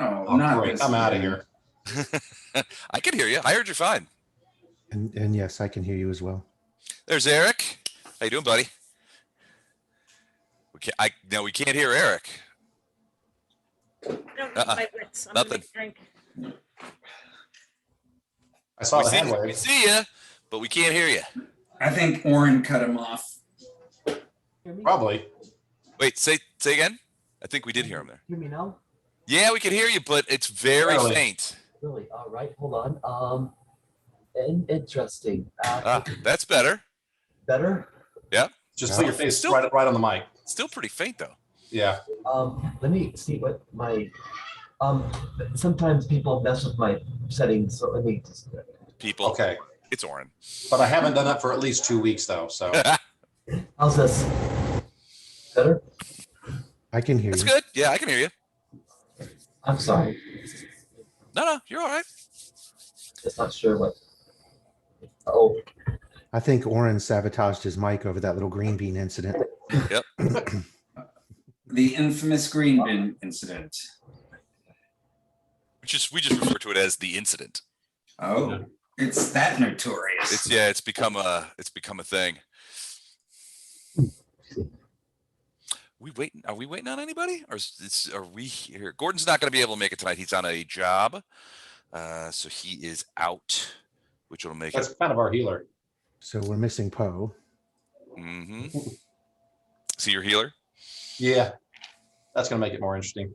Oh, not great. this I'm out of again. here. I can hear you. I heard you fine. And yes, I can hear you as well. There's Eric. How you doing, buddy? We can't hear Eric. I don't need my wits. I'm Nothing. gonna drink. I saw the hand We wave. see you, but we can't hear you. I think Oren cut him off. Probably. Wait, say again. I think we did hear him there. Hear me now? Yeah, we can hear you, but it's very Really? faint. Really? All right. Hold on. Interesting. That's better. Better. Just put your face right on the mic. Still pretty faint though. Yeah. Let me see what my. Sometimes people mess with my settings, so let me just. People. Okay. It's Oren. But I haven't done that for at least 2 weeks though. So How's this? Better? I can hear That's you. good. Yeah, I can hear you. I'm sorry. No, you're all right. Just not sure what. Oh, I think Oren sabotaged his mic over that little green bean incident. Yep. The infamous green bin incident. We just refer to it as the incident. Oh, it's that notorious. It's become a thing. Are we waiting on anybody? Are we here? Gordon's not going to be able to make it tonight. He's on a job. So he is out, which will make that's it. kind of our healer. So we're missing Poe. Mm-hmm. See your healer? Yeah. That's gonna make it more interesting.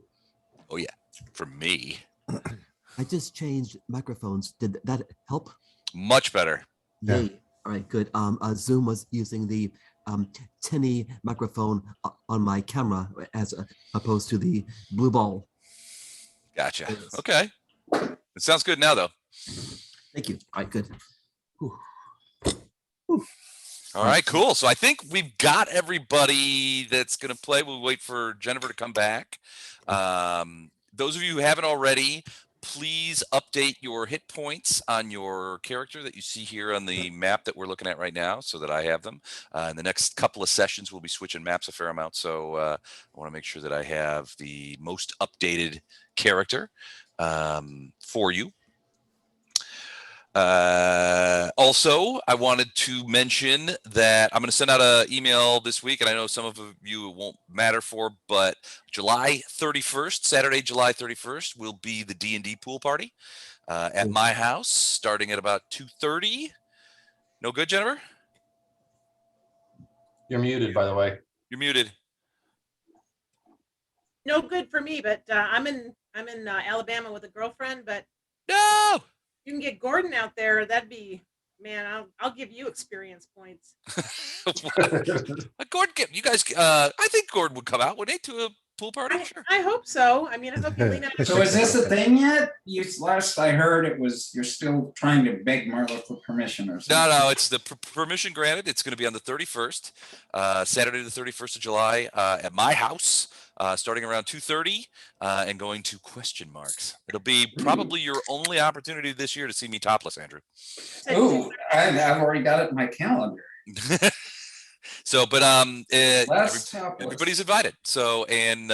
Oh yeah, for me. I just changed microphones. Did that help? Much better. Yeah. Yay. All right, good. Zoom was using the tinny microphone on my camera as opposed to the blue ball. Gotcha. Okay. It sounds good now though. Thank you. All right, good. Whew. All right, cool. So I think we've got everybody that's going to play. We'll wait for Jennifer to come back. Those of you who haven't already, please update your hit points on your character that you see here on the map that we're looking at right now so that I have them. In the next couple of sessions, we'll be switching maps a fair amount. So I want to make sure that I have the most updated character for you. Also, I wanted to mention that I'm going to send out an email this week, and I know some of you it won't matter for, but July 31st, Saturday, July 31st, will be the D&D pool party at my house, starting at about 2:30. No good, Jennifer? You're muted, by the way. You're muted. No good for me, but I'm in Alabama with a girlfriend. But No. you can get Gordon out there. That'd be, man. I'll give you experience points. Gordon, you guys. I think Gordon would come out, wouldn't he, to a pool party? Sure. I hope so. I mean, I hope you lean out. So is this a thing yet? Last I heard it was you're still trying to beg Marla for permission or something. No, it's the permission granted. It's going to be on the 31st, Saturday the 31st of July at my house, starting around 2:30 and going to question marks. It'll be probably your only opportunity this year to see me topless, Andrew. Oh, I've already got it in my calendar. So, but everybody's invited. So, and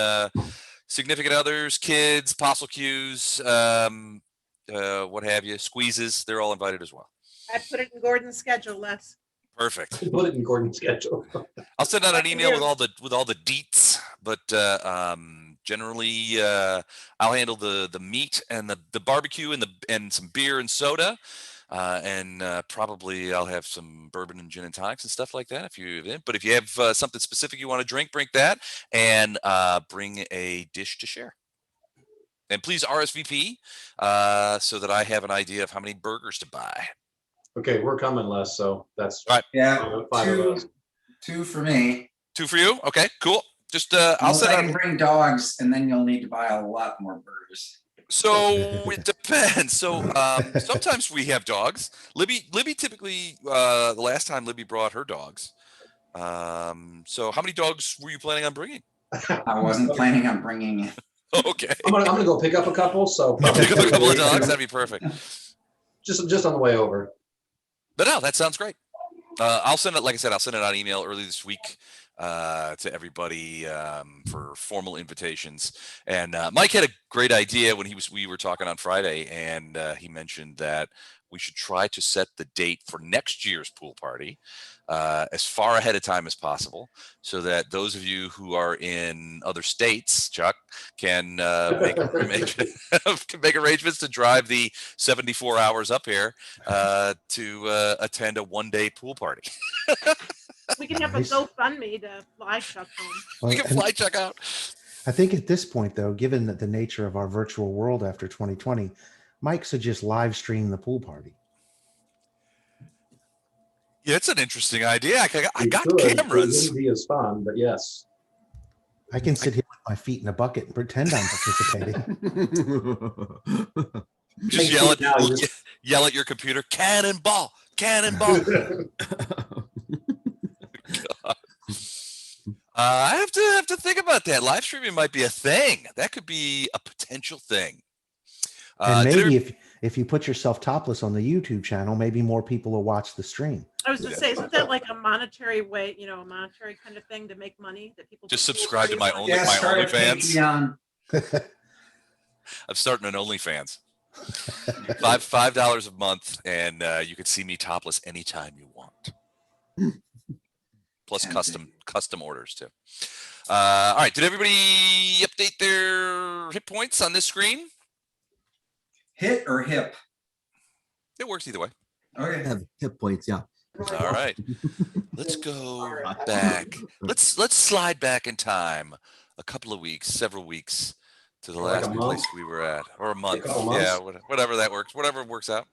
significant others, kids, apostle cues, what have you, squeezes, they're all invited as well. I put it in Gordon's schedule, Les. Perfect. Put it in Gordon's schedule. I'll send out an email with all the deets, but generally I'll handle the meat and the barbecue and some beer and soda. And probably I'll have some bourbon and gin and tonics and stuff like that. But if you have something specific you want to drink, bring that and bring a dish to share. And please RSVP so that I have an idea of how many burgers to buy. Okay, we're coming, Les. So that's All right. Yeah, five of us. two for me. 2 for you. Okay, cool. Just I'll Unless send I out. can bring dogs, and then you'll need to buy a lot more burgers. So it depends. So sometimes we have dogs. Libby typically the last time Libby brought her dogs. So how many dogs were you planning on bringing? I wasn't planning on bringing it. Okay. I'm gonna go pick up a couple. So Pick up a couple of dogs. That'd be perfect. just on the way over. But no, that sounds great. I'll send it. Like I said, I'll send it on email early this week. to everybody for formal invitations. And Mike had a great idea when we were talking on Friday, and he mentioned that we should try to set the date for next year's pool party as far ahead of time as possible, so that those of you who are in other states, Chuck, can make arrangements to drive the 74 hours up here to attend a one-day pool party. We can have a Nice. GoFundMe to fly Chuck home. We Well, can and fly Chuck out. I think at this point, though, given that the nature of our virtual world after 2020, Mike should just live stream the pool party. Yeah, it's an interesting idea. I We got could. It cameras. wouldn't be as fun, but yes. I can sit here with my feet in a bucket and pretend I'm participating. Just Thank yell you. at Now you just- yell at your computer. Cannonball! Cannonball! I have to think about that. Live streaming might be a thing. That could be a potential thing. And did maybe if you put yourself topless on the YouTube channel, maybe more people will watch the stream. I was gonna say, isn't that like a monetary way, a monetary kind of thing to make money that people Just think, "Well, subscribe to party my is own- fun." Yeah, my start a OnlyFans. Patreon. I'm starting an OnlyFans. $5 a month, and you can see me topless anytime you want. Plus custom orders too. All right, did everybody update their hit points on this screen? Hit or hip? It works either way. Okay. Have hit points, yeah. All right, let's go back. Let's slide back in time a couple of weeks, several weeks to the Like a last month? place we were at, or a month. couple months? Yeah, whatever that works, whatever works out.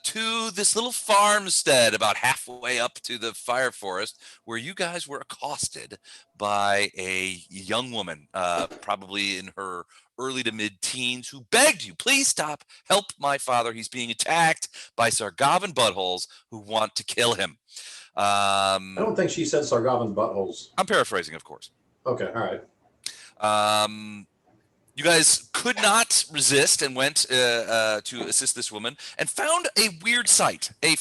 To this little farmstead about halfway up to the fire forest, where you guys were accosted by a young woman, probably in her early to mid-teens, who begged you, please stop, help my father. He's being attacked by Sargavan buttholes who want to kill him. I don't think she said Sargavan buttholes. I'm paraphrasing, of course. Okay, all right. You guys could not resist and went to assist this woman and found a weird sight, a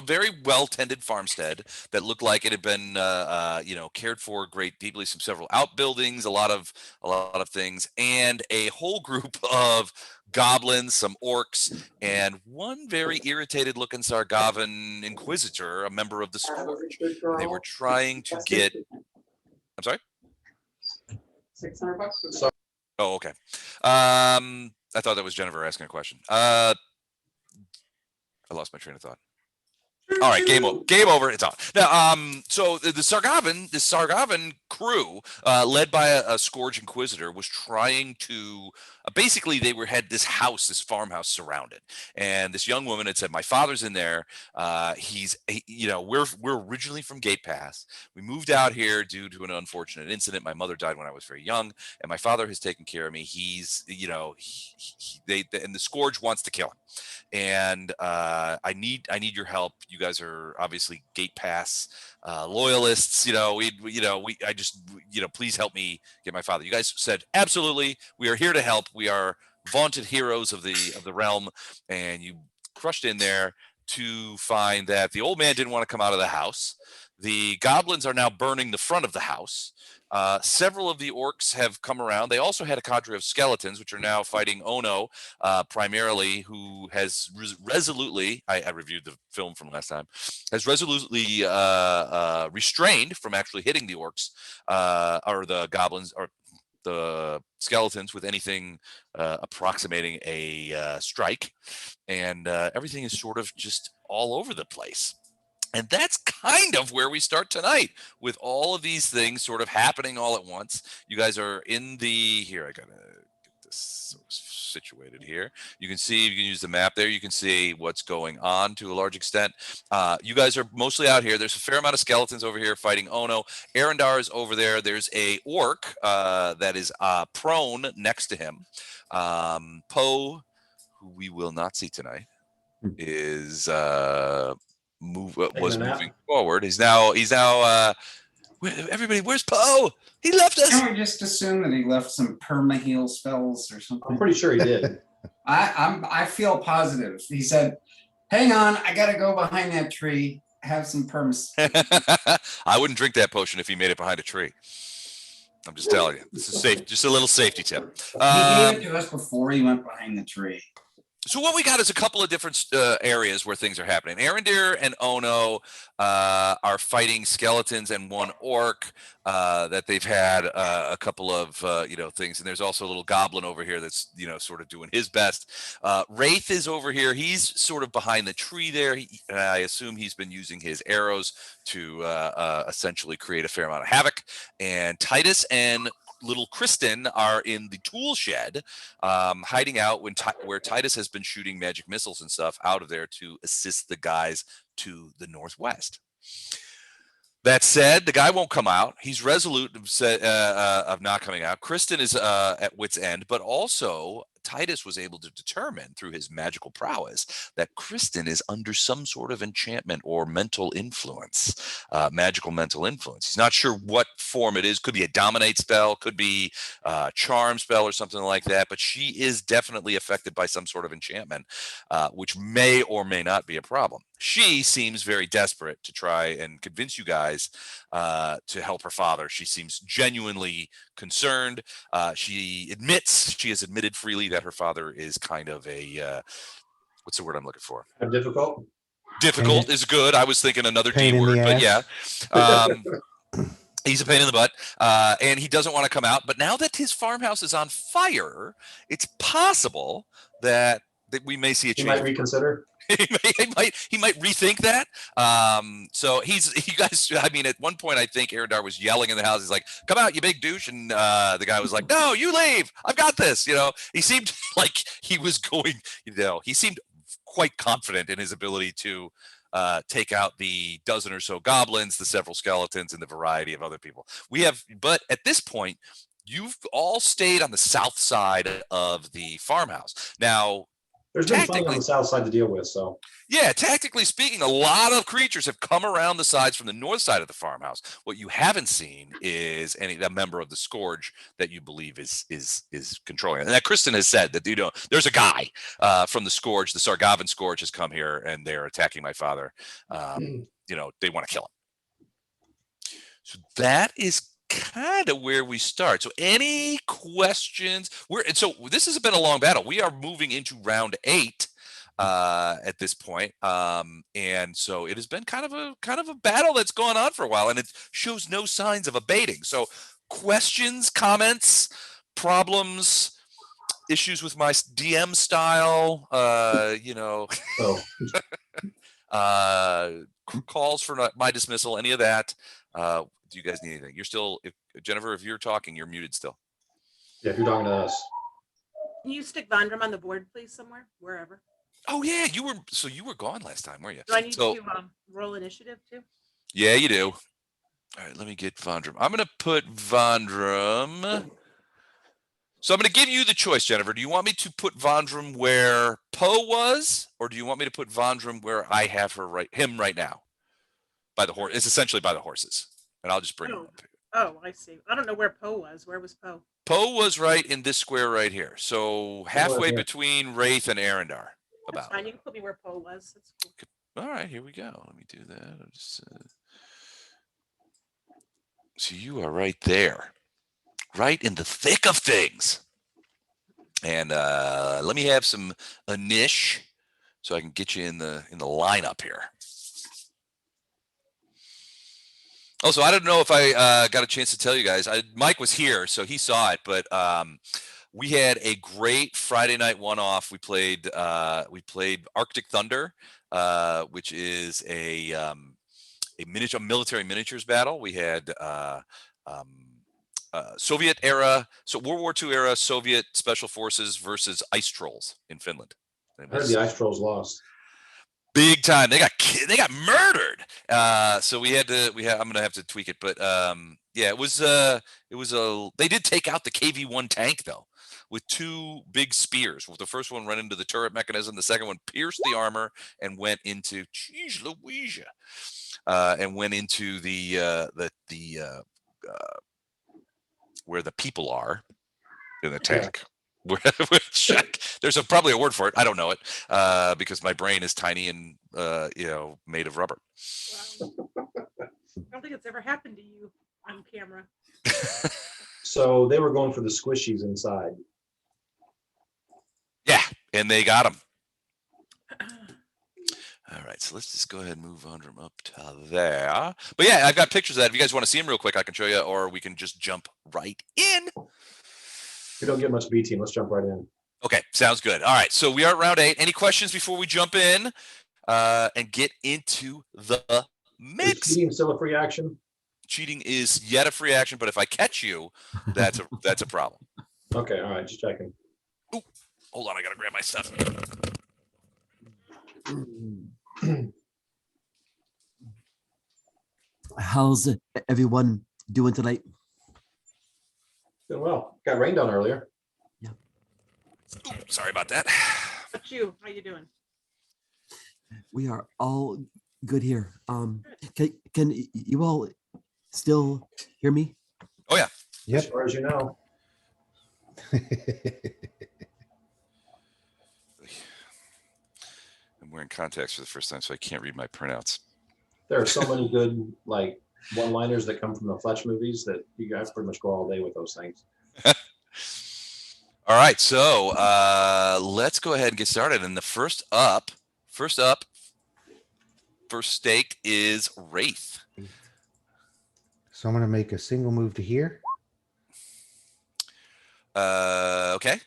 very well-tended farmstead that looked like it had been, cared for deeply. Several outbuildings, a lot of things, and a whole group of goblins, some orcs, and one very irritated-looking Sargavan Inquisitor, a member of the Scourge. They were trying to get. I'm sorry. $600. Oh, okay. I thought that was Jennifer asking a question. I lost my train of thought. All right, game over. It's on. Now, so the Sargavan crew, led by a Scourge Inquisitor, was trying to basically had this farmhouse surrounded, and this young woman had said, "My father's in there. We're originally from Gate Pass. We moved out here due to an unfortunate incident. My mother died when I was very young, and my father has taken care of me. He's, and the Scourge wants to kill him, and I need your help. You guys are obviously Gate Pass loyalists. Please help me get my father." You guys said, "Absolutely, we are here to help. We are vaunted heroes of the realm," and you crushed in there to find that the old man didn't want to come out of the house. The goblins are now burning the front of the house. Several of the orcs have come around. They also had a cadre of skeletons, which are now fighting Ono, primarily, who has resolutely, I reviewed the film from last time, has resolutely restrained from actually hitting the orcs, or the goblins, or the skeletons with anything approximating a strike. And everything is sort of just all over the place. And that's kind of where we start tonight, with all of these things sort of happening all at once. You guys are in here. I gotta get this situated here. You can use the map there. You can see what's going on to a large extent. You guys are mostly out here. There's a fair amount of skeletons over here fighting Ono. Arendar is over there. There's a orc that is prone next to him. Poe, who we will not see tonight, is moving forward. He's now everybody, where's Poe? He left us. Can we just assume that he left some perma-heal spells or something? I'm pretty sure he did. I feel positive. He said, "Hang on, I gotta go behind that tree." have some perms. I wouldn't drink that potion if he made it behind a tree. I'm just telling you. This is safe. Just a little safety tip. He gave it to us before he went behind the tree. So what we got is a couple of different areas where things are happening. Arendir and Ono are fighting skeletons and one orc that they've had a couple of things, and there's also a little goblin over here that's sort of doing his best. Wraith is over here. He's sort of behind the tree there. I assume he's been using his arrows to essentially create a fair amount of havoc. And Titus and little Crysten are in the tool shed, hiding out where Titus has been shooting magic missiles and stuff out of there to assist the guys to the northwest. That said, the guy won't come out. He's resolute of not coming out. Crysten is at wit's end, but also Titus was able to determine through his magical prowess that Crysten is under some sort of enchantment or mental influence, magical mental influence. He's not sure what form it is. Could be a dominate spell, could be a charm spell or something like that, but she is definitely affected by some sort of enchantment, which may or may not be a problem. She seems very desperate to try and convince you guys to help her father. She seems genuinely concerned. She has admitted freely that her father is kind of a, what's the word I'm looking for? Difficult? Difficult is good. I was thinking another Pain D in the word, but yeah. ass. He's a pain in the butt, and he doesn't want to come out. But now that his farmhouse is on fire, it's possible that we may see a change. You might reconsider. he might rethink that. So you guys, I mean, at one point, I think Arendar was yelling in the house. He's like, "Come out, you big douche!" And the guy was like, "No, you leave. I've got this." He seemed like he was going. He seemed quite confident in his ability to take out the dozen or so goblins, the several skeletons, and the variety of other people. But at this point, you've all stayed on the south side of the farmhouse. Now, there's been plenty on the south side to deal with, so. Yeah, tactically speaking, a lot of creatures have come around the sides from the north side of the farmhouse. What you haven't seen is a member of the Scourge that you believe is controlling it. And that Crysten has said that there's a guy from the Scourge, the Sargavan Scourge, has come here and they're attacking my father. They want to kill him. So that is kind of where we start. So any questions? So this has been a long battle. We are moving into round 8 at this point. And so it has been kind of a battle that's gone on for a while, and it shows no signs of abating. So questions, comments, problems, issues with my DM style, calls for my dismissal, any of that. Do you guys need anything? You're still, Jennifer, if you're talking, you're muted still. Yeah, if you're talking to us. Can you stick Vondram on the board, please, somewhere, wherever? Oh yeah, you were gone last time, weren't you? Do I need to roll initiative too? Yeah, you do. All right, let me get Vondram. I'm going to put Vondram. So I'm going to give you the choice, Jennifer. Do you want me to put Vondram where Poe was, or do you want me to put Vondram where I have him right now? By the horse. It's essentially by the horses. And I'll just bring him up here. Oh, I see. I don't know where Poe was. Where was Poe? Poe was right in this square right here. So halfway between Wraith and Arendar. That's fine. You can put me where Poe was. That's cool. All right, here we go. Let me do that. I'll just, so you are right there. Right in the thick of things. And let me have some Anish so I can get you in the lineup here. Also, I don't know if I got a chance to tell you guys. Mike was here, so he saw it. But we had a great Friday night one-off. We played Arctic Thunder, which is a military miniatures battle. We had Soviet era, so World War II era Soviet special forces versus ice trolls in Finland. I heard the ice trolls lost. Big time. They got murdered. So I'm gonna have to tweak it, but yeah, it was they did take out the KV-1 tank though, with 2 big spears. The first one ran into the turret mechanism, the second one pierced the armor and went into and went into the where the people are in the tank. There's probably a word for it. I don't know it because my brain is tiny and made of rubber. Wow. I don't think it's ever happened to you on camera. So they were going for the squishies inside. Yeah, and they got them. All right, so let's just go ahead and move on from up to there. But yeah, I've got pictures of that. If you guys want to see them real quick, I can show you, or we can just jump right in. We don't get much B team. Let's jump right in. Okay, sounds good. All right, so we are at round 8. Any questions before we jump in and get into the mix? Is cheating still a free action? Cheating is yet a free action, but if I catch you, that's a problem. Okay, all right, just checking. Ooh, hold on, I gotta grab my stuff. How's everyone doing tonight? Doing well. Got rained on earlier. Ooh, sorry about that. But you, how you doing? We are all good here. Can you all still hear me? Oh yeah. As Yep. far as you know. I'm wearing contacts for the first time, so I can't read my printouts. There are so many good like one-liners that come from the Fletch movies that you guys pretty much go all day with those things. All right, so let's go ahead and get started. And the first stake is Wraith. So I'm going to make a single move to here, Okay.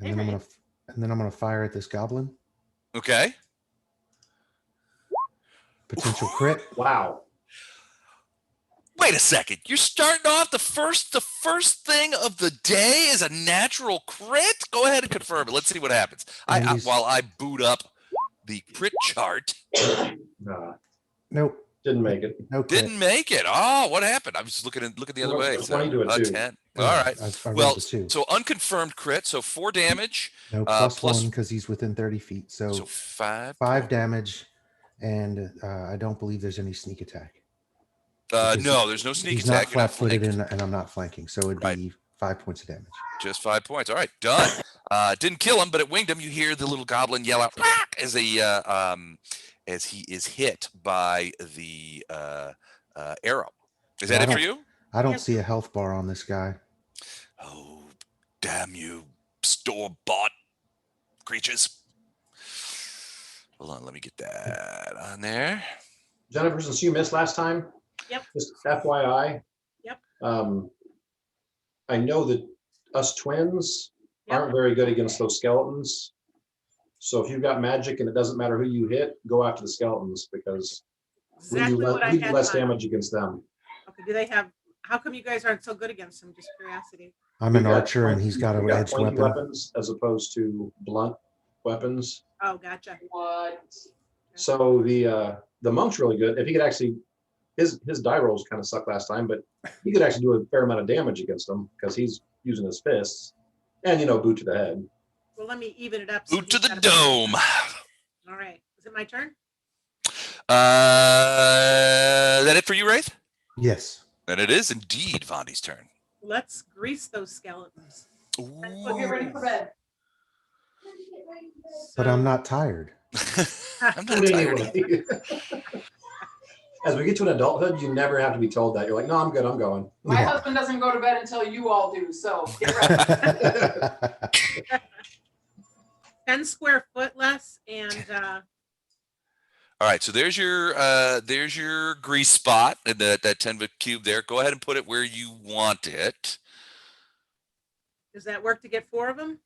and then I'm going to fire at this goblin. Okay. Potential crit. Wow. Wait a second. You're starting off the first thing of the day is a natural crit. Go ahead and confirm it. Let's see what happens. While I boot up the crit chart. Nah, Nope. didn't make it. No crit. Didn't make it. Oh, what happened? I was just looking the other way. 20 to a 2. 10. Oh, All right. I rolled Well, a 2. so unconfirmed crit. So 4 damage. No, plus plus 1 because he's within 30 feet. So, So 5. 5 damage, and I don't believe there's any sneak attack. No, there's no sneak He's attack. not You're not flat-footed, flanked. and I'm not flanking, so it'd Right. be 5 points of damage. Just 5 points. All right, done. Didn't kill him, but it winged him. You hear the little goblin yell out "Whack!" as he is hit by the arrow. Is that Yeah, it for you? I don't Yes. see a health bar on this guy. Oh, damn you, store-bought creatures. Hold on, let me get that on there. Jennifer, since you missed last time, Yep. just FYI. Yep. I know that us twins Yep. aren't very good against those skeletons. So if you've got magic and it doesn't matter who you hit, go after the skeletons because Exactly what I we do had less thought. damage against them. Okay, do they have, how come you guys aren't so good against them? Just curiosity. I'm an We've got archer, and he's got we've an got edged pointy weapon. weapons as opposed to blunt weapons. Oh, gotcha. So the monk's really good. If he could actually, his die rolls kind of suck last time, but he could actually do a fair amount of damage against them because he's using his fists and boot to the head. Well, let me even it up. so Boot to he's the got a- dome. All right. Is it my turn? That it for you, Wraith? Yes. And it is indeed Vondi's turn. Let's grease those skeletons. Ooh. Get ready for bed. But I'm not tired. I'm not But tired. anyway, as we get to an adulthood, you never have to be told that. You're like, no, I'm good. I'm going. My Yeah. husband doesn't go to bed until you all do, so get ready. 10 square foot less, and All right, so there's your grease spot and that 10 foot cube there. Go ahead and put it where you want it. does that work to get 4 of them?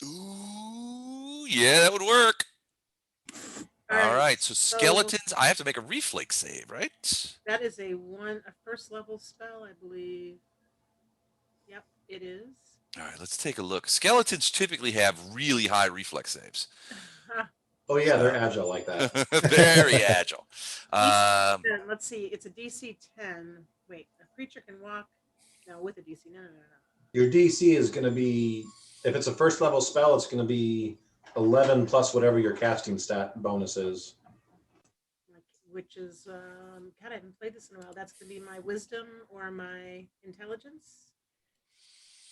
Ooh, yeah, that would work. All right, so skeletons. I have to make a reflex save, right? That is a first level spell, I believe. Yep, it is. All right, let's take a look. Skeletons typically have really high reflex saves. Oh yeah, they're agile like that. Very agile. Then let's see. It's a DC 10. Wait, a creature can walk. No, with a DC. No. Your DC is going to be, if it's a first level spell, it's going to be 11 plus whatever your casting stat bonus is. Which is, God, I haven't played this in a while. That's going to be my wisdom or my intelligence.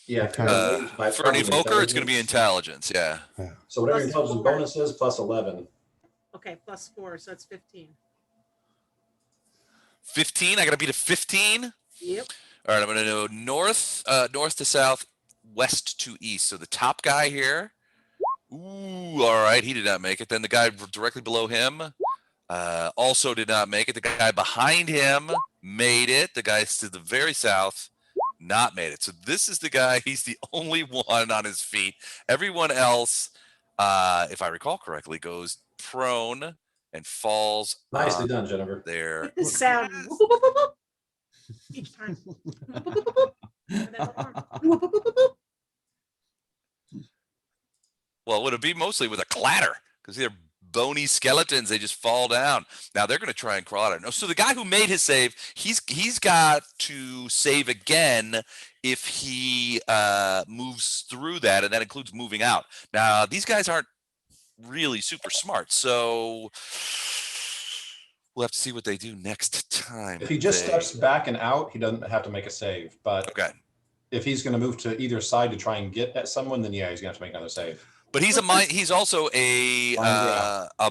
Yeah. Kind of- by For an probably evoker, it's going to be intelligence. intelligence. Yeah. So whatever your Plus intelligence 4. bonus is, plus 11. Okay, plus 4, so it's 15. 15. I got to beat a 15. Yep. All right. I'm going to go north, north to south, west to east. So the top guy here. Ooh, all right. He did not make it. Then the guy directly below him also did not make it. The guy behind him made it. The guy to the very south not made it. So this is the guy. He's the only one on his feet. Everyone else, if I recall correctly, goes prone and falls. Nicely done, Jennifer. There. The sound. Whoop, whoop, whoop, whoop, each time. Whoop, whoop, whoop, whoop, whoop. And then one more. Whoop, whoop, whoop, whoop, whoop. Well, it would be mostly with a clatter because they're bony skeletons. They just fall down. Now they're going to try and crawl out. No, so the guy who made his save, he's got to save again if he moves through that, and that includes moving out. Now these guys aren't really super smart, so we'll have to see what they do next time. If he just steps back and out, he doesn't have to make a save. But Okay. if he's going to move to either side to try and get at someone, then yeah, he's going to have to make another save. But he's also a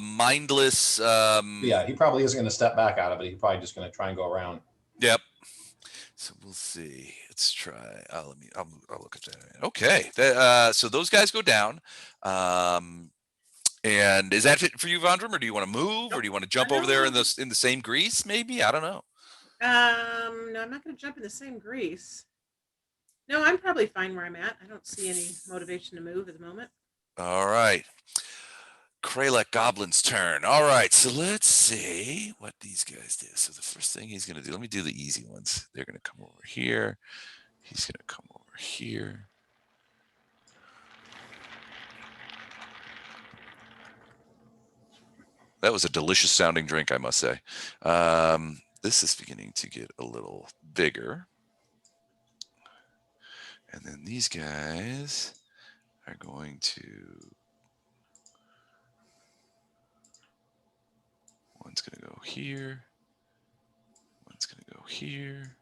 mindless. Yeah, he probably isn't going to step back out of it. He's probably just going to try and go around. Yep. So we'll see. Let's try. I'll look at that. Okay. So those guys go down. And is that it for you, Vondram, or do you want to move, or do you want to jump over there in the same grease? Maybe, I don't know. No, I'm not going to jump in the same grease. No, I'm probably fine where I'm at. I don't see any motivation to move at the moment. All right. Kralek Goblin's turn. All right. So let's see what these guys do. So the first thing he's going to do, let me do the easy ones. They're going to come over here. He's going to come over here. That was a delicious sounding drink, I must say. This is beginning to get a little bigger. And then these guys are going to, one's going to go here, one's going to go here,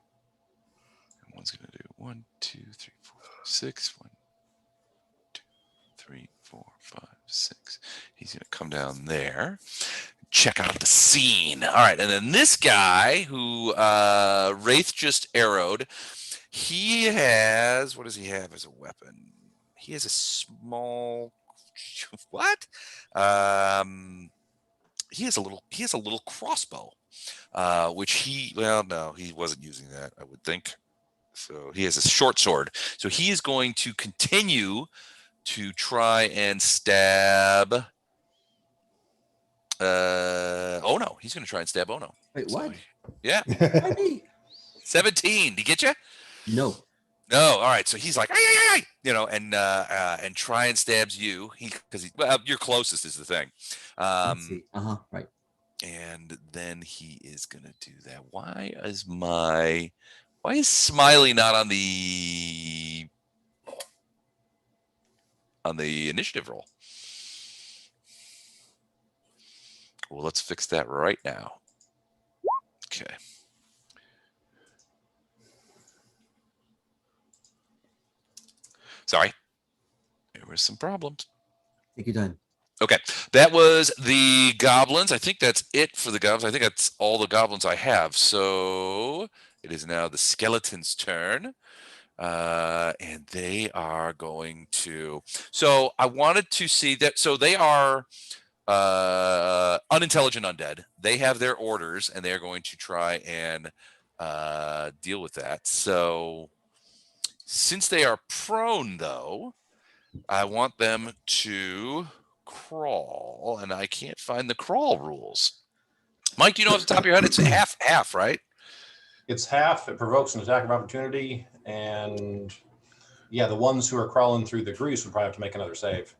and one's going to do 1, 2, 3, 4, 5, 6, 1, 2, 3, 4, 5, 6. He's going to come down there, check out the scene. All right, and then this guy who Wraith just arrowed, he has, what does he have as a weapon? He has a small, what? He has a little crossbow, which no, he wasn't using that, I would think. So he has a short sword. So he is going to continue to try and stab. Oh no, he's going to try and stab Ono. Wait, what? Yeah. 17. Did he get you? No. No. All right. So he's like, ay, ay, ay, and try and stabs you. Because you're closest is the thing. Let's see. Right. And then he is gonna do that. Why is Smiley not on the initiative roll? Well, let's fix that right now. Okay. Sorry. There were some problems. Take your time. Okay. That was the goblins. I think that's it for the goblins. I think that's all the goblins I have. So it is now the skeleton's turn. And they are going to. So I wanted to see that. So they are unintelligent undead. They have their orders and they're going to try and deal with that. So since they are prone, though, I want them to crawl, and I can't find the crawl rules. Mike, do you know off the top of your head? It's half, right? It's half. It provokes an attack of opportunity, and yeah, the ones who are crawling through the grease would probably have to make another save.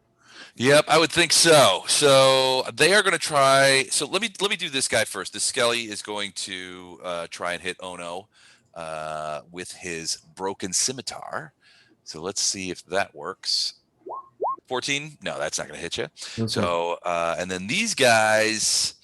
Yep, I would think so. So they are going to try. So let me do this guy first. The Skelly is going to try and hit Ono with his broken scimitar. So let's see if that works. 14? No, that's not going to hit you. Okay. So and then these guys,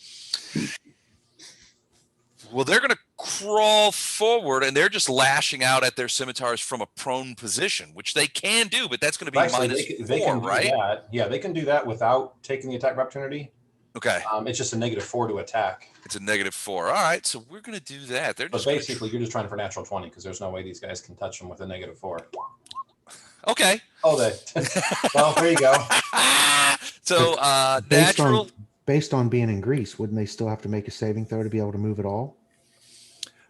well, they're going to crawl forward, and they're just lashing out at their scimitars from a prone position, which they can do, but that's going to be Actually, minus they 4, can do right? that. Yeah, they can do that without taking the attack of opportunity. Okay. It's just a -4 to attack. It's a -4. All right, so we're going to do that. They're But just gonna basically, you're just trying for natural 20 because there's no way these guys can touch them with a -4. Okay. Oh, they. Well, there you go. So Based natural. on based on being in Greece, wouldn't they still have to make a saving throw to be able to move at all?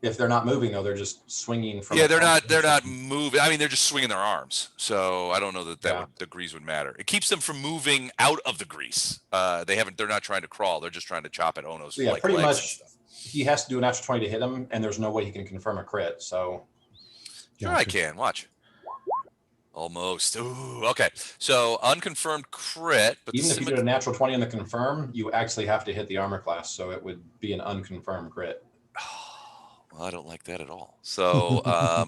If they're not moving, though, they're just swinging from. Yeah, they're not moving. I mean, they're just swinging their arms. So I don't know that Yeah. the grease would matter. It keeps them from moving out of the grease. They're not trying to crawl. They're just trying to chop at Ono's. Yeah, like, pretty legs and much. stuff. He has to do a natural 20 to hit him, and there's no way he can confirm a crit. So Sure, I Gotcha. can. Watch. Almost. Ooh, okay. So unconfirmed crit, but even the if you did a natural 20 on the confirm, you actually have to hit the armor class. So it would be an unconfirmed crit. well, I don't like that at all. So, all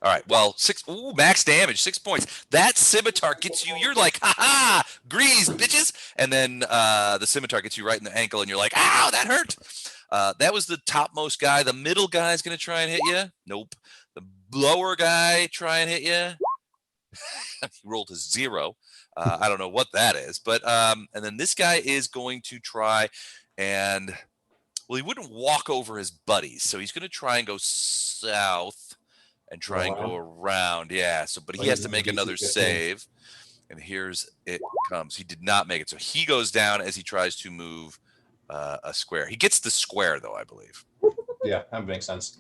right. Well, max damage, 6 points. That scimitar gets you. You're like, ha ha, grease, bitches. And then the scimitar gets you right in the ankle, and you're like, ow, that hurt. That was the topmost guy. The middle guy is going to try and hit you. Nope. The lower guy try and hit you. He rolled a 0. I don't know what that is, but and then this guy is going to try and. Well, he wouldn't walk over his buddies, so he's going to try and go south and try and go around. Yeah, so but he has to make another save. And here's it comes. He did not make it, so he goes down as he tries to move a square. He gets the square, though, I believe. Yeah, that makes sense.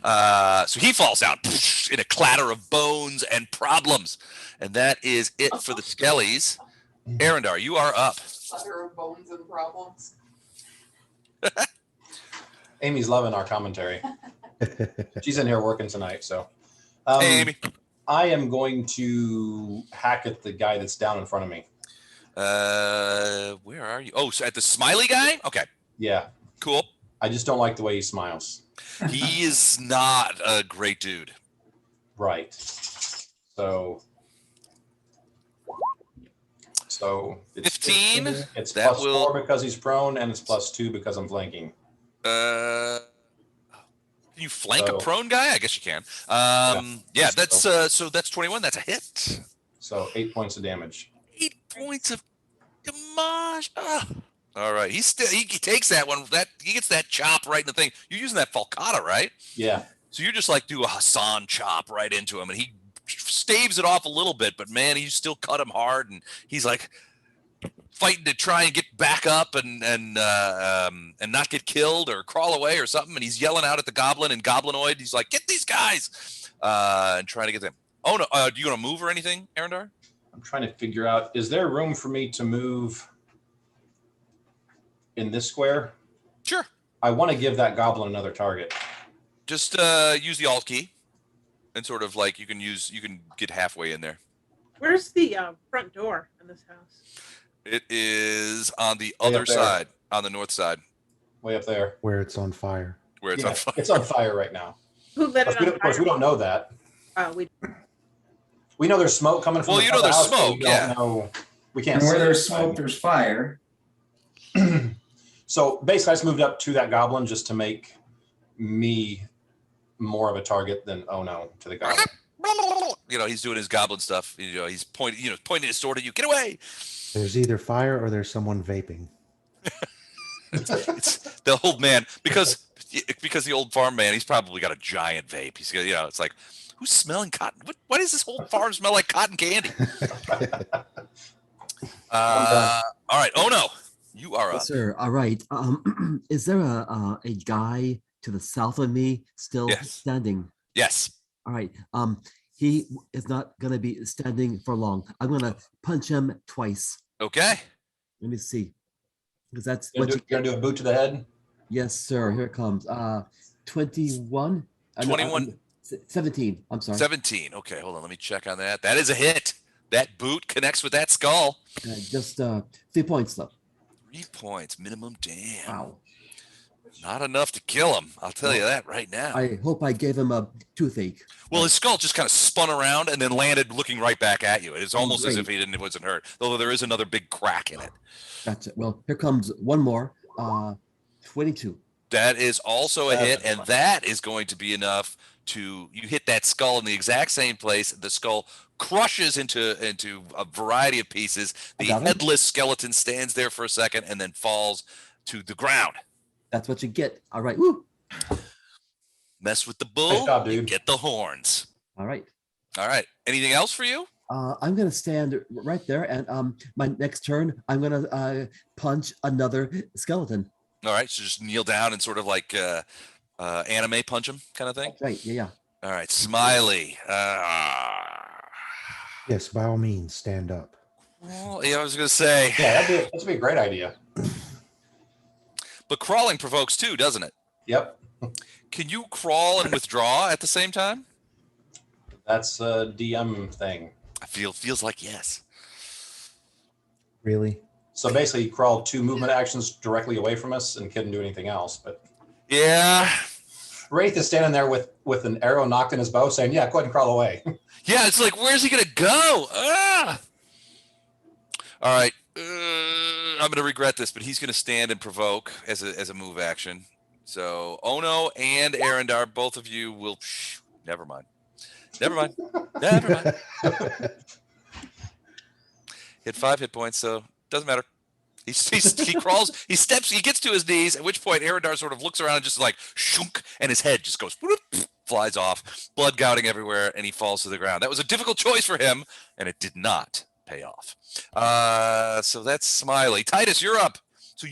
So he falls down in a clatter of bones and problems. And that is it for the Skellies. Arendar, you are up. Clutter of bones and problems. Amy's loving our commentary. She's in here working tonight, so. Hey, Amy. I am going to hack at the guy that's down in front of me. Where are you? Oh, so at the smiley guy? Okay, Yeah, cool. I just don't like the way he smiles. He is not a great dude. Right. So it's 15? It's That plus will- 4 because he's prone, and it's plus 2 because I'm flanking. Can you flank a So- prone guy? I guess you can. Yeah, that's so that's 21. That's a hit. So 8 points of damage. 8 points of damage. All right, he takes that one. He gets that chop right in the thing. You're using that falcata, right? Yeah. So you're just like do a Hassan chop right into him, and he staves it off a little bit, but man, you still cut him hard, and he's like fighting to try and get back up and not get killed or crawl away or something. And he's yelling out at the goblin and goblinoid. He's like, "Get these guys!" And trying to get them. Oh no! Do you want to move or anything, Arendar? I'm trying to figure out, is there room for me to move in this square? Sure. I want to give that goblin another target. Just use the Alt key, and sort of like you can get halfway in there. Where's the front door in this house? It is on the Way other up there. side, on the north side, Way up there. Where it's on fire. where it's Yeah, on fire. it's on fire right now. Who lit it on Of course, we don't know that. We We know there's smoke coming from Well, the you front know of the there's house, but smoke, we don't yeah. know. We can't And where see there's it. smoke, there's fire. So basically, I just moved up to that goblin just to make me more of a target than to the goblin. He's doing his goblin stuff. He's pointing his sword at you. Get away! There's either fire or there's someone vaping. It's the old man because the old farm man. He's probably got a giant vape. He's it's like, who's smelling cotton? Why does this whole farm smell like cotton candy? All right. Oh no, you are up. Yes, sir. All right. Is there a guy to the south of me still Yes. standing? Yes. All right. He is not gonna be standing for long. I'm gonna punch him twice. Okay. Let me see. Because that's You're what you gonna do a boot to the head. Yes, sir. Here it comes. 21. 21. 17. I'm sorry. 17. Okay, hold on. Let me check on that. That is a hit. That boot connects with that skull. Just 3 points though. 3 points minimum. Damn. Wow. Not enough to kill him. I'll tell you that right now. I hope I gave him a toothache. Well, his skull just kind of spun around and then landed looking right back at you. It's almost as if Great. he wasn't hurt, although there is another big crack in it. Gotcha. Well, here comes one more. 22. That is also a hit, That's and that is going to be enough to you hit that skull in the exact same place. The skull crushes into a variety of pieces. I The got it. headless skeleton stands there for a second and then falls to the ground. That's what you get. All right. Woo. Mess with the bull, Nice job, you dude. get the horns. All right. All right. Anything else for you? I'm gonna stand right there, and my next turn, I'm gonna punch another skeleton. All right. So just kneel down and sort of like anime punch him kind of thing. That's right. Yeah. All right. Smiley. Yes, by all means, stand up. Well, yeah, I was going to say. Yeah, that'd be a great idea. But crawling provokes too, doesn't it? Yep. Can you crawl and withdraw at the same time? That's a DM thing. Feels like yes. Really? So basically, he crawled 2 movement actions directly away from us and couldn't do anything else. But Yeah. Wraith is standing there with an arrow knocked in his bow, saying, "Yeah, go ahead and crawl away." Yeah, it's like, where's he gonna go? Ah! All right, I'm gonna regret this, but he's gonna stand and provoke as a move action. So Ono and Arendar, both of you will. Never mind. Never mind. Never mind. Hit 5 hit points, so doesn't matter. He crawls, he steps, he gets to his knees, at which point Arendar sort of looks around and just like shunk, and his head just goes whoop, flies off, blood gouting everywhere, and he falls to the ground. That was a difficult choice for him, and it did not pay off. So that's Smiley. Titus, you're up. So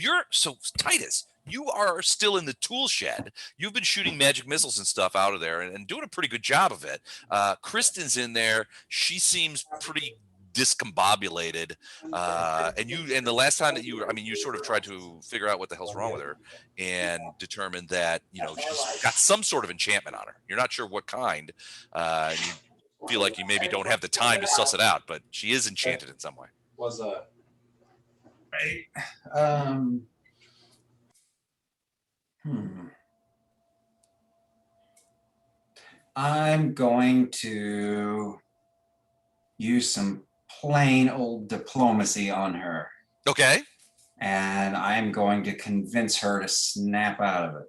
Titus, you are still in the tool shed. You've been shooting magic missiles and stuff out of there and doing a pretty good job of it. Crysten's in there. She seems pretty discombobulated, and the last time that you sort of tried to figure out what the hell's wrong with her and determined that she's got some sort of enchantment on her. You're not sure what kind. You feel like you maybe don't have the time to suss it out, but she is enchanted in some way. Was I'm going to use some plain old diplomacy on her. Okay. And I'm going to convince her to snap out of it.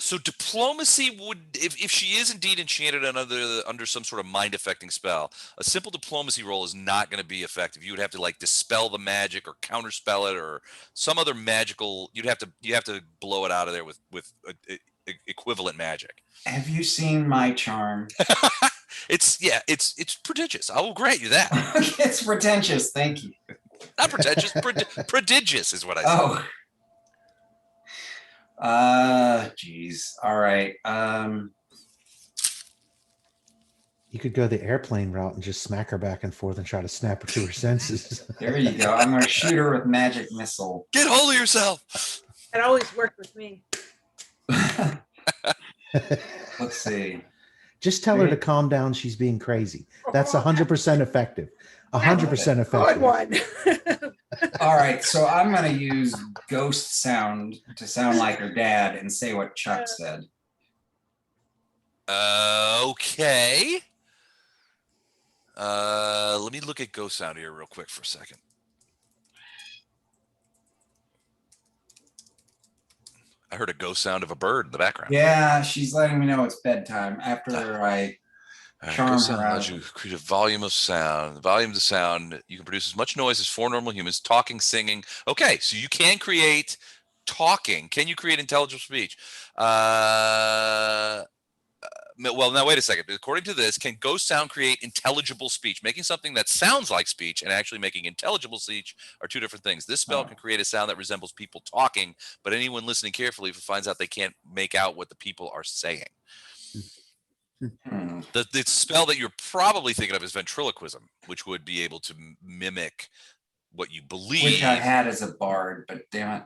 So diplomacy would, if she is indeed enchanted under some sort of mind affecting spell, a simple diplomacy roll is not going to be effective. You would have to like dispel the magic or counterspell it or some other magical. You have to blow it out of there with equivalent magic. Have you seen my charm? It's prodigious. I will grant you that. It's pretentious. Thank you. Not pretentious. Prodigious is what I said. Geez. All right. You could go the airplane route and just smack her back and forth and try to snap her to her senses. There you go. I'm going to shoot her with magic missile. Get hold of yourself. It always worked with me. Let's see. Just tell her to calm down. She's being crazy. That's 100% effective. 100% effective. Good one. All right. So I'm going to use ghost sound to sound like her dad and say what Chuck said. Okay. Let me look at ghost sound here real quick for a second. I heard a ghost sound of a bird in the background. Yeah, she's letting me know it's bedtime after I charm ghost her sound allows out. you to create a volume of sound. The volume of the sound, you can produce as much noise as 4 normal humans, talking, singing. Okay, so you can create talking. Can you create intelligible speech? Well, now wait a second. According to this, can ghost sound create intelligible speech? Making something that sounds like speech and actually making intelligible speech are 2 different things. This spell can create a sound that resembles people talking, but anyone listening carefully finds out they can't make out what the people are saying. The spell that you're probably thinking of is ventriloquism, which would be able to mimic what you believe. Which I had as a bard, but damn it.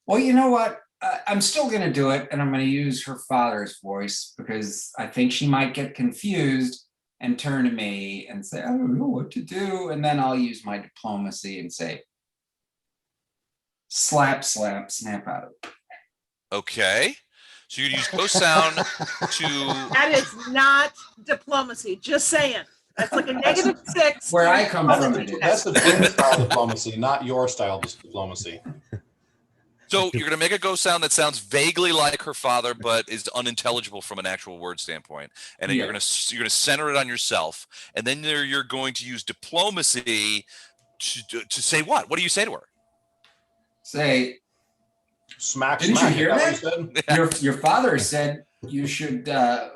Well, you know what? I'm still going to do it, and I'm going to use her father's voice because I think she might get confused and turn to me and say, I don't know what to do. And then I'll use my diplomacy and say, slap, slap, snap out of it. Okay. So you use ghost sound to... That is not diplomacy. Just saying. That's like a -6. Where I come from, it is. That's the Jim style diplomacy, not your style of diplomacy. So you're going to make a ghost sound that sounds vaguely like her father, but is unintelligible from an actual word standpoint. And then Yeah. you're going to center it on yourself. And then you're going to use diplomacy to say what? What do you say to her? Say, Smack, didn't smack. you hear Is that what that? you said? Your father said you should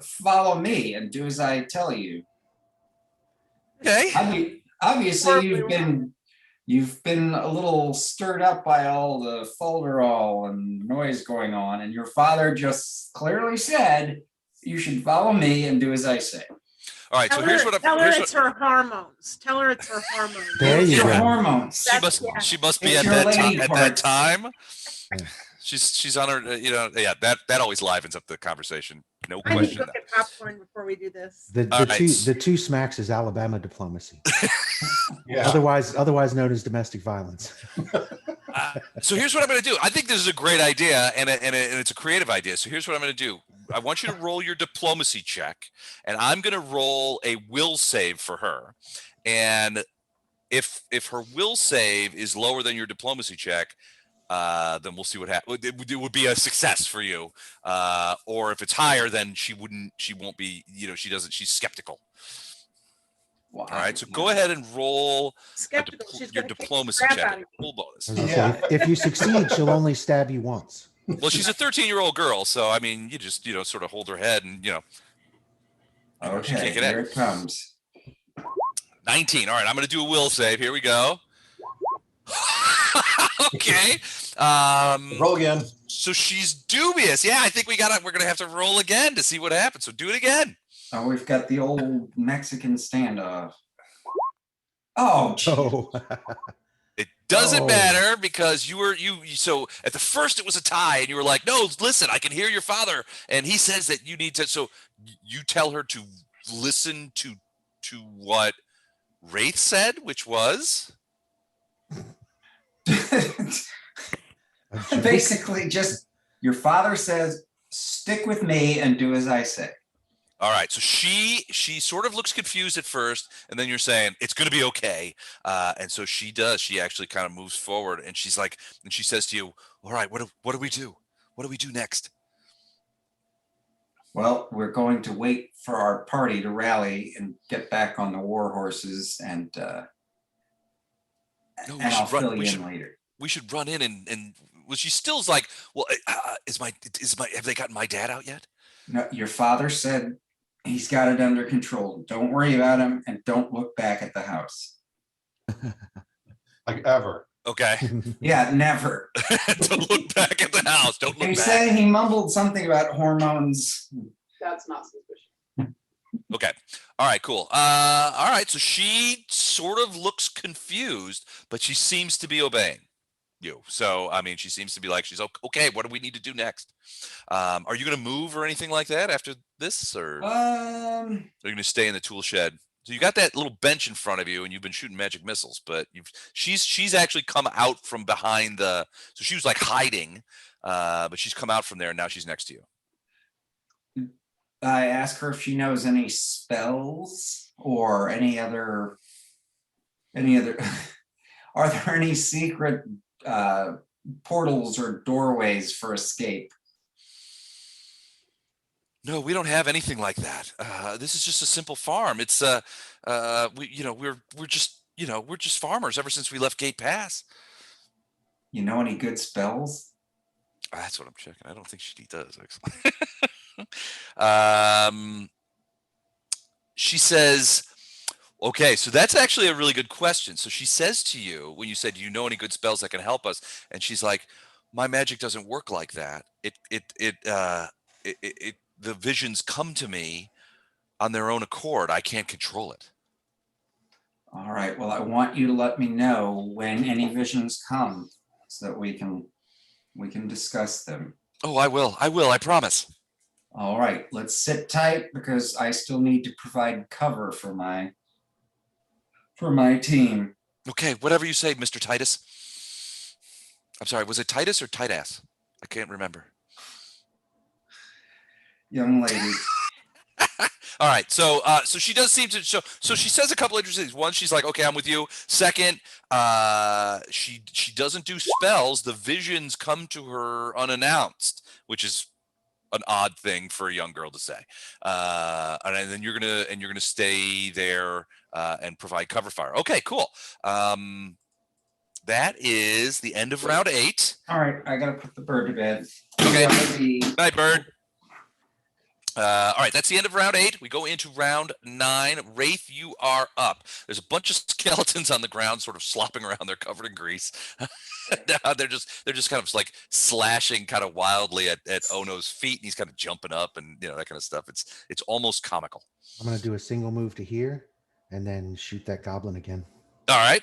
follow me and do as I tell you. Okay. Obviously, you've been a little stirred up by all the folderol and noise going on, and your father just clearly said you should follow me and do as I say. All right. So here's what Tell her here's it's what, her hormones. Tell her it's her hormones. There you Your go. hormones. she must be It's at your that lady at that parts. time. Yeah. She's on her. Yeah. That always livens up the conversation. No I need to question. go get popcorn before we do this. The two smacks is Alabama diplomacy. Yeah. Otherwise known as domestic violence. So here's what I'm going to do. I think this is a great idea, and it's a creative idea. So here's what I'm going to do. I want you to roll your diplomacy check, and I'm going to roll a will save for her. And if her will save is lower than your diplomacy check, then we'll see what happens. It would be a success for you. Or if it's higher, then she won't be. She's skeptical. Wow. All right. So go ahead and roll Skeptical. She's your gonna kick the diplomacy crap check. out of you. Full bonus. I was gonna Yeah. say, if you succeed, she'll only stab you once. Well, she's a 13-year-old girl, so I mean, you just sort of hold her head, and she Okay, can't get here in. it comes. 19. All right, I'm going to do a will save. Here we go. Okay. Roll again. So she's dubious. Yeah, I think we're going to have to roll again to see what happens. So do it again. Oh, we've got the old Mexican standoff. Oh, gee. Oh, It doesn't Oh. matter because so at the first it was a tie and you were like, no, listen, I can hear your father. And he says that you need to, so you tell her to listen to what Wraith said, which was Basically, just your father says, stick with me and do as I say. all right. So she sort of looks confused at first, and then you're saying it's going to be okay. And so she does. She actually kind of moves forward, and she's like, and she says to you, "All right, what do we do? What do we do next?" Well, we're going to wait for our party to rally and get back on the war horses, and No, we I'll should run. fill you in later. We should run in and well, she still's like, well, have they gotten my dad out yet? No, your father said he's got it under control. Don't worry about him, and don't look back at the house. Like ever. Okay. Yeah, never. Don't look back at the house. Don't look He back. said he mumbled something about hormones. That's not suspicious. Okay. All right, cool. All right. So she sort of looks confused, but she seems to be obeying you. So, I mean, she seems to be like, she's okay. What do we need to do next? Are you going to move or anything like that after this, or are you going to stay in the tool shed? So you got that little bench in front of you, and you've been shooting magic missiles, but she's actually come out from behind so she was like hiding, but she's come out from there, and now she's next to you. I ask her if she knows any spells or any other. Are there any secret portals or doorways for escape? No, we don't have anything like that. This is just a simple farm. It's we're just farmers ever since we left Gate Pass. You know any good spells? That's what I'm checking. I don't think she does, actually. She says, okay, so that's actually a really good question. So she says to you, when you said, do you know any good spells that can help us? And she's like, my magic doesn't work like that. The visions come to me on their own accord. I can't control it. All right. Well, I want you to let me know when any visions come so that we can discuss them. Oh, I will. I promise. All right. Let's sit tight because I still need to provide cover for my team. Okay, whatever you say, Mr. Titus. I'm sorry, was it Titus or Tight-ass? I can't remember. Young lady. All right. So she does seem to show. So she says a couple interesting things. One, she's like, okay, I'm with you. Second, she doesn't do spells. The visions come to her unannounced, which is an odd thing for a young girl to say. And then you're gonna stay there and provide cover fire. Okay, cool. That is the end of round 8. All right, I gotta put the bird to bed. Okay. Alrighty. Night, bird. All right, that's the end of round 8. We go into round 9. Wraith, you are up. There's a bunch of skeletons on the ground, sort of slopping around. They're covered in grease. they're just kind of like slashing kind of wildly at Ono's feet, and he's kind of jumping up and that kind of stuff. It's almost comical. I'm gonna do a single move to here, and then shoot that goblin again. All right.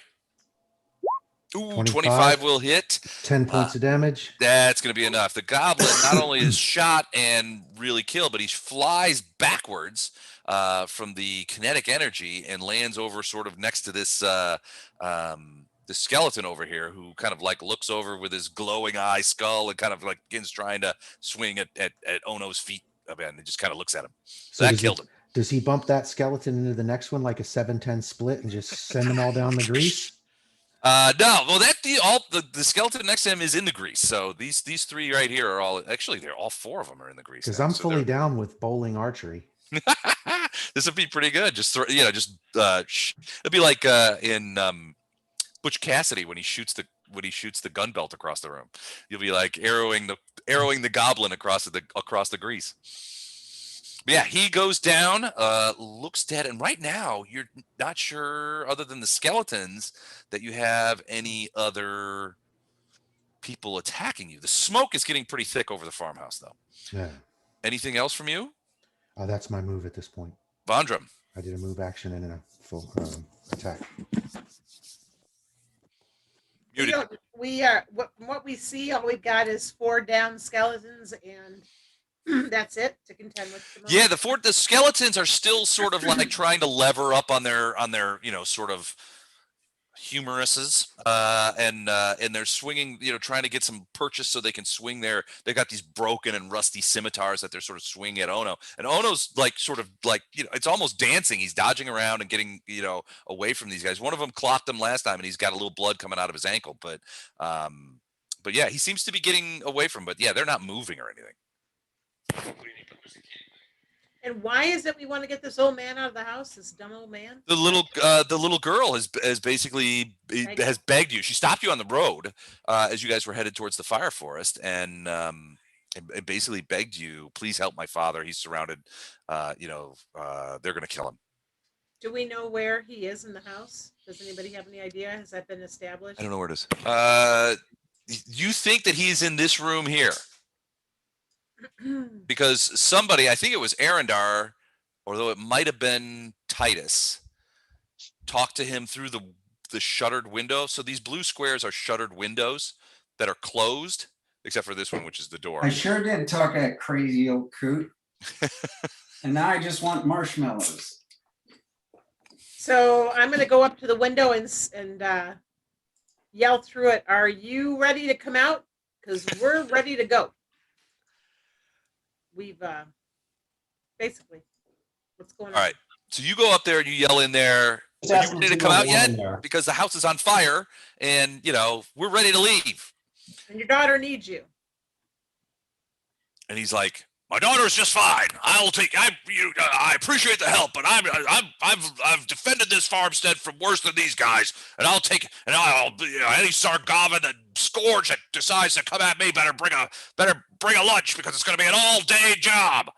Ooh, 25 will hit. 10 points of damage. That's going to be enough. The goblin not only is shot and really killed, but he flies backwards from the kinetic energy and lands over sort of next to this the skeleton over here, who kind of like looks over with his glowing eye skull and kind of like begins trying to swing at Ono's feet. And it just kind of looks at him. So that killed him. Does he bump that skeleton into the next one like a 7-10 split and just send them all down the grease? No, well, the skeleton next to him is in the grease. So these 3 right here are all they're all 4 of them are in the grease. Because I'm fully down with bowling archery. This would be pretty good. Just it'll be like in Butch Cassidy when he shoots the gun belt across the room. You'll be like arrowing the goblin across the grease. But yeah, he goes down, looks dead, and right now you're not sure, other than the skeletons, that you have any other people attacking you. The smoke is getting pretty thick over the farmhouse, though. Yeah. Anything else from you? That's my move at this point. Vondram. I did a move action and a full attack. Muted. We are what we see. All we've got is 4 down skeletons, and that's it to contend with. Yeah, the skeletons are still sort of like trying to lever up on their sort of humeruses, and they're swinging, trying to get some purchase so they can swing they've got these broken and rusty scimitars that they're sort of swinging at Ono, and Ono's like sort of like it's almost dancing. He's dodging around and getting away from these guys. One of them clocked him last time, and he's got a little blood coming out of his ankle, but yeah, he seems to be getting away from. But yeah, they're not moving or anything. And why is it we want to get this old man out of the house? This dumb old man. The little girl has basically has begged you. She stopped you on the road as you guys were headed towards the fire forest, and basically begged you, please help my father. He's surrounded. They're going to kill him. Do we know where he is in the house? Does anybody have any idea? Has that been established? I don't know where it is. You think that he's in this room here? Because somebody, I think it was Arendar, although it might have been Titus, talked to him through the shuttered window. So these blue squares are shuttered windows that are closed, except for this one, which is the door. I sure did talk to that crazy old coot. And now I just want marshmallows. So I'm going to go up to the window and yell through it. Are you ready to come out? Because we're ready to go. We've basically, what's going on? All right. So you go up there and you yell in there. Are you ready to come out yet? Because the house is on fire and, we're ready to leave. And your daughter needs you. And he's like, my daughter's just fine. I appreciate the help, but I've defended this farmstead from worse than these guys, and I'll any Sargavan and Scourge that decides to come at me better bring a lunch, because it's going to be an all-day job.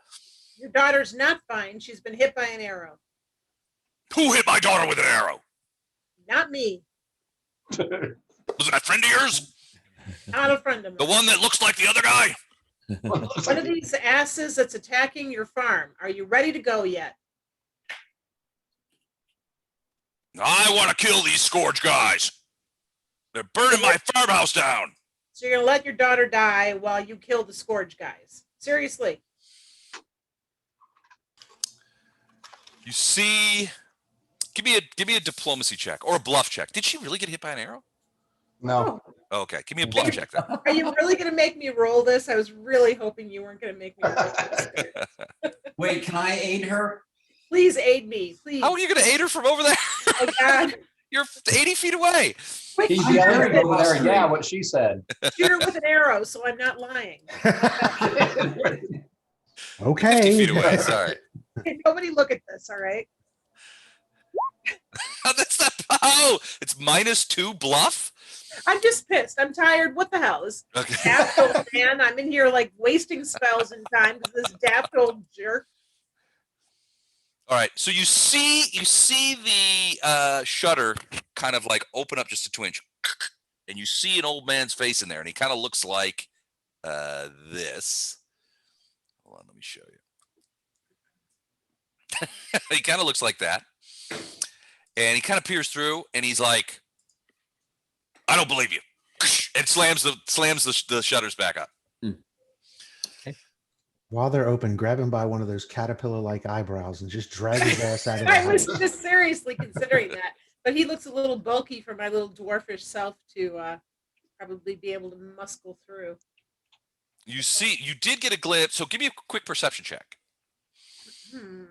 Your daughter's not fine. She's been hit by an arrow. Who hit my daughter with an arrow? Not me. Was it a friend of yours? Not a friend of mine. The one that looks like the other guy? One of these asses that's attacking your farm. Are you ready to go yet? I want to kill these Scourge guys. They're burning my farmhouse down. So you're going to let your daughter die while you kill the Scourge guys? Seriously? You see, give me a diplomacy check or a bluff check. Did she really get hit by an arrow? No. Oh, okay, give me a bluff check then. Are you really going to make me roll this? I was really hoping you weren't going to make me roll this. Wait, can I aid her? Please aid me, please. How are you going to aid her from over there? Oh my God. You're 80 feet away. Quick, He's shoot her yelling with over there. an- Yeah, what she said. shoot her with an arrow, so I'm not lying. 50 Okay. feet away. Sorry. Okay, nobody look at this, all right? Oh, that's not. Oh, it's -2 bluff. I'm just pissed. I'm tired. What the hell? This Okay. daft old man. I'm in here like wasting spells and time because this daft old jerk. All right. So you see the shutter kind of like open up just a twinge, and you see an old man's face in there, and he kind of looks like this. Hold on, let me show you. He kind of looks like that, and he kind of peers through, and he's like, "I don't believe you," and slams the shutters back up. While they're open, grab him by one of those caterpillar-like eyebrows and just drag his ass out of the I was house. just seriously considering that, but he looks a little bulky for my little dwarfish self to probably be able to muscle through. You did get a glimpse, so give me a quick perception check. You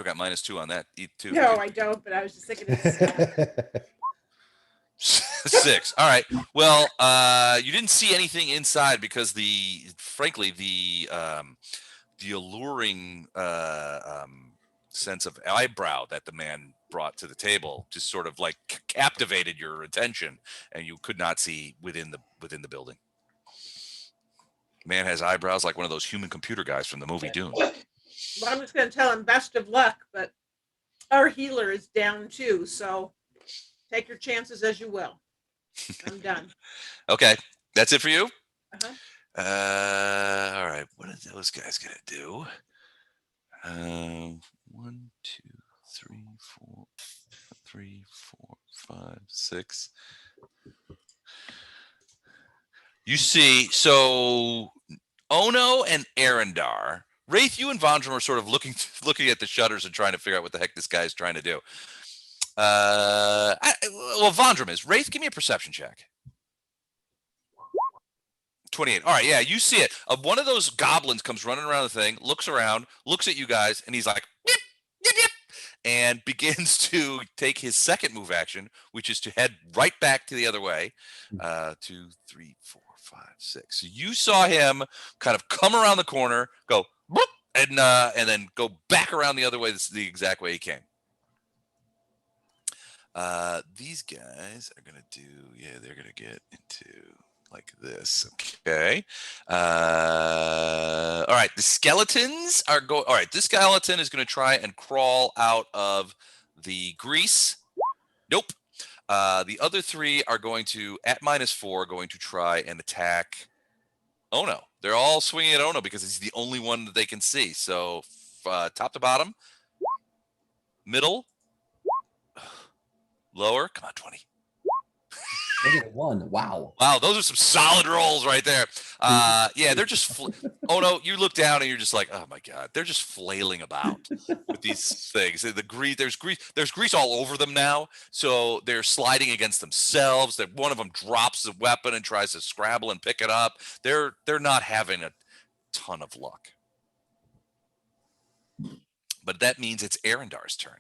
got -2 on that too. No, I don't. But I was just thinking. It's, 6. All right. Well, you didn't see anything inside because frankly, the alluring sense of eyebrow that the man brought to the table just sort of like captivated your attention, and you could not see within the building. Man has eyebrows like one of those human computer guys from the movie Dune. well, I'm just going to tell him best of luck, but our healer is down too, so take your chances as you will. I'm done. Okay, that's it for you. Uh-huh. All right. What are those guys gonna do? 1, 2, 3, 4, 3, 4, 5, 6. You see, so Ono and Arendar, Wraith, you and Vondram are sort of looking at the shutters and trying to figure out what the heck this guy is trying to do. Well, Vondram is. Wraith, give me a perception check. 28. All right, yeah, you see it. One of those goblins comes running around the thing, looks around, looks at you guys, and he's like, yip, yip, yip, and begins to take his second move action, which is to head right back to the other way. 2, 3, 4, 5, 6. So you saw him kind of come around the corner, go, boop, and then go back around the other way. This is the exact way he came. These guys are gonna do, yeah, they're gonna get into like this. Okay. All right. The skeletons are going. All right. This skeleton is going to try and crawl out of the grease. Nope. The other 3 are going to, at -4, going to try and attack Ono. They're all swinging at Ono because he's the only one that they can see. So top to bottom, middle, lower. Come on, 20. One. Wow. Wow, those are some solid rolls right there. Yeah, they're just. Oh no, you look down and you're just like, oh my god, they're just flailing about with these things. The grease, there's grease all over them now, so they're sliding against themselves. That one of them drops the weapon and tries to scrabble and pick it up. They're not having a ton of luck. But that means it's Arendar's turn.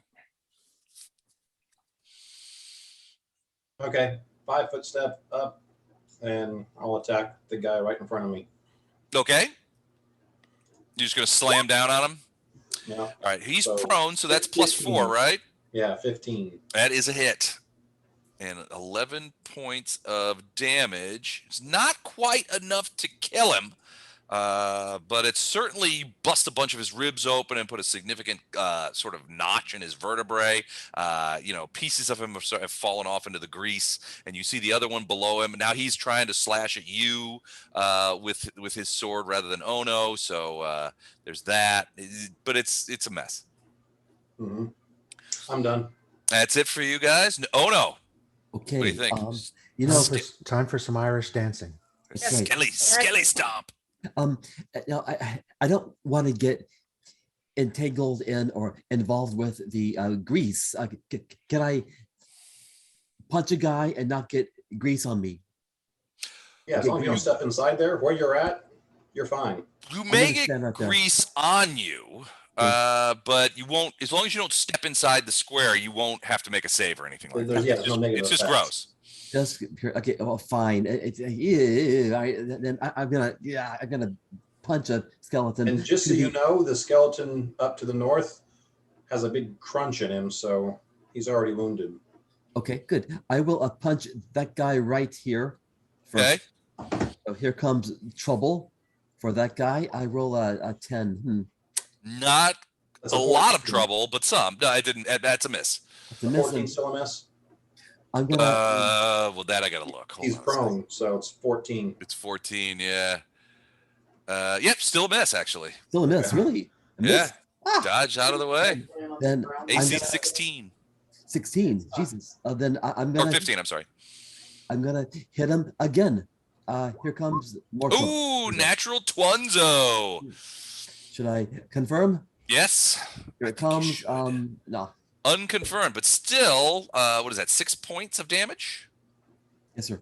Okay, 5-foot step up, and I'll attack the guy right in front of me. Okay. You're just gonna slam down on him. Yeah. All right, he's So, prone, so that's +4, 15. right? Yeah, 15. That is a hit. And 11 points of damage. It's not quite enough to kill him, but it's certainly bust a bunch of his ribs open and put a significant sort of notch in his vertebrae. Pieces of him have fallen off into the grease, and you see the other one below him. Now he's trying to slash at you with his sword rather than Ono. So there's that. But it's a mess. Mm-hmm. I'm done. That's it for you guys. Ono. Okay. What do you think? Time for some Irish dancing. Skelly stomp. Now I don't want to get entangled in or involved with the grease. Can I punch a guy and not get grease on me? Yeah, as long as you don't step inside there, where you're at, You're fine. You gonna may get stand right there. grease on you, but you won't. As long as you don't step inside the square, you won't have to make a save or anything like There's, that. yeah, It's there's no just, negative it's just effects. gross. Just okay. Well, fine. Yeah. All right, then I'm gonna punch a skeleton. And just so to you the- know, the skeleton up to the north has a big crunch in him, so he's already wounded. Okay, good. I will punch that guy right here. Okay. First. So here comes trouble for that guy. I roll a 10. Not That's a lot of 14. trouble, but some. No, I didn't. That's a miss. It's a A miss. 14 still a miss. I'm gonna. Well, that I gotta look. Hold He's on a second. prone, so it's 14. It's 14. Yeah. Yep. Still a miss, actually. Still a miss. Yeah. Really? A miss? Yeah. Ah, Dodge out of the way. then AC I'm 16 16. Jesus. Then I'm or gonna. 15. I'm sorry. I'm gonna hit him again. Here comes more. trouble. Ooh, natural twunzo. Should I confirm? Yes. Here it think you comes. should. No. Unconfirmed, but still, what is that? 6 points of damage? Yes, sir.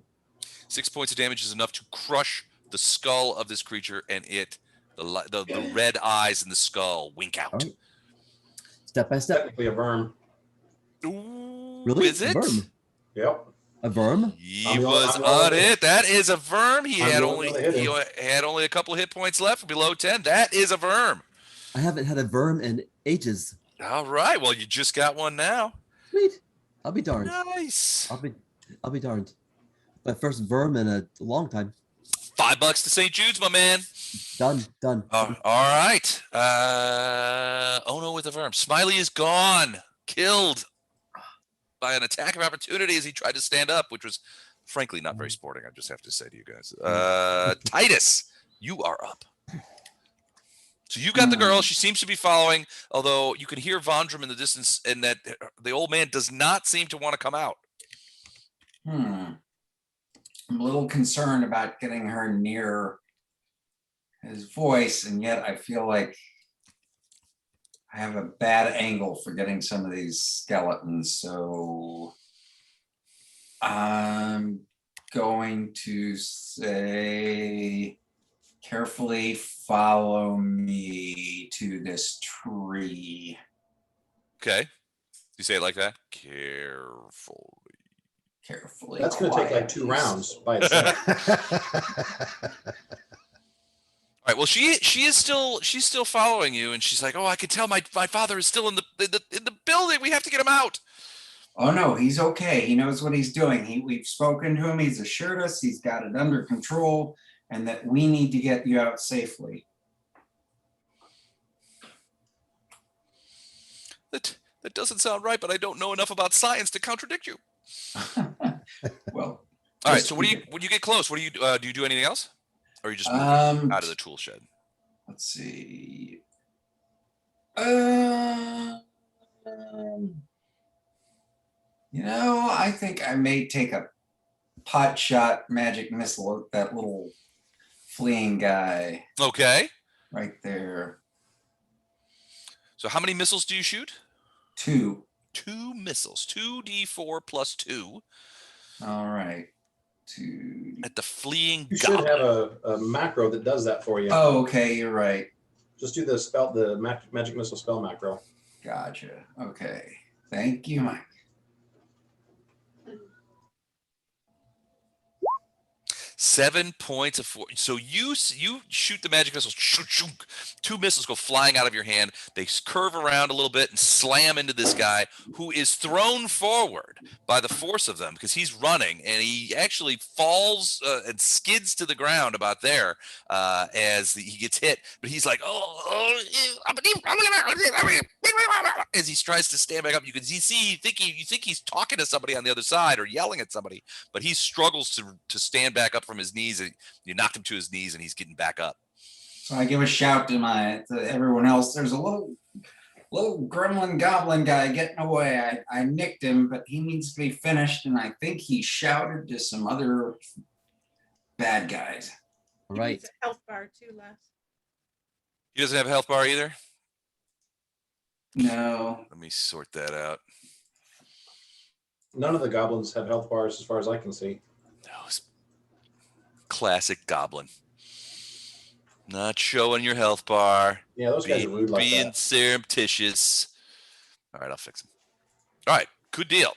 6 points of damage is enough to crush the skull of this creature, and the red eyes in the skull wink out. All right. Step by step. Technically a worm. Ooh, Really? is it? A worm? Yep. A worm? He I'm the was only- on it. That is a verm. He I'm had the only only one that hit he had only a couple of hit points left for below 10. That is a verm. I haven't had a worm in ages. All right. Well, you just got one now. Sweet. I'll be darned. Nice. I'll be darned. My first worm in a long time. $5 to St. Jude's, my man. Done. All right. Oh no, with the verm. Smiley is gone. Killed by an attack of opportunity as he tried to stand up, which was frankly not very sporting. I just have to say to you guys. Titus, you are up. So you got the girl. She seems to be following, although you can hear Vondrum in the distance, and that the old man does not seem to want to come out. I'm a little concerned about getting her near his voice, and yet I feel like I have a bad angle for getting some of these skeletons. So I'm going to say, carefully follow me to this tree. Okay. You say it like that? Carefully. Carefully. That's going to take like 2 rounds by itself. All right. Well, she's still following you, and she's like, "Oh, I can tell my father is still in the building. We have to get him out." Oh no, he's okay. He knows what he's doing. We've spoken to him. He's assured us he's got it under control, and that we need to get you out safely. That doesn't sound right, but I don't know enough about science to contradict you. Well, All right. So when you get close, what do you do anything else, or you just move out of the tool shed? let's see. I think I may take a pot shot magic missile at that little fleeing guy Okay. right there. So how many missiles do you shoot? 2. 2 missiles. 2d4 plus 2 All right. 2. at the fleeing You should goblin. have a macro that does that for you. Oh, okay, you're right. Just do the magic missile spell macro. Gotcha. Okay. Thank you, Mike. 7 points of force. So you shoot the magic missiles. 2 missiles go flying out of your hand. They curve around a little bit and slam into this guy, who is thrown forward by the force of them because he's running, and he actually falls and skids to the ground about there as he gets hit. But he's like, as he tries to stand back up. You think he's talking to somebody on the other side or yelling at somebody, but he struggles to stand back up from his knees. And you knocked him to his knees, and he's getting back up. So I give a shout to everyone else. There's a little gremlin goblin guy getting away. I nicked him, but he needs to be finished. And I think he shouted to some other bad guys. All He right. needs a health bar too, Les. He doesn't have a health bar either. No. Let me sort that out. None of the goblins have health bars as far as I can see. No, classic goblin. Not showing your health bar. Yeah, those guys are rude like Being that. surreptitious. All right, I'll fix him. All right, good deal.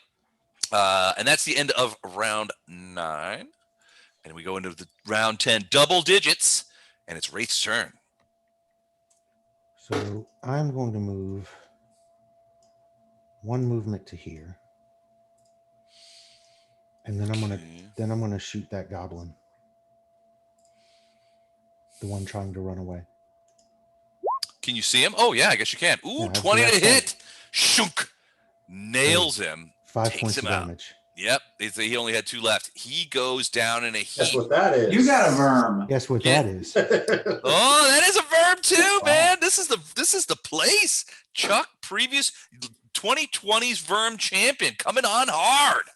And that's the end of round 9. And we go into the round 10, double digits, and it's Wraith's turn. So I'm going to move 1 movement to here. And then I'm gonna shoot that goblin. The one trying to run away. Can you see him? Oh, yeah, I guess you can. Ooh, Yeah, 20 to direct hit. Shunk. Nails him. 5 Takes points him of out. damage. Yep. He only had 2 left. He goes down in a Guess heap. what that is? You got a verm. Guess what Yeah. that is? Oh, that is a verb too, Wow. man. This is the place. Chuck, previous 2020's Verm champion, coming on hard.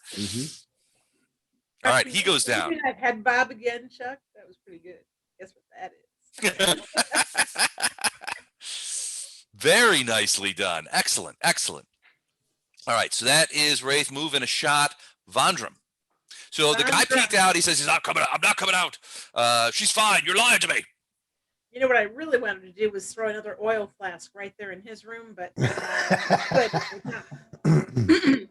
All right, he goes Did you down. do that head bob again, Chuck? That was pretty good. Guess what that is? Very nicely done. Excellent, excellent. All right, so that is Wraith moving a shot. Vondram. So the guy Vondram. peeked out. He says, "He's not coming out. I'm not coming out. She's fine. You're lying to me." You know what I really wanted to do was throw another oil flask right there in his room, but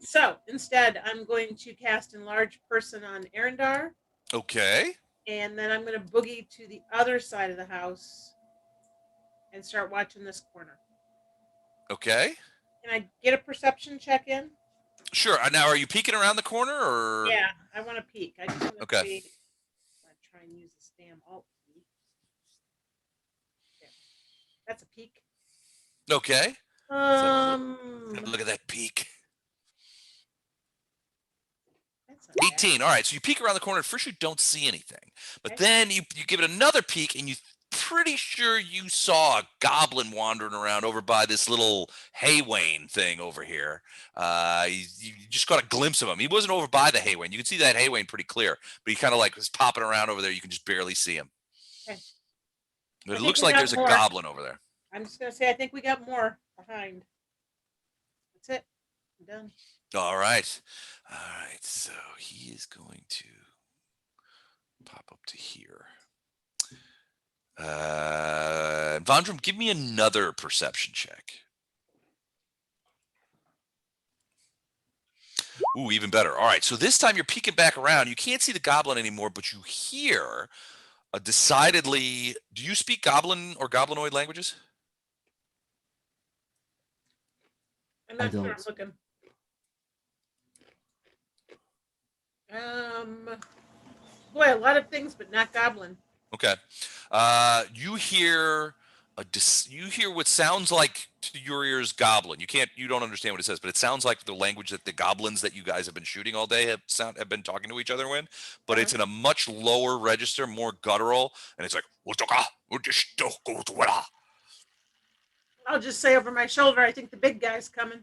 so instead, I'm going to cast Enlarge Person on Arendar, Okay. and then I'm going to boogie to the other side of the house and start watching this corner. Okay. Can I get a perception check in? Sure. Now, are you peeking around the corner or? Yeah, I want to peek. I just want to Okay. see. I'm try and use this damn alt key. There. That's a peek. Okay. Um, Look at that peek. that's not bad. 18. All right. So you peek around the corner. At first, you don't see anything, but Okay. then you give it another peek, and you pretty sure you saw a goblin wandering around over by this little haywain thing over here. You just got a glimpse of him. He wasn't over by the haywain. You can see that haywain pretty clear, but he kind of like was popping around over there. You can just barely see him. Okay. But I it think looks we like got there's more. a goblin over there. I'm just gonna say I think we got more behind. That's it. I'm done. All right. All right. So he is going to pop up to here. Vondram, give me another perception check. Ooh, even better. All right. So this time you're peeking back around. You can't see the goblin anymore, but you hear a decidedly. Do you speak goblin or goblinoid languages? I'm I not sure. I'm don't. looking. Boy, a lot of things, but not goblin. Okay. You hear you hear what sounds like to your ears goblin. You don't understand what it says, but it sounds like the language that the goblins that you guys have been shooting all day have been talking to each other in, but it's in a much lower register, more guttural, and it's like I'll just say over my shoulder, I think the big guy's coming.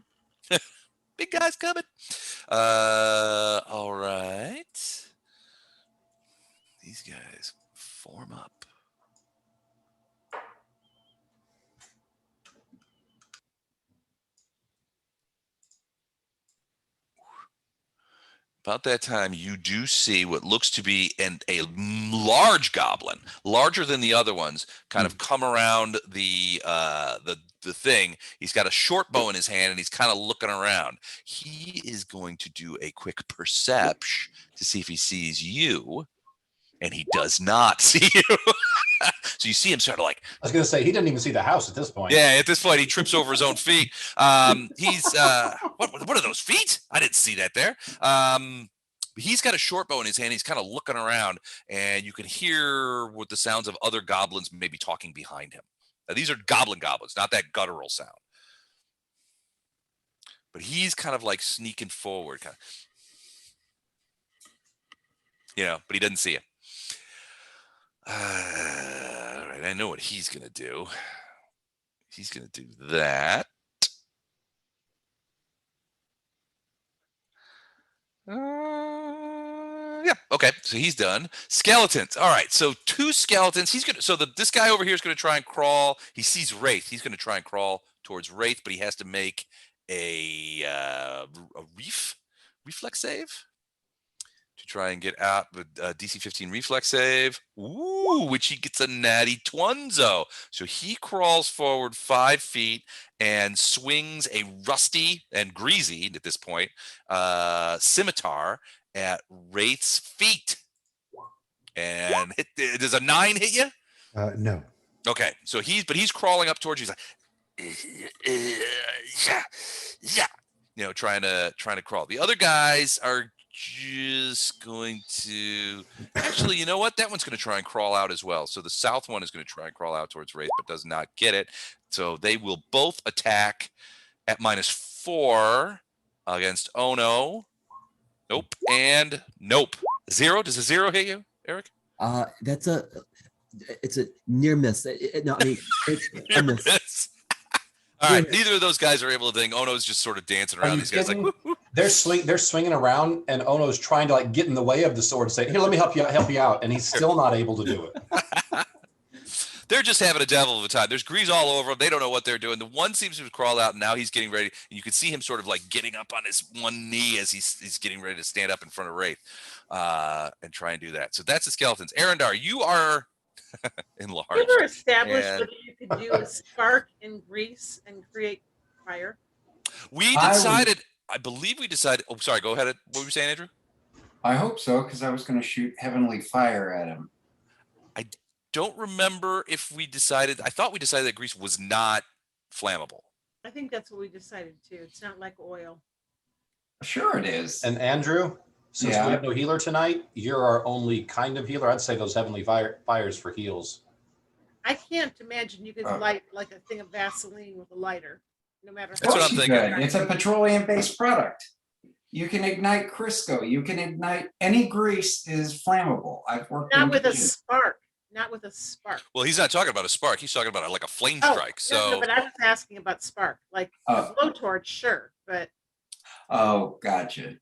big guy's coming. All right. These guys form up. About that time, you do see what looks to be a large goblin, larger than the other ones, kind of come around the thing. He's got a short bow in his hand, and he's kind of looking around. He is going to do a quick perception to see if he sees you, and he does not see you. So you see him sort of like. I was going to say, he didn't even see the house at this point. Yeah, at this point, he trips over his own feet. He's what are those feet? I didn't see that there. He's got a short bow in his hand. He's kind of looking around, and you can hear what the sounds of other goblins maybe talking behind him. Now, these are goblins, not that guttural sound. But he's kind of like sneaking forward, kind of, but he doesn't see it. All right, I know what he's going to do. He's going to do that. Yeah. Okay. So he's done. Skeletons. All right. So 2 skeletons. This guy over here is going to try and crawl. He sees Wraith. He's going to try and crawl towards Wraith, but he has to make a reflex save. to try and get out with DC 15 reflex save. Ooh, which he gets a natty twunzo. So he crawls forward 5 feet and swings a rusty and greasy at this point scimitar at Wraith's feet. And does a 9 hit you? No. Okay, so he's crawling up towards you. He's like, yeah, trying to crawl. The other guys are just going to actually, you know what? That one's going to try and crawl out as well. So the south one is going to try and crawl out towards Wraith, but does not get it. So they will both attack at -4 against Ono. Nope, and nope. 0. Does a 0 hit you, Eric? It's a near miss. No, I mean, it's a miss. Miss. All right, neither of those guys are able to think. Ono's just sort of dancing around. These guys like, whoop, whoop. They're swinging around, and Ono's trying to like get in the way of the sword and say, "Here, let me help you out," and he's still not able to do it. They're just having a devil of a time. There's grease all over them. They don't know what they're doing. The one seems to have crawled out, and now he's getting ready. And you can see him sort of like getting up on his one knee as he's getting ready to stand up in front of Wraith and try and do that. So that's the skeletons. Arendar, you are enlarged. You ever established And- whether you could do a spark in grease and create fire? We I would- decided, I believe we decided. Oh, sorry. Go ahead. What were you saying, Andrew? I hope so, because I was going to shoot heavenly fire at him. Don't remember if we decided. I thought we decided that grease was not flammable. I think that's what we decided too. It's not like oil. Sure it is. And Andrew, since Yeah. we have no healer tonight, you're our only kind of healer. I'd say those heavenly fires for heals. I can't imagine you could Oh. light like a thing of Vaseline with a lighter, no matter That's what Of I'm course you thinking. could. It's a petroleum-based product. You can ignite Crisco. You can ignite any grease is flammable. I've worked Not in with a kitchens. spark. Not with a spark. Well, he's not talking about a spark. He's talking about like a flame Oh, strike. no, So but I was asking about spark, like Oh. a blowtorch, sure, but Oh, gotcha.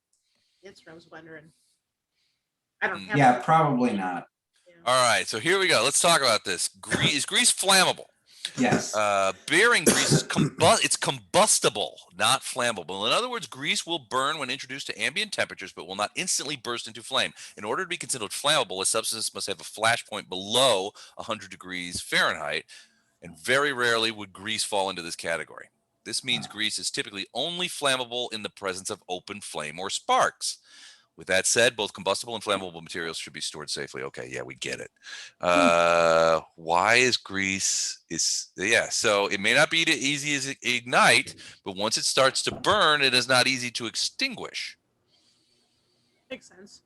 that's what I was wondering. I don't have. Yeah, one. probably not. all right. So here we go. Let's talk about this. Is grease flammable? Yes. Bearing grease is it's combustible, not flammable. In other words, grease will burn when introduced to ambient temperatures, but will not instantly burst into flame. In order to be considered flammable, a substance must have a flash point below 100 degrees Fahrenheit, and very rarely would grease fall into this category. This means grease is typically only flammable in the presence of open flame or sparks. With that said, both combustible and flammable materials should be stored safely. Okay, yeah, we get it. Why is grease so it may not be as easy as ignite, but once it starts to burn, it is not easy to extinguish. Makes sense.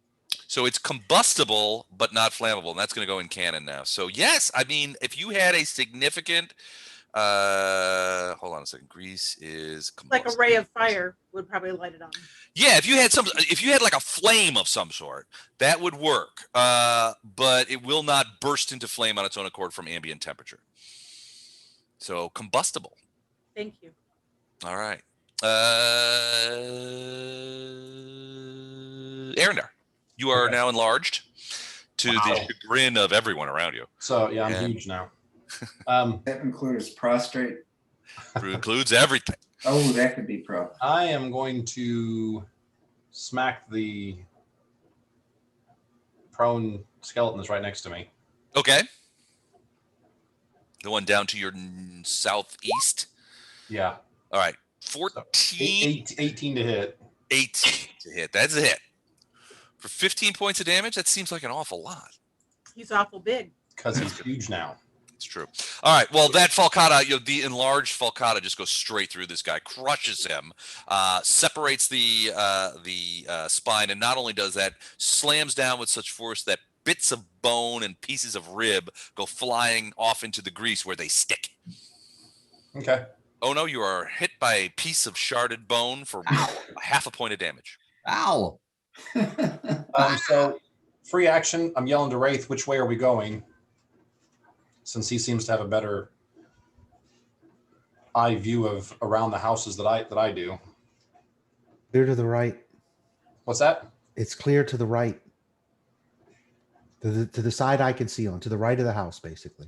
So it's combustible, but not flammable, and that's going to go in canon now. So yes, I mean, if you had a significant, hold on a second, grease is Like combustible. a ray of fire would probably light it on. Yeah, if you had like a flame of some sort, that would work. But it will not burst into flame on its own accord from ambient temperature. So combustible. Thank you. All right. Arendar, you are Okay. now enlarged to the Wow. chagrin of everyone around you. So yeah, I'm Yeah. huge now. That includes prostrate. It includes everything. Oh, that could be pro. I am going to smack the prone skeleton that's right next to me. Okay. The one down to your southeast. Yeah. All right. 14. 18 to hit. 18 to hit. That's a hit. For 15 points of damage, that seems like an awful lot. He's awful big. Because he's huge now. It's true. All right. Well, that falcata, the enlarged falcata just goes straight through this guy, crushes him, separates the spine, and not only does that, slams down with such force that bits of bone and pieces of rib go flying off into the grease where they stick. Okay. Oh no, you are hit by a piece of sharded bone for half a point of damage. Ow. So free action. I'm yelling to Wraith, which way are we going? Since he seems to have a better eye view of around the houses that I do. Clear to the right. What's that? It's clear to the right. To the side I can see on, to the right of the house, basically.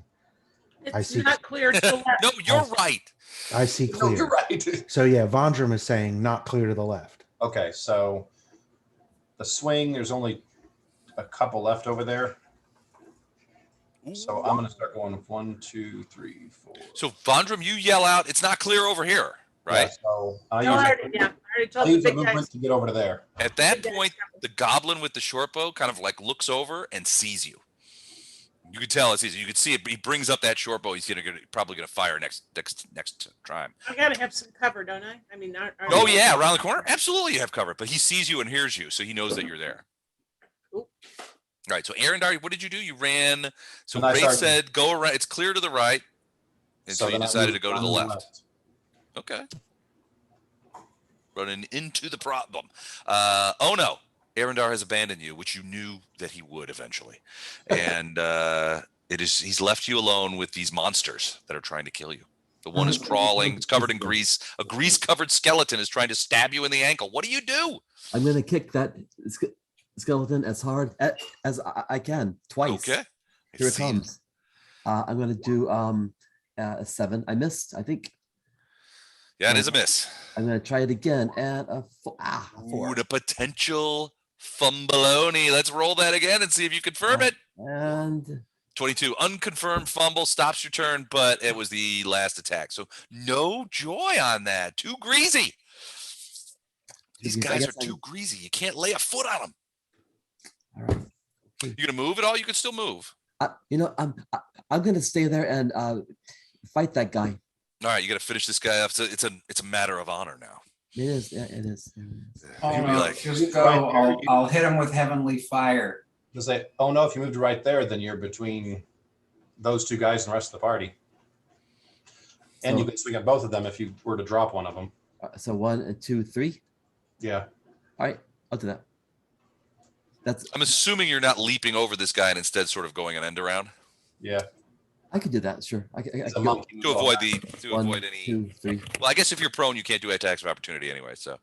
I It's see. not clear to the left. No, you're right. I see No, clear. you're right. So yeah, Vondram is saying not clear to the left. Okay, so the swing, there's only a couple left over there. So I'm going to start going 1, 2, 3, 4. So Vondram, you yell out, it's not clear over here, right? Yeah, so I'll No, I use, already, yeah, I already I'll told the use the big guys. movement to get over to there. At that Big guys point, the goblin with the short bow kind of like looks over and sees you. You could tell it sees you. You could see it. He brings up that short bow. He's probably gonna fire next time. I gotta have some cover, don't I? I mean, Oh yeah, around the corner. Absolutely, you have cover. But he sees you and hears you, so he knows that you're there. Cool. All right. So Arendar, what did you do? You ran. So And I Ray started- said, "Go around. It's clear to the right," and so you then I decided to moved go to the on left. Okay. Running into the problem. Oh no, Arendar has abandoned you, which you knew that he would eventually, and he's left you alone with these monsters that are trying to kill you. The one is crawling. It's covered in grease. A grease-covered skeleton is trying to stab you in the ankle. What do you do? I'm gonna kick that skeleton as hard as I can twice. Okay. Here it See. comes. I'm gonna do a 7. I missed. I think Yeah, it is a miss. I'm gonna try it again and a 4. Ooh, the potential fumbleoni. Let's roll that again and see if you confirm it. And 22, unconfirmed fumble, stops your turn, but it was the last attack. So no joy on that. Too greasy. These I guys guess are too greasy. You can't lay a foot on them. all right. You gonna move at all? You can still move. I'm gonna stay there and fight that guy. All right, you got to finish this guy up. So it's a matter of honor now. It is. Yeah, it is. Oh, You'd be no, like, just go. I'll hit him with heavenly fire. To say, oh no, if you moved right there, then you're between those two guys and the rest of the party. And you So- can swing at both of them if you were to drop one of them. So 1, 2, 3. Yeah. All right, I'll do that. That's I'm assuming you're not leaping over this guy and instead sort of going an end around Yeah. I could do that. Sure. I It's a could go monkey. to avoid the 1, avoid any. 2, 3. Well, I guess if you're prone, you can't do attacks of opportunity anyway. So,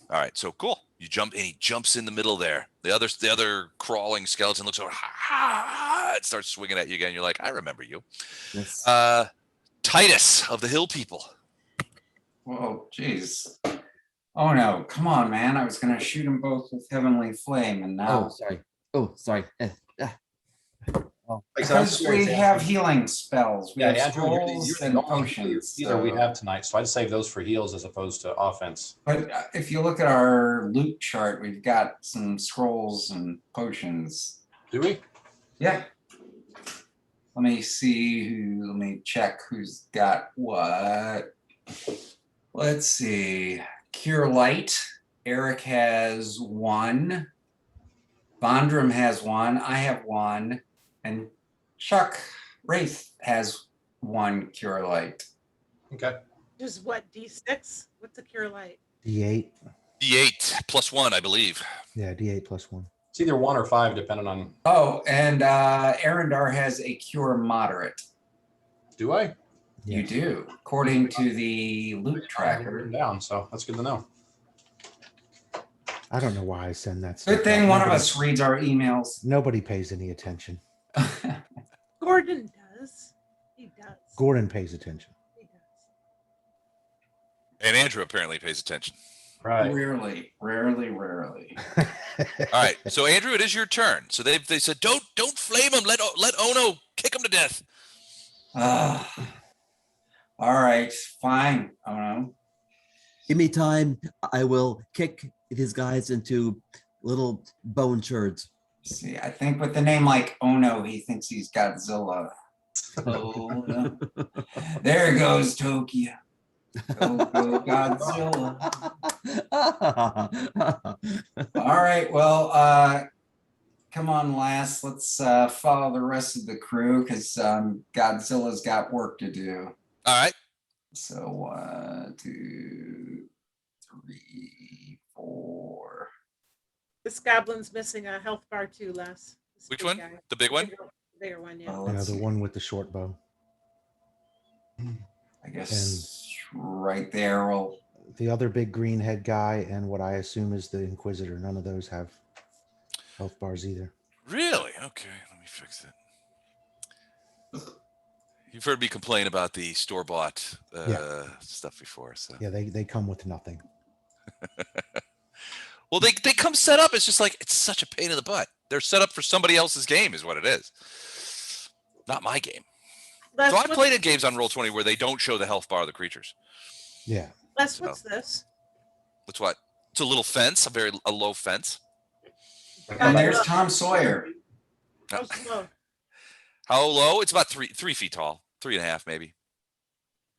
all right, so cool. You jump, and he jumps in the middle there. The other crawling skeleton looks over, it starts swinging at you again. You're like, I remember you, Yes. Titus of the Hill People. Whoa, jeez. Oh no, come on, man. I was gonna shoot them both with heavenly flame, and Oh, now sorry. Oh, sorry. Like I said, I'm because just we saying, have healing spells, we Yeah, have Andrew, you're scrolls the and only potions. healer we so- have tonight, so I'd save those for heals as opposed to offense. But if you look at our loot chart, we've got some scrolls and potions. Do we? Yeah. Let me see let me check who's got what. Let's see. Cure Light. Eric has 1. Bondrum has 1. I have 1. And Chuck Wraith has 1 Cure Light. Okay. Just what, D6? What's a cure light? D8. D8 +1, I believe. Yeah, D8 +1. It's either 1 or 5, depending on. Oh, and Arendar has a Cure Moderate. Do I? You Yes. do, according to the loot tracker. Written down, so that's good to know. I don't know why I send that stuff Good thing out. one of Nobody- us reads our emails. Nobody pays any attention. Gordon does. He does. Gordon pays attention. He does. And Andrew apparently pays attention. Right. Rarely. All right, so Andrew, it is your turn. So they said, don't flame him. Let Ono kick him to death. All right, fine. I don't know. Give me time. I will kick these guys into little bone shards. See, I think with the name like Ono, he thinks he's Godzilla. Oh, there goes Tokyo. Go, go, Godzilla. All right, well, come on, lass. Let's follow the rest of the crew because Godzilla's got work to do. All right. So 1, 2, 3, 4. This goblin's missing a health bar too, Les. This Which big one? guy. The big one? Bigger one, yeah. Oh, Yeah, let's the see. one with the short bow. I guess right there. Well, The other big green head guy and what I assume is the Inquisitor. None of those have health bars either. Really? Okay, let me fix it. You've heard me complain about the store-bought stuff before, so. Yeah, they come with nothing. Well, they come set up. It's just like it's such a pain in the butt. They're set up for somebody else's game, is what it is. Not my game. Les, So I've what's- played in games on Roll20 where they don't show the health bar of the creatures. Yeah. Les, what's this? That's what. It's a little fence, a low fence. And there's Tom Sawyer. Oh, slow. How low? It's about 3 feet tall, 3.5 maybe.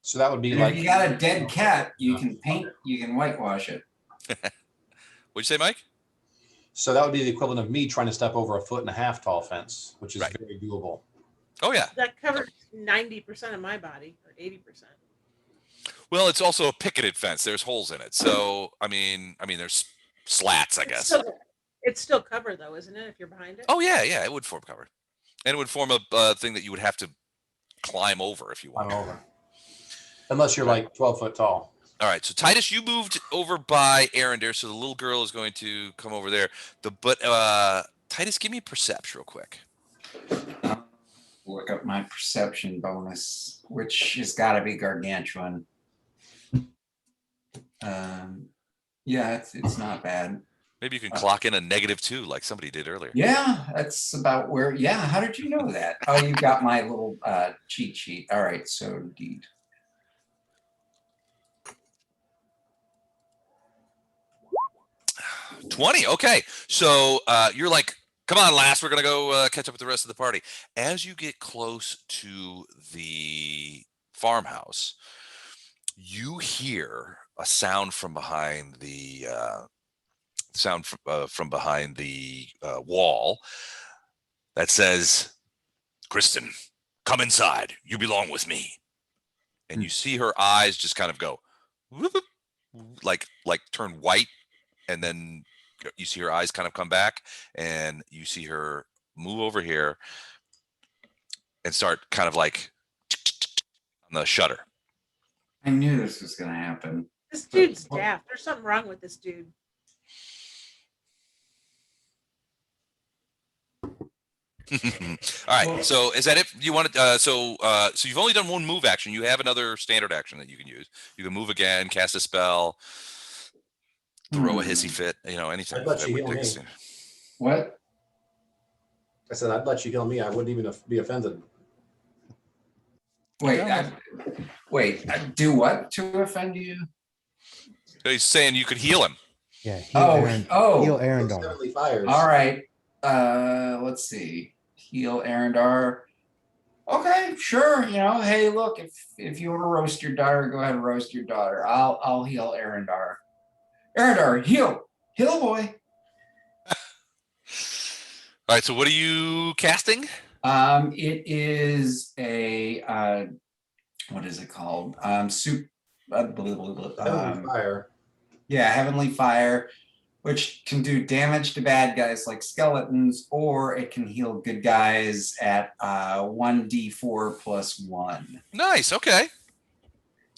So that would be And like if you got a dead cat, you can paint, you can whitewash it. What'd you say, Mike? so that would be the equivalent of me trying to step over a 1.5 foot tall fence, which is Right. very doable. Oh yeah. That covers 90% of my body, or 80%. Well, it's also a picketed fence. There's holes in it, so I mean, there's slats, I guess. It's still covered though, isn't it? If you're behind it. Oh yeah, it would form cover, and it would form a thing that you would have to climb over if you I'm want. over. Unless you're like 12 foot tall. All right, so Titus, you moved over by Arendar, so the little girl is going to come over there. Titus, give me a perception real quick. Look up my perception bonus, which has got to be gargantuan. Yeah, it's not bad. Maybe you can clock in a -2 like somebody did earlier. Yeah, that's about where. Yeah, how did you know that? Oh, you got my little cheat sheet. All right, so indeed. $20. Okay, so you're like, come on, lass, we're gonna go catch up with the rest of the party. As you get close to the farmhouse, you hear a sound from behind the wall that says, "Crysten, come inside. You belong with me." And you see her eyes just kind of go, whoop, like turn white, and then you see her eyes kind of come back, and you see her move over here and start kind of like on the shutter. I knew this was going to happen. This dude's daft. There's something wrong with this dude. All right. Well- So is that it? You wanted so you've only done one move action. You have another standard action that you can use. You can move again, cast a spell, throw a hissy fit. Anything. I'd let that you would heal take a me. standard. What? I said, I'd let you heal me. I wouldn't even be offended. Wait, do what to offend you? He's saying you could heal him. Yeah. Heal Oh, Heal Those Arendar. heavenly fires. all right. Let's see. Heal Arendar. Okay, sure. Hey, look, if you want to roast your daughter, go ahead and roast your daughter. I'll heal Arendar. Arendar, heal boy. All right. So what are you casting? It is a what is it called? Heavenly fire. Yeah, Heavenly Fire, which can do damage to bad guys like skeletons, or it can heal good guys at 1d4 plus 1. Nice. Okay.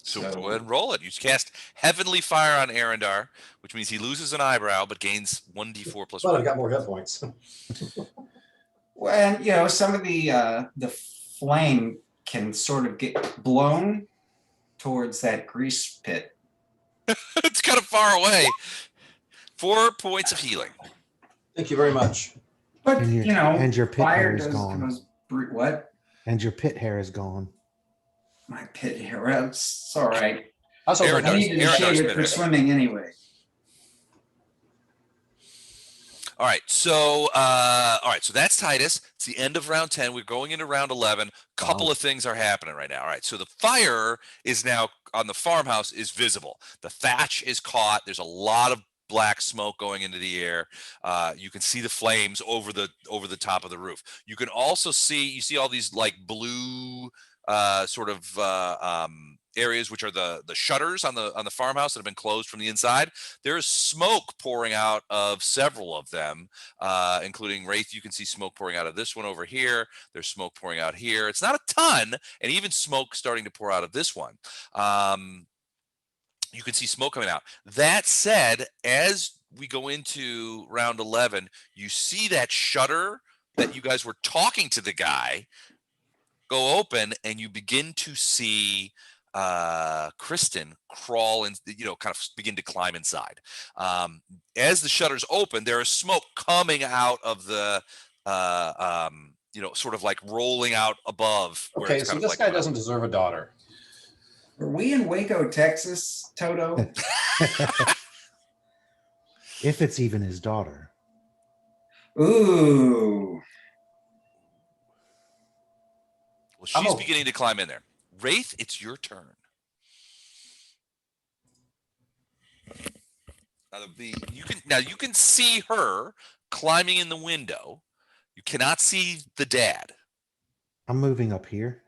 So So- go ahead and roll it. You cast Heavenly Fire on Arendar, which means he loses an eyebrow but gains 1d4 plus But 1. I've got more hit points. Well, and some of the flame can sort of get blown towards that grease pit. It's kind of far away. 4 points of healing. Thank you very much. But And your pit hair fire is gone. What? And your pit hair is gone. My pit hair. Well, it's all right. I also Aaron I does. needed to Aaron shave does it for better. swimming anyway. All right, so so that's Titus. It's the end of round 10. We're going into round 11. Couple of things are happening right now. All right, so the fire is now on the farmhouse is visible. The thatch is caught. There's a lot of black smoke going into the air. You can see the flames over the top of the roof. You can also see all these like blue sort of areas, which are the shutters on the farmhouse that have been closed from the inside. There's smoke pouring out of several of them, including Wraith. You can see smoke pouring out of this one over here. There's smoke pouring out here. It's not a ton, and even smoke starting to pour out of this one. You can see smoke coming out. That said, as we go into round 11, you see that shutter that you guys were talking to the guy go open, and you begin to see Crysten crawl and kind of begin to climb inside. As the shutters open, there is smoke coming out of the sort of like rolling out above. Where Okay, it's so kind of this like guy coming out. doesn't deserve a daughter. Are we in Waco, Texas, Toto? If it's even his daughter. Ooh. Well, I'm she's okay. beginning to climb in there. Wraith, it's your turn. You can see her climbing in the window. You cannot see the dad. I'm moving up here,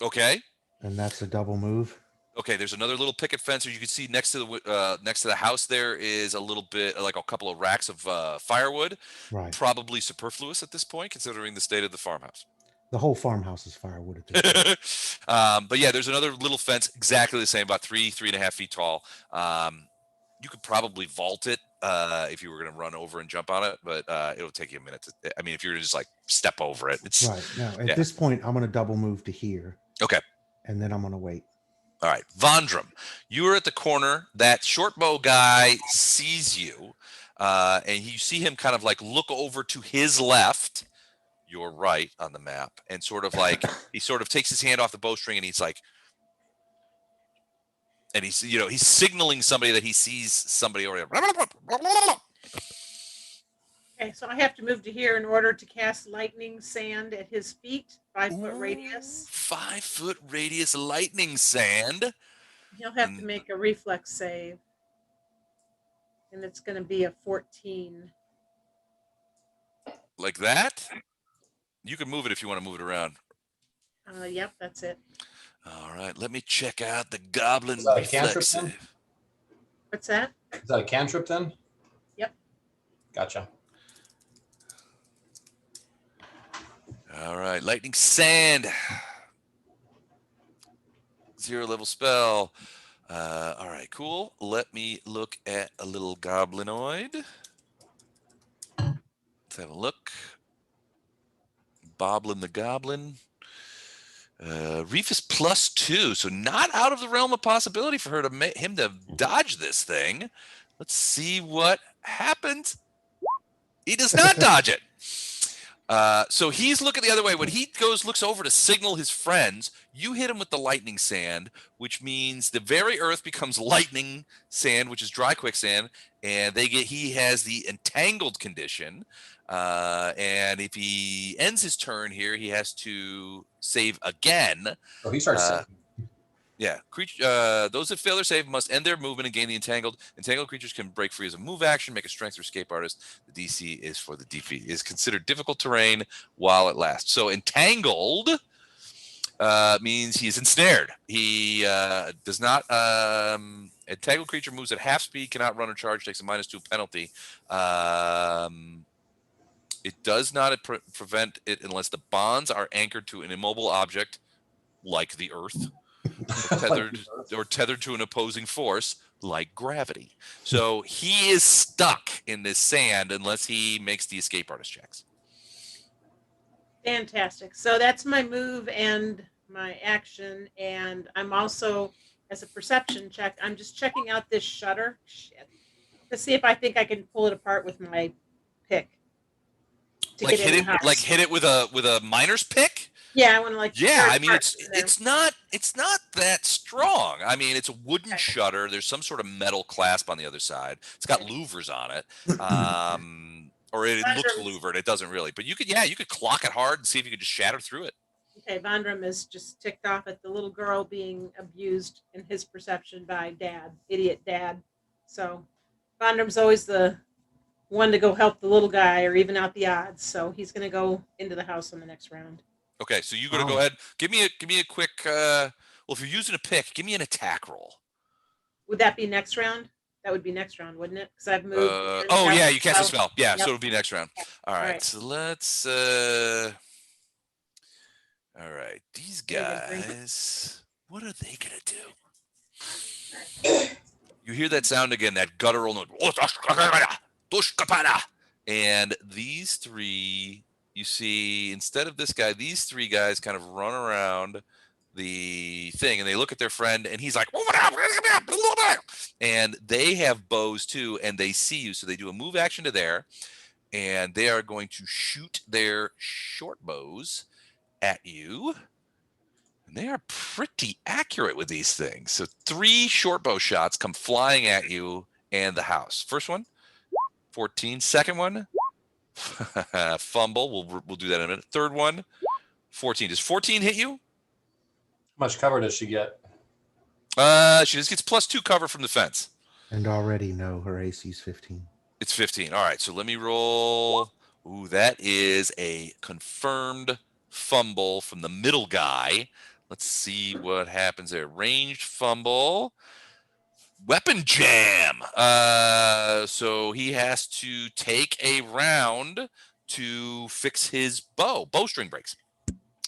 Okay. and that's a double move. Okay. There's another little picket fence, or you can see next to the house there is a little bit like a couple of racks of firewood. Right. Probably superfluous at this point, considering the state of the farmhouse. The whole farmhouse is firewood at this point. But yeah, there's another little fence, exactly the same, about 3.5 feet tall. You could probably vault it if you were going to run over and jump on it, but it'll take you a minute to. I mean, if you're just like step over it, it's Right. Now, at yeah. this point, I'm going to double move to here. Okay. And then I'm going to wait. All right, Vondram, you are at the corner. That short bow guy sees you, and you see him kind of like look over to his left, your right on the map, and sort of like he sort of takes his hand off the bowstring, and he's like, and he's he's signaling somebody that he sees somebody over there. Okay, so I have to move to here in order to cast lightning sand at his feet, 5-foot radius. 5-foot radius lightning sand. He'll have to make a reflex save. And it's going to be a 14. Like that? You can move it if you want to move it around. Yep, that's it. All right, let me check out the goblin Is that a reflex cantrip then? save. What's that? Is that a cantrip then? Yep. Gotcha. All right, lightning sand. 0 level spell. All right, cool. Let me look at a little goblinoid. Let's have a look. Boblin the goblin. Reef is +2, so not out of the realm of possibility for her to him to dodge this thing. Let's see what happens. He does not dodge it. So he's looking the other way. When he looks over to signal his friends, you hit him with the lightning sand, which means the very earth becomes lightning sand, which is dry quicksand, and he has the entangled condition. And if he ends his turn here, he has to save again. Oh, he starts saving. Yeah, those that fail their save must end their movement and gain the entangled. Entangled creatures can break free as a move action, make a strength or escape artist. The DC is for the defeat. Is considered difficult terrain while it lasts. So entangled means he is ensnared. He does not. Entangled creature moves at half speed, cannot run or charge, takes a -2 penalty. It does not prevent it unless the bonds are anchored to an immobile object, like the earth. Or tethered to an opposing force like gravity. So he is stuck in this sand unless he makes the escape artist checks. Fantastic. So that's my move and my action. And I'm also, as a perception check, I'm just checking out this shutter to see if I think I can pull it apart with my pick. Like hit it with a miner's pick? Yeah, I want to Yeah, I mean it's not that strong. I mean it's a wooden shutter. There's some sort of metal clasp on the other side. It's got louvers on it, or it looks louvered. It doesn't really, but you could clock it hard and see if you could just shatter through it. Okay, Vondram is just ticked off at the little girl being abused in his perception by idiot dad. So Vondram's always the one to go help the little guy or even out the odds. So he's going to go into the house on the next round. Okay, so you're gonna go ahead. Give me a quick. Well, if you're using a pick, give me an attack roll. Would that be next round? That would be next round, wouldn't it? Because I've moved. Oh yeah, you cast a spell. Yeah, Yep. so it'll be next round. All right, Right. so let's. All right, these guys. What are they gonna do? You hear that sound again? That guttural note. And these three. You see, instead of this guy, these 3 guys kind of run around the thing, and they look at their friend, and he's like, and they have bows too, and they see you, so they do a move action to there, and they are going to shoot their short bows at you. And they are pretty accurate with these things. So 3 short bow shots come flying at you and the house. First one, 14. Second one, fumble. We'll do that in a minute. Third one, 14. Does 14 hit you? How much cover does she get? She just gets +2 cover from the fence. And already know her AC's 15. It's 15. All right, so let me roll. Ooh, that is a confirmed fumble from the middle guy. Let's see what happens there. Ranged fumble. Weapon jam. So he has to take a round to fix his bow. Bowstring breaks.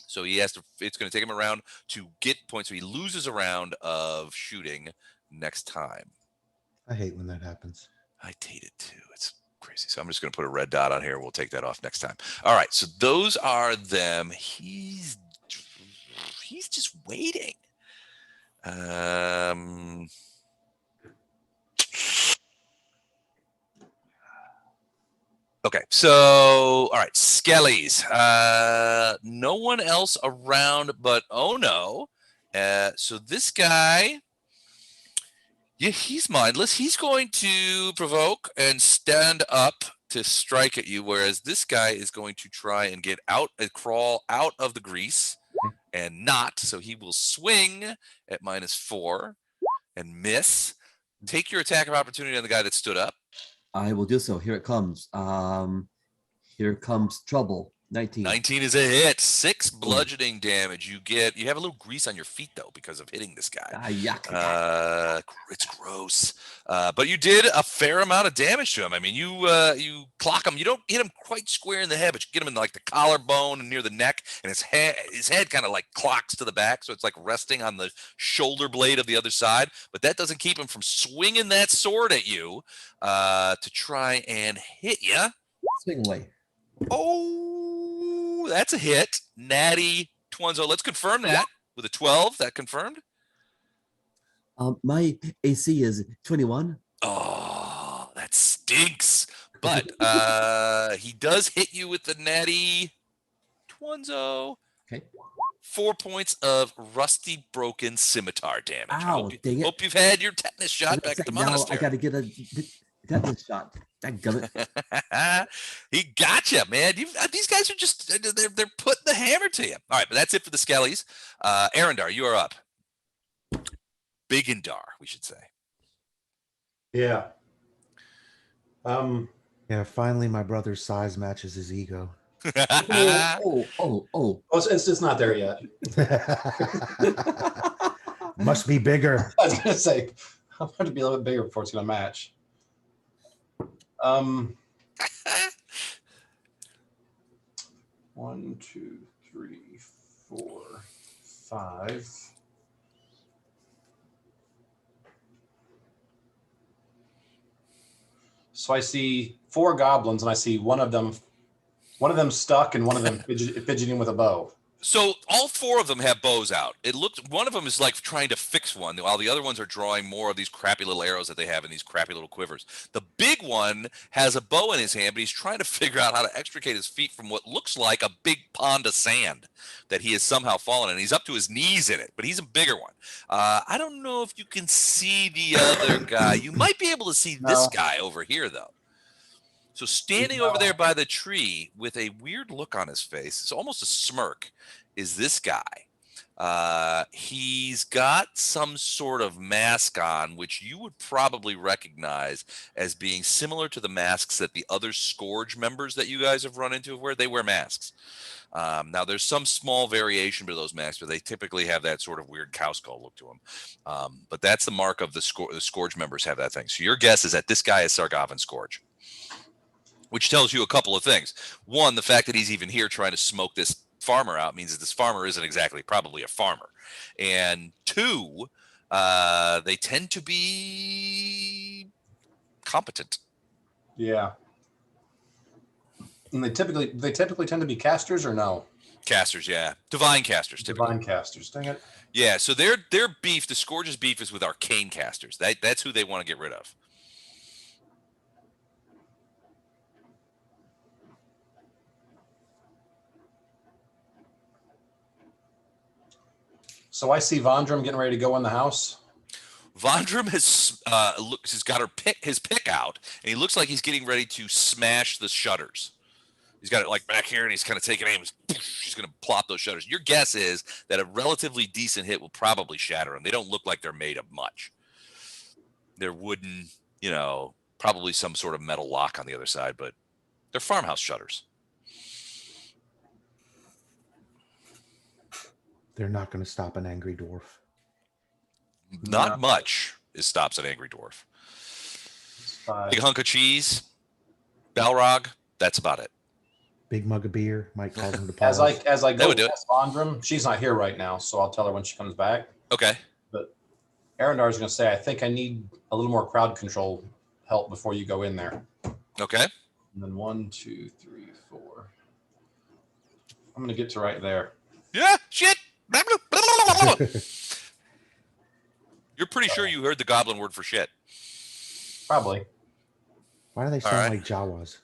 So he has to, it's going to take him a round to get points. So he loses a round of shooting next time. I hate when that happens. I hate it too. It's crazy. So I'm just going to put a red dot on here. We'll take that off next time. All right. So those are them. He's just waiting. Okay, so all right, Skellies. No one else around but Ono. So this guy, yeah, he's mindless. He's going to provoke and stand up to strike at you, whereas this guy is going to try and get out and crawl out of the grease and not. So he will swing at -4 and miss. Take your attack of opportunity on the guy that stood up. I will do so. Here it comes. Here comes trouble. 19. 19 is a hit. 6 bludgeoning damage. You have a little grease on your feet though because of hitting this guy. Yuck. It's gross. But you did a fair amount of damage to him. I mean, you clock him. You don't hit him quite square in the head, but you get him in like the collarbone and near the neck, and his head kind of like clocks to the back, so it's like resting on the shoulder blade of the other side. But that doesn't keep him from swinging that sword at you to try and hit you. Swing away. Oh, that's a hit. Natty 20. Let's confirm that with a 12. That confirmed. My AC is 21. Oh, that stinks. But he does hit you with the natty 20. Okay. 4 points of rusty broken scimitar damage. Ow, dang it. Hope you've had your tetanus shot back at the Now monastery. I got to get a tetanus shot. Dadgummit. He gotcha, man. These guys are just, they're putting the hammer to you. All right, but that's it for the Skellies. Arendar, you are up. Bigandar, we should say. Yeah. Yeah, finally my brother's size matches his ego. Oh. It's not there yet. Must be bigger. I was gonna say I'm going to be a little bit bigger before it's gonna match. 1, 2, 3, 4, 5. So I see 4 goblins, and I see one of them stuck, and one of them fidgeting with a bow. So all 4 of them have bows out. It looks, one of them is like trying to fix one, while the other ones are drawing more of these crappy little arrows that they have in these crappy little quivers. The big one has a bow in his hand, but he's trying to figure out how to extricate his feet from what looks like a big pond of sand that he has somehow fallen in. He's up to his knees in it, but he's a bigger one. I don't know if you can see the other guy. You might be able to see this guy over here, though. So standing over there by the tree with a weird look on his face, it's almost a smirk, is this guy. He's got some sort of mask on, which you would probably recognize as being similar to the masks that the other Scourge members that you guys have run into wear. They wear masks. Now, there's some small variation to those masks, but they typically have that sort of weird cow skull look to them. But that's the mark of the Scourge members have that thing. So your guess is that this guy is Sargavan Scourge, which tells you a couple of things. One, the fact that he's even here trying to smoke this farmer out means that this farmer isn't exactly probably a farmer. And 2, they tend to be competent. Yeah. And they typically tend to be casters, or no? Casters, yeah. Divine casters, typically. Divine casters. Dang it. Yeah, so their beef, the Scourge's beef is with arcane casters. That's who they want to get rid of. So I see Vondrum getting ready to go in the house. Vondrum has he's got his pick out, and he looks like he's getting ready to smash the shutters. He's got it like back here, and he's kind of taking aim. He's going to plop those shutters. Your guess is that a relatively decent hit will probably shatter them. They don't look like they're made of much. They're wooden, probably some sort of metal lock on the other side, but they're farmhouse shutters. They're not going to stop an angry dwarf. Not much stops an angry dwarf. Big hunk of cheese, Balrog. That's about it. Big mug of beer. Mike calls him to As I go past Vondrum, she's not here right now, so I'll tell her when she comes back. Okay. But Arendar is going to say, I think I need a little more crowd control help before you go in there. Okay. And then 1, 2, 3, 4. I'm going to get to right there. Yeah, shit. You're pretty sure you heard the goblin word for shit. Probably. Why do they sound like Jawas?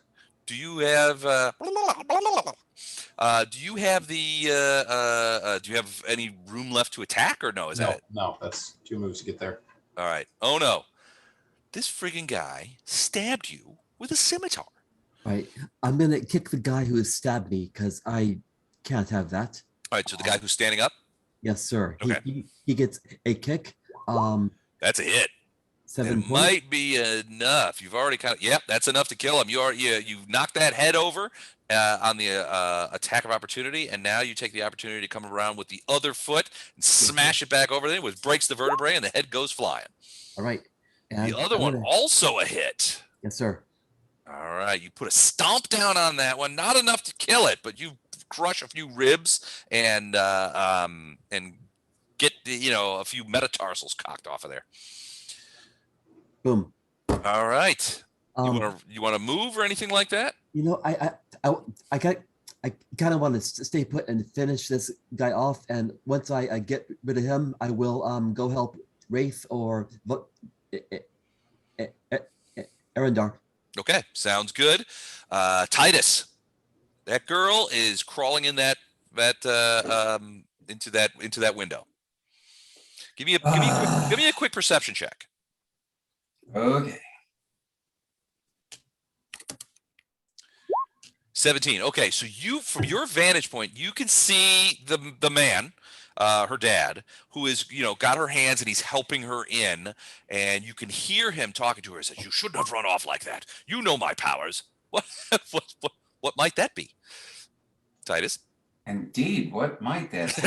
Do you have do you have any room left to attack, or no? No, that's 2 moves to get there. All right. Oh no. This friggin' guy stabbed you with a scimitar. All right. I'm gonna kick the guy who has stabbed me because I can't have that. All right, so the guy who's standing up? Yes, sir. Okay. He gets a kick. That's a hit. 7 It points. might be enough. You've already that's enough to kill him. You knocked that head over on the attack of opportunity, and now you take the opportunity to come around with the other foot and smash it back over there, which breaks the vertebrae, and the head goes flying. All right. And The other one also a hit. Yes, sir. All right, you put a stomp down on that one. Not enough to kill it, but you crush a few ribs and get a few metatarsals cocked off of there. Boom. All right. You want to move or anything like that? I kind of want to stay put and finish this guy off. And once I get rid of him, I will go help Wraith or Arendar. Okay, sounds good. Titus, that girl is crawling in into that window. Give me a quick perception check. Okay. 17. Okay, so from your vantage point, you can see the man, her dad, who is got her hands and he's helping her in, and you can hear him talking to her. He says, "You shouldn't have run off like that. You know my powers." What might that be, Titus? Indeed, what might that be?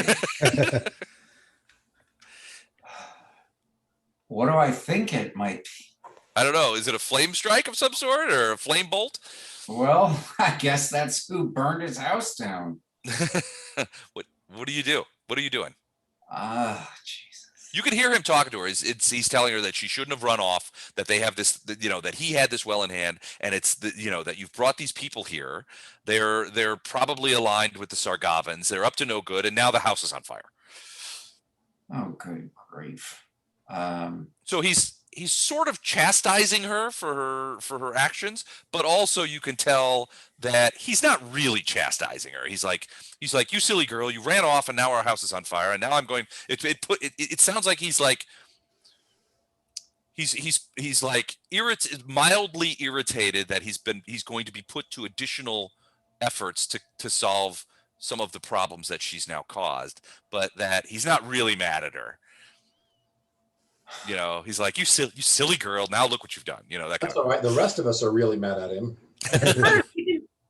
What do I think it might be? I don't know. Is it a flame strike of some sort or a flame bolt? Well, I guess that's who burned his house down. What do you do? What are you doing? Jesus. You can hear him talking to her. He's telling her that she shouldn't have run off, that they have this, that he had this well in hand, and it's that you've brought these people here. They're probably aligned with the Sargavans. They're up to no good, and now the house is on fire. Oh, good grief. So he's sort of chastising her for her actions, but also you can tell that he's not really chastising her. He's like, "You silly girl, you ran off and now our house is on fire, and now I'm going." It sounds like he's like mildly irritated that he's going to be put to additional efforts to solve some of the problems that she's now caused, but that he's not really mad at her. He's like, you silly girl. Now look what you've done. That's all right. The rest of us are really mad at him.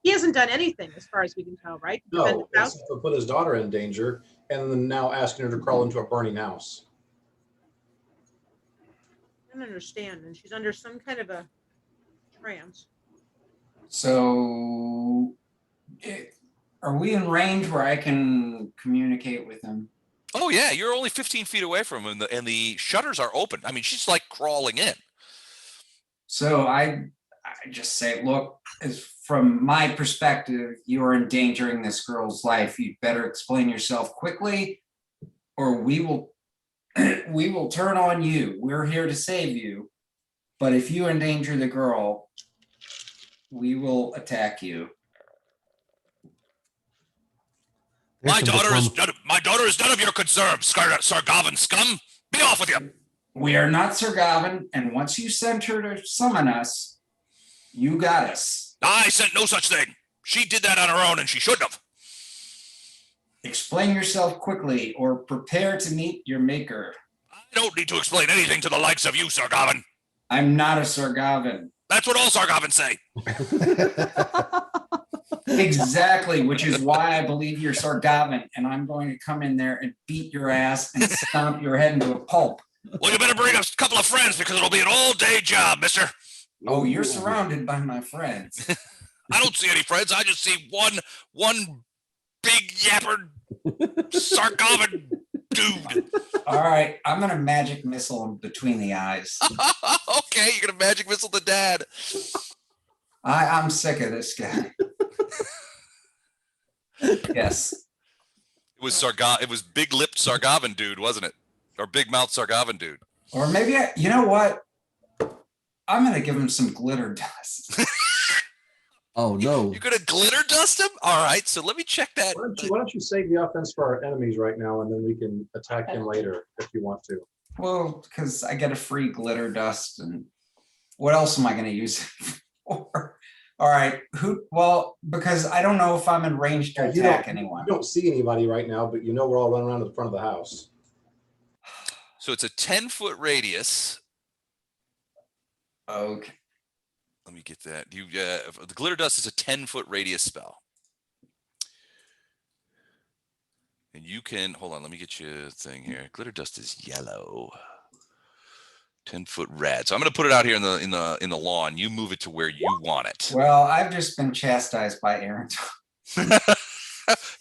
He hasn't done anything as far as we can tell, right? No, except for put his daughter in danger and then now asking her to crawl into a burning house. I don't understand. And she's under some kind of a trance. So, are we in range where I can communicate with him? Oh yeah, you're only 15 feet away from him, and the shutters are open. I mean, she's like crawling in. So I just say, look, is from my perspective, you're endangering this girl's life. You'd better explain yourself quickly, or we will turn on you. We're here to save you. But if you endanger the girl, we will attack you. There's My some daughter diplom- is none of your concern, Sargavan scum. Be off with you. We are not Sargavan, and once you sent her to summon us, you got us. I sent no such thing. She did that on her own, and she shouldn't have. Explain yourself quickly, or prepare to meet your maker. I don't need to explain anything to the likes of you, Sargavan. I'm not a Sargavan. That's what all Sargavans say. Exactly, which is why I believe you're Sargavan, and I'm going to come in there and beat your ass and stomp your head into a pulp. Well, you better bring a couple of friends because it'll be an all-day job, mister. Oh, you're surrounded by my friends. I don't see any friends. I just see one big yapper Sargavan dude. All right, I'm gonna magic missile him between the eyes. Okay, you're gonna magic missile the dad. I'm sick of this guy. Yes. It was big-lipped Sargavan dude, wasn't it? Or big-mouth Sargavan dude. Or maybe, you know what? I'm gonna give him some glitter dust. Oh no. You're gonna glitter dust him? All right, so let me check that. Why don't you save the offense for our enemies right now, and then we can attack them later if you want to. Well, because I get a free glitter dust, and what else am I gonna use it for? All right, well, because I don't know if I'm in range to You attack don't- anyone. You don't see anybody right now, but you know we're all running around to the front of the house. So it's a 10-foot radius. Okay. Let me get that. The glitter dust is a 10-foot radius spell. And you can hold on, let me get you a thing here. Glitter dust is yellow. 10-foot rad. So I'm gonna put it out here in the lawn. You move it to where you want it. Well, I've just been chastised by Aaron.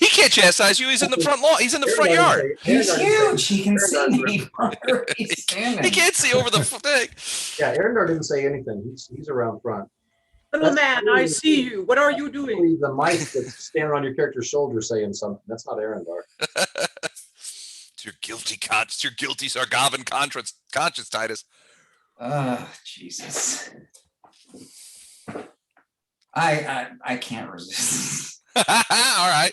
He can't chastise you. He's in the front lawn. He's in the front yard. He's huge. He can see me from where he's He standing. can't see over the thing. Yeah, Arendar didn't say anything. He's around front. Little That's man, I see you. What are you doing? Only the mic that's standing on your character's shoulder saying something. That's not Arendar. It's your guilty conscience. Your guilty Sargavan conscience, Titus. Jesus. I can't resist. All right.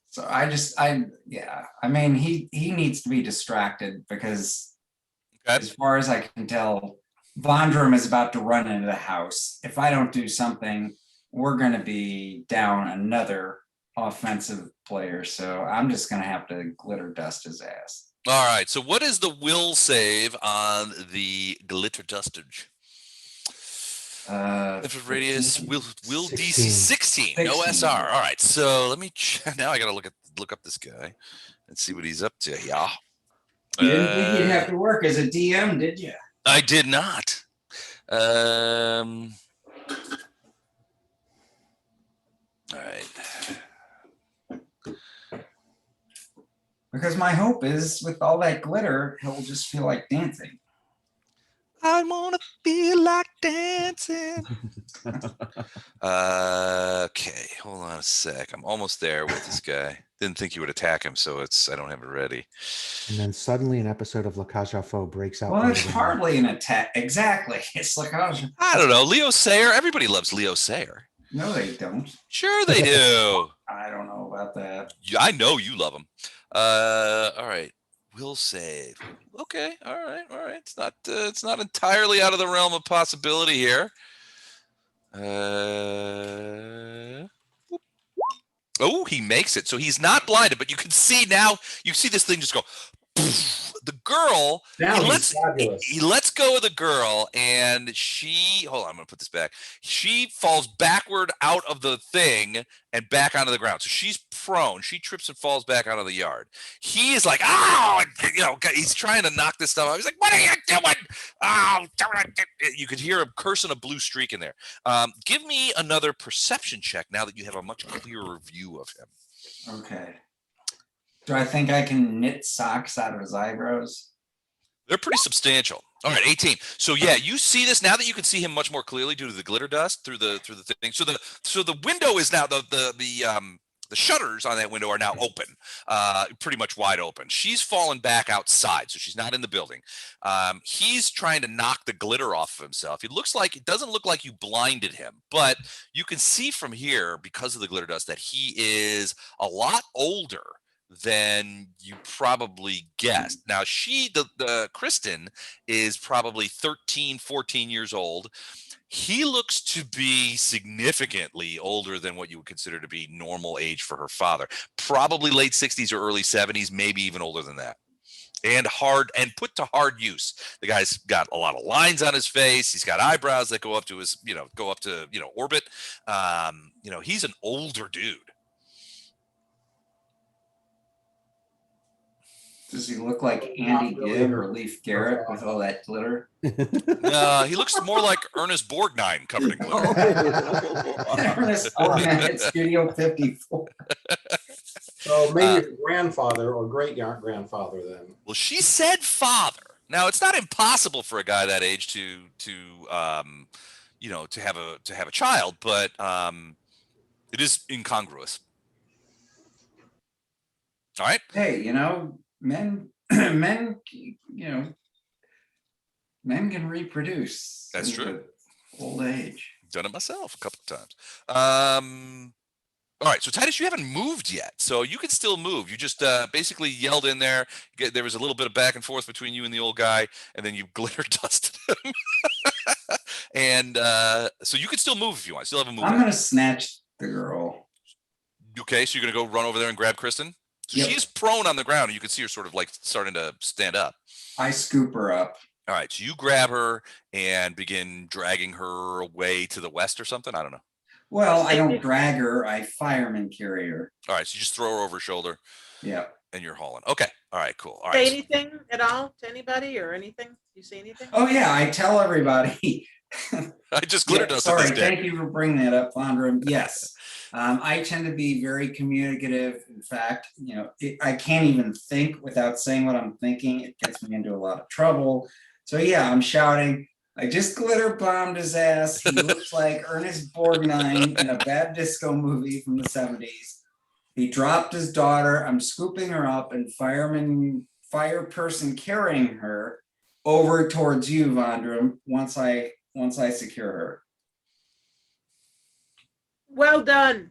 So I mean, he needs to be distracted because Okay. as far as I can tell, Vondrum is about to run into the house. If I don't do something, we're going to be down another offensive player. So I'm just going to have to glitter dust his ass. All right. So what is the will save on the glitter dustage? Different radius will DC 16. No 16. SR. All right. So let me now I gotta look up this guy and see what he's up to. Yeah. You didn't think you'd have to work as a DM, did you? I did not. All right. Because my hope is with all that glitter, he'll just feel like dancing. I wanna feel like dancing. Okay, hold on a sec. I'm almost there with this guy. Didn't think you would attack him, so I don't have it ready. And then suddenly an episode of La Cage aux Folles breaks out. Well, from it's the- hardly an attack. Exactly. It's like, oh, I don't know. Leo Sayer. Everybody loves Leo Sayer. no, they don't. Sure they do. I don't know about that. I know you love him. All right. Will save. Okay. All right. It's not entirely out of the realm of possibility here. Oh, he makes it. So he's not blinded, but you can see now. You see this thing just go. The girl. Now he he's fabulous. he lets go of the girl, and she. Hold on. I'm gonna put this back. She falls backward out of the thing and back onto the ground. So she's prone. She trips and falls back out of the yard. He is like, oh, he's trying to knock this stuff out. He's like, what are you doing? Oh, you could hear him cursing a blue streak in there. Give me another perception check now that you have a much clearer view of him. Okay. Do I think I can knit socks out of his eyebrows? They're pretty substantial. All right, 18. So yeah, you see this now that you can see him much more clearly due to the glitter dust through the thing. So the window is now the shutters on that window are now open, pretty much wide open. She's fallen back outside, so she's not in the building. He's trying to knock the glitter off of himself. It doesn't look like you blinded him, but you can see from here because of the glitter dust that he is a lot older than you probably guessed. Now the Crysten is probably 13, 14 years old. He looks to be significantly older than what you would consider to be normal age for her father. Probably late 60s or early 70s, maybe even older than that. And put to hard use. The guy's got a lot of lines on his face. He's got eyebrows that go up to orbit. He's an older dude. Does he look like Andy Gibb or Leif Garrett with all that glitter? He looks more like Ernest Borgnine covered in glitter. Ernest Borgnine at Studio 54. So maybe his grandfather or great grandfather then. Well, she said father. Now it's not impossible for a guy that age to have a child, but it is incongruous. All right. Hey, men can reproduce. That's true. Old age. Done it myself a couple of times. All right, so Titus, you haven't moved yet, so you can still move. You just basically yelled in there. There was a little bit of back and forth between you and the old guy, and then you glitter dusted him. And so you can still move if you want. Still have a move. I'm gonna snatch the girl. Okay, so you're gonna go run over there and grab Crysten. So Yep. she's prone on the ground, and you can see her sort of like starting to stand up. I scoop her up. All right, so you grab her and begin dragging her away to the west or something. I don't know. Well, I don't drag her. I fireman carry her. All right, so you just throw her over her shoulder. Yeah. And you're hauling. Okay. All right. Cool. All Say right. anything at all to anybody or anything? You say anything? Oh yeah, I tell everybody. I just glitter Yeah, dusted sorry, this day. thank you for bringing that up, Fondram. Yes, I tend to be very communicative. In fact, I can't even think without saying what I'm thinking. It gets me into a lot of trouble. So yeah, I'm shouting. I just glitter bombed his ass. He looks like Ernest Borgnine in a bad disco movie from the 70s. He dropped his daughter. I'm scooping her up and fire person carrying her over towards you, Vondram, once I secure her. Well done.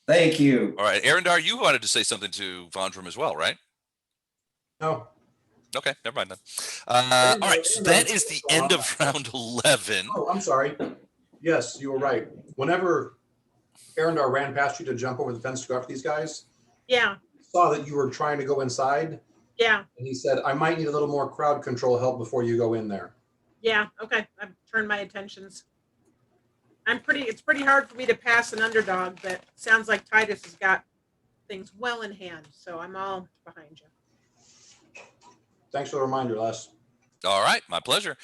Thank you. All right. Arendar, you wanted to say something to Vondram as well, right? No. Okay, never mind then. All right, so that is the end of round 11. Oh, I'm sorry. Yes, you were right. Whenever Arendar ran past you to jump over the fence to go after these guys, Yeah. saw that you were trying to go inside, Yeah. and he said, I might need a little more crowd control help before you go in there. Yeah. Okay. I've turned my attentions. It's pretty hard for me to pass an underdog, but sounds like Titus has got things well in hand. So I'm all behind you. Thanks for the reminder, Les. All right, my pleasure.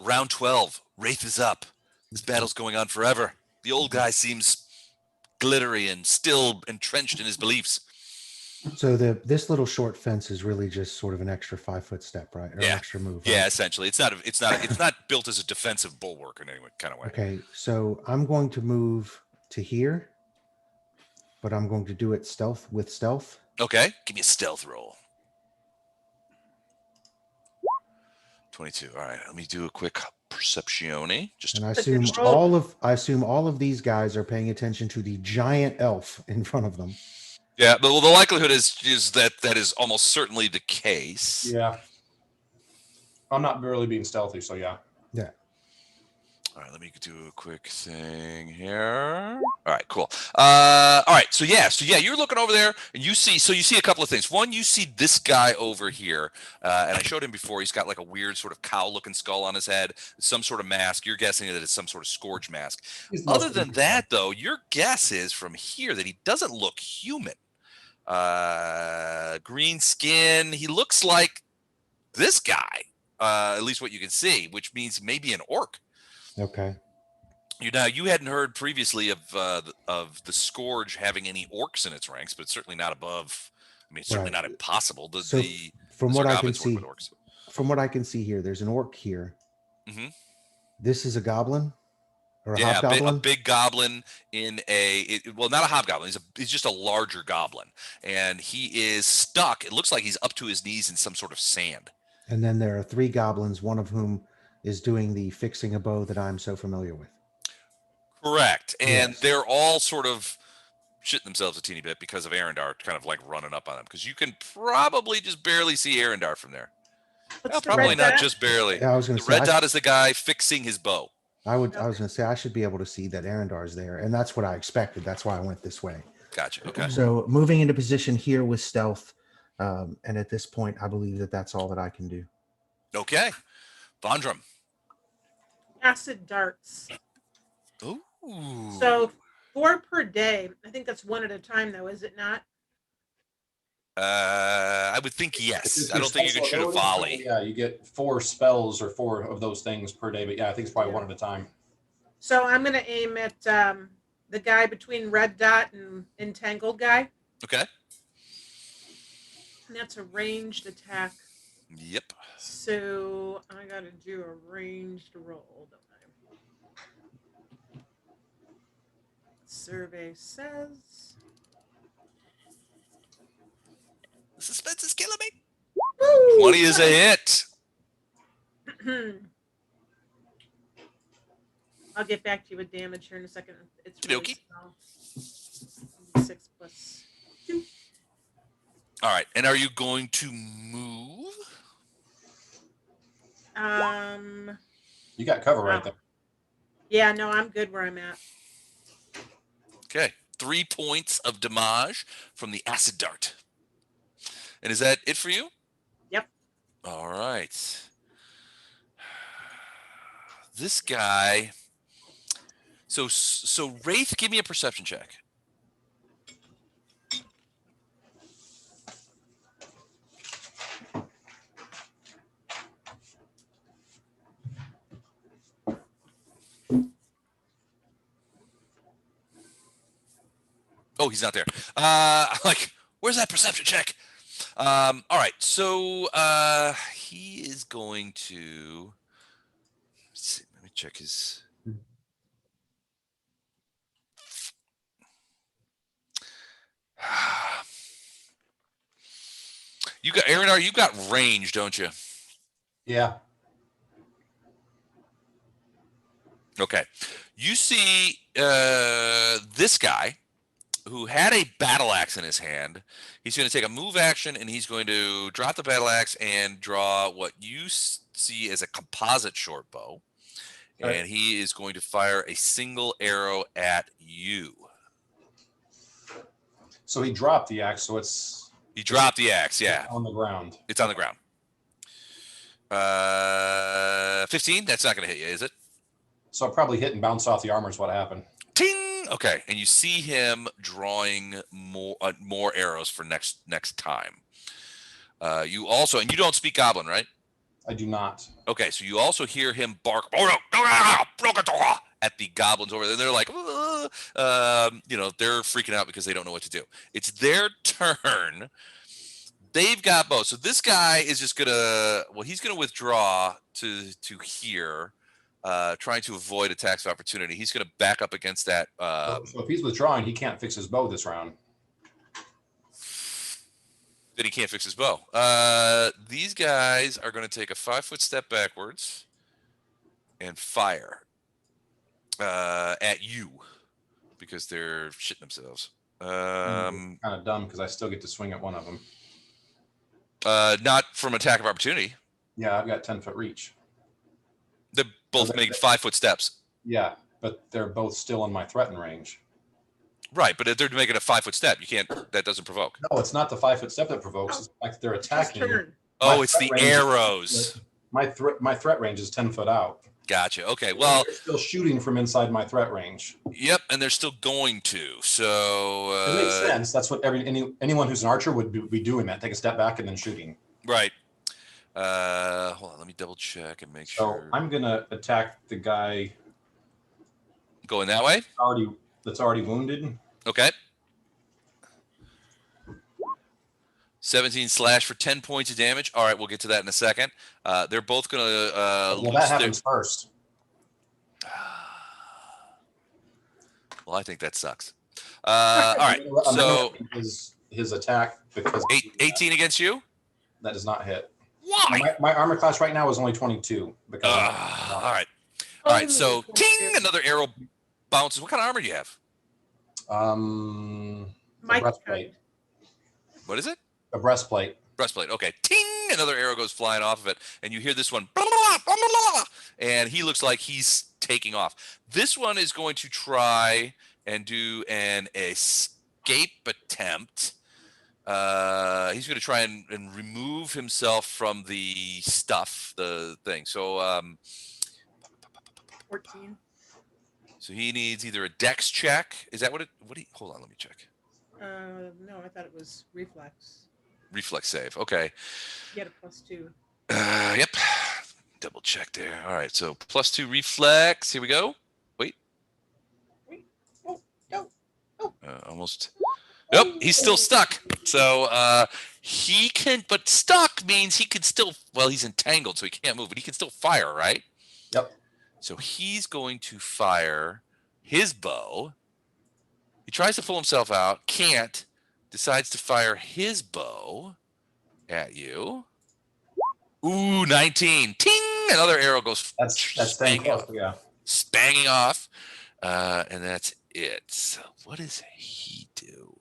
Round 12, Wraith is up. This battle's going on forever. The old guy seems glittery and still entrenched in his beliefs. So this little short fence is really just sort of an extra 5-foot step, right? Or Yeah. an extra move. Yeah, right? essentially. It's not built as a defensive bulwark in any kind of way. Okay, so I'm going to move to here, but I'm going to do it with stealth. Okay, give me a stealth roll. 22. All right, let me do a quick perceptione. And I That's a good assume roll. all of these guys are paying attention to the giant elf in front of them. Yeah, the likelihood is that is almost certainly the case. Yeah. I'm not really being stealthy, so yeah. Yeah. All right, let me do a quick thing here. All right, cool. All right, so yeah, you're looking over there, and you see a couple of things. One, you see this guy over here, and I showed him before. He's got like a weird sort of cow-looking skull on his head, some sort of mask. You're guessing that it's some sort of Scourge mask. Other than that, though, your guess is from here that he doesn't look human. Green skin. He looks like this guy, at least what you can see, which means maybe an orc. Okay. You hadn't heard previously of the Scourge having any orcs in its ranks, but it's certainly not above. I mean, it's certainly Right. not impossible. So from what I can Sargavans work see, with orcs. from what I can see here, there's an orc here. Mhm. This is a goblin or a Yeah, a hobgoblin. big goblin in well, not a hobgoblin. He's just a larger goblin, and he is stuck. It looks like he's up to his knees in some sort of sand. And then there are 3 goblins, one of whom is doing the fixing a bow that I'm so familiar with. Correct, and Yes. they're all sort of shitting themselves a teeny bit because of Arendar kind of like running up on them, because you can probably just barely see Arendar from there. What's Well, the probably red not dot? just barely. Yeah, I was going The to say red dot is the guy fixing his bow. I was going to say I should be able to see that Arendar is there, and that's what I expected. That's why I went this way. Gotcha. Okay. So moving into position here with stealth, and at this point, I believe that that's all that I can do. Okay. Vondrum. Acid darts. Ooh. So 4 per day. I think that's 1 at a time, though, is it not? I would think yes. It's I don't your think you can shoot special a ability, volley. Yeah, you get 4 spells or 4 of those things per day. But yeah, I think it's probably Yeah. 1 at a time. So I'm going to aim at the guy between red dot and entangled guy. Okay. And that's a ranged attack. Yep. So I got to do a ranged roll, don't I? Survey says. The suspense is killing me. Woo! 20 is a hit. I'll get back to you with damage here in a second. It's really Okey-dokey. small. 6 plus 2. All right. And are you going to move? You got cover right there. Yeah, no, I'm good where I'm at. Okay. 3 points of damage from the acid dart. And is that it for you? Yep. All right. This guy. So Wraith, give me a perception check. Oh, he's not there. Like, where's that perception check? All right, so he is going to. Let's see, let me check his. You got Aaron. You got range, don't you? Yeah. Okay. You see this guy who had a battle axe in his hand. He's going to take a move action, and he's going to drop the battle axe and draw what you see as a composite short bow. Right. And he is going to fire a single arrow at you. So he dropped the axe, so it's He dropped the axe, yeah. on the ground. It's on the ground. 15? That's not going to hit you, is it? So it probably hit and bounced off the armor is what happened. Ting! Okay, and you see him drawing more arrows for next time. You also, and you don't speak Goblin, right? I do not. Okay, so you also hear him bark at the goblins over there. They're like, they're freaking out because they don't know what to do. It's their turn. They've got bows. So this guy is just he's gonna withdraw to here, trying to avoid attacks of opportunity. He's gonna back up against that. So if he's withdrawing, he can't fix his bow this round. That he can't fix his bow. These guys are going to take a 5-foot step backwards and fire at you because they're shitting themselves. Kind of dumb because I still get to swing at one of them. Not from attack of opportunity. Yeah, I've got 10-foot reach. They're both making 5-foot steps. Yeah, but they're both still in my threaten range. Right, but if they're making a 5-foot step, you can't. That doesn't provoke. No, it's not the 5-foot step that provokes. It's like they're attacking. Turn. Oh, it's threat the range is- arrows. My threat range is 10 foot out. Gotcha. Okay. Well, they're still shooting from inside my threat range. Yep, and they're still going to. So It makes sense. That's what anyone who's an archer would be doing. That take a step back and then shooting. Right. Hold on. Let me double check and make So sure. I'm gonna attack the guy Going that way. that's already wounded. Okay. 17 slash for 10 points of damage. All right, we'll get to that in a second. They're both going to Well, lose that happens first. Well, I think that sucks. All right, so his attack because 18 against you. that does not hit. Why? My armor class right now is only 22 because. All right. All right. So, ting! Another arrow bounces. What kind of armor do you have? A Mike breastplate. What is it? A breastplate. Breastplate. Okay. Ting! Another arrow goes flying off of it, and you hear this one. Blah, blah, blah, blah, blah, and he looks like he's taking off. This one is going to try and do an escape attempt. He's going to try and remove himself from the stuff, the thing. So, 14. so he needs either a dex check. Is that what it? Hold on, let me check. No, I thought it was reflex. Reflex save. Okay. Get a +2. Yep. Double check there. All right. So +2 reflex. Here we go. Wait. Oh, no. Oh. Almost. Nope. He's still stuck. So he can, but stuck means he can still. Well, he's entangled, so he can't move, but he can still fire, right? Yep. So he's going to fire his bow. He tries to pull himself out, can't. Decides to fire his bow at you. Ooh, 19. Ting! Another arrow goes. That's staying close. Yeah. Spanging off. And that's it. So what does he do?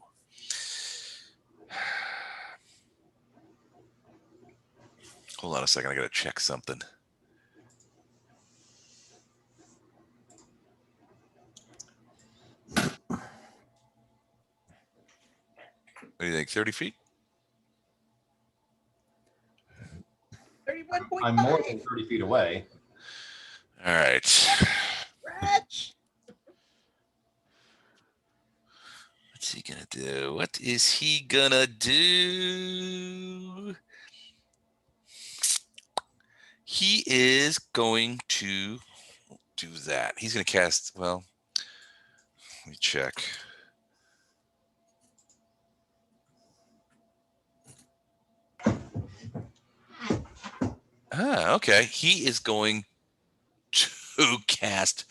Hold on a second. I got to check something. What do you think? 30 feet? 31.5. I'm more than 30 feet away. All right. Stretch. What's he gonna do? What is he gonna do? He is going to do that. He's gonna cast. Well, let me check. Okay. He is going to cast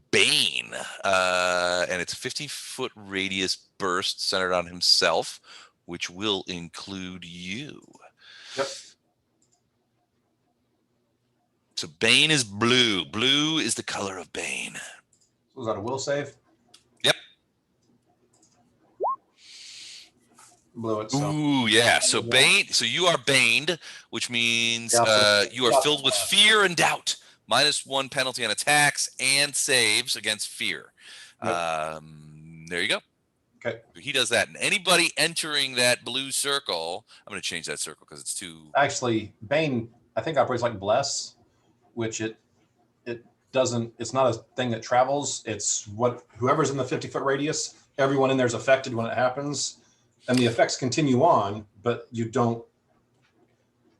Bane, and it's a 50-foot radius burst centered on himself, which will include you. Yep. So Bane is blue. Blue is the color of Bane. Was that a will save? Yep. Blew it. So. Ooh, yeah. So Bane. So you are baned, which means you are filled with fear and doubt. -1 penalty on attacks and saves against fear. Yep. There you go. Okay. He does that. And anybody entering that blue circle, I'm going to change that circle because it's too. Actually, Bane, I think operates like Bless, which it doesn't. It's not a thing that travels. It's whoever's in the 50-foot radius. Everyone in there is affected when it happens, and the effects continue on, but you don't.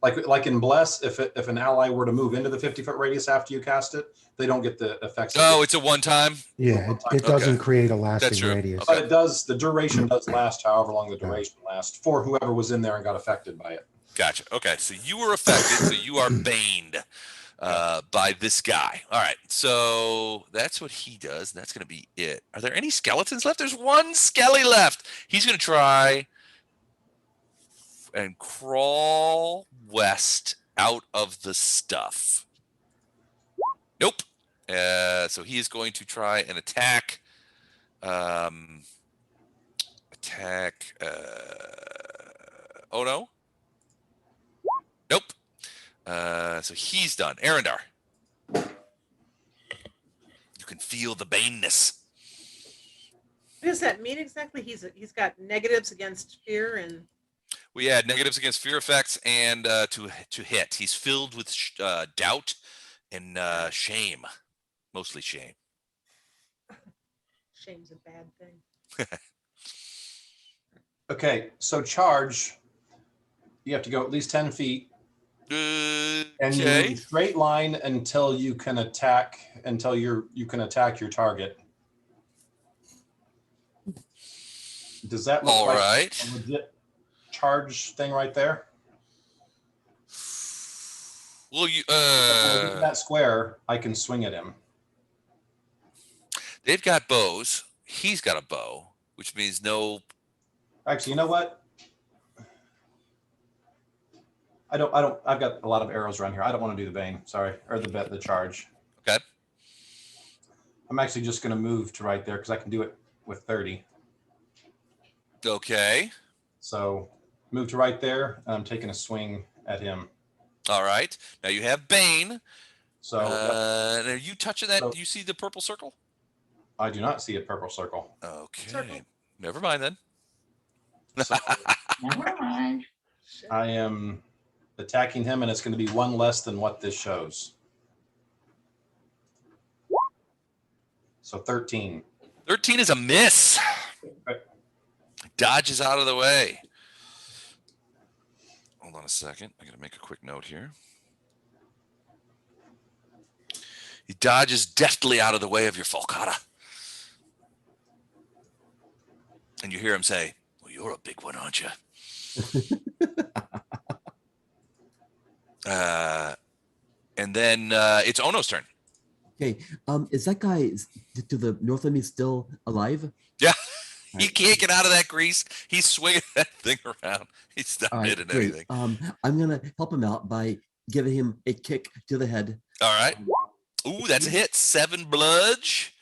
Like in Bless, if an ally were to move into the 50-foot radius after you cast it, they don't get the effects. Oh, it's a one-time? Yeah, it doesn't create a That's lasting true. radius. Okay. But it does. The duration does last however long the duration lasts for whoever was in there and got affected by it. Gotcha. Okay, so you were affected, so you are baned by this guy. All right, so that's what he does. That's going to be it. Are there any skeletons left? There's one skelly left. He's going to try and crawl west out of the stuff. Nope. So he is going to try and attack. Oh no. Nope. So he's done. Arendar. You can feel the baneness. What does that mean exactly? He's got negatives against fear and. We had negatives against fear effects and to hit. He's filled with doubt and shame, mostly shame. Shame's a bad thing. Okay, so charge. You have to go at least 10 feet. And you Okay. move straight line until you can attack. Until you can attack your target. Does that look All like right. a legit charge thing right there? Well, you When I get to that square, I can swing at him. they've got bows. He's got a bow, which means no. Actually, you know what? I've got a lot of arrows around here. I don't want to do the bane, sorry, or the charge. Okay. I'm actually just going to move to right there because I can do it with 30. Okay. So move to right there, and I'm taking a swing at him. All right. Now you have Bane. So And are you touching that? So- Do you see the purple circle? I do not see a purple circle. Okay. Circle. Never mind then. So Never mind. I am attacking him, and it's going to be one less than what this shows. So 13. 13 is a miss. Okay. Dodges out of the way. Hold on a second. I got to make a quick note here. He dodges deftly out of the way of your falcata. And you hear him say, "Well, you're a big one, aren't you?" And then it's Ono's turn. Okay. Is that guy to the north of me still alive? Yeah. He Right. can't get out of that grease. He's swinging that thing around. He's not All right, hitting great. anything. I'm gonna help him out by giving him a kick to the head. All right. Ooh, that's a hit. 7 bludge.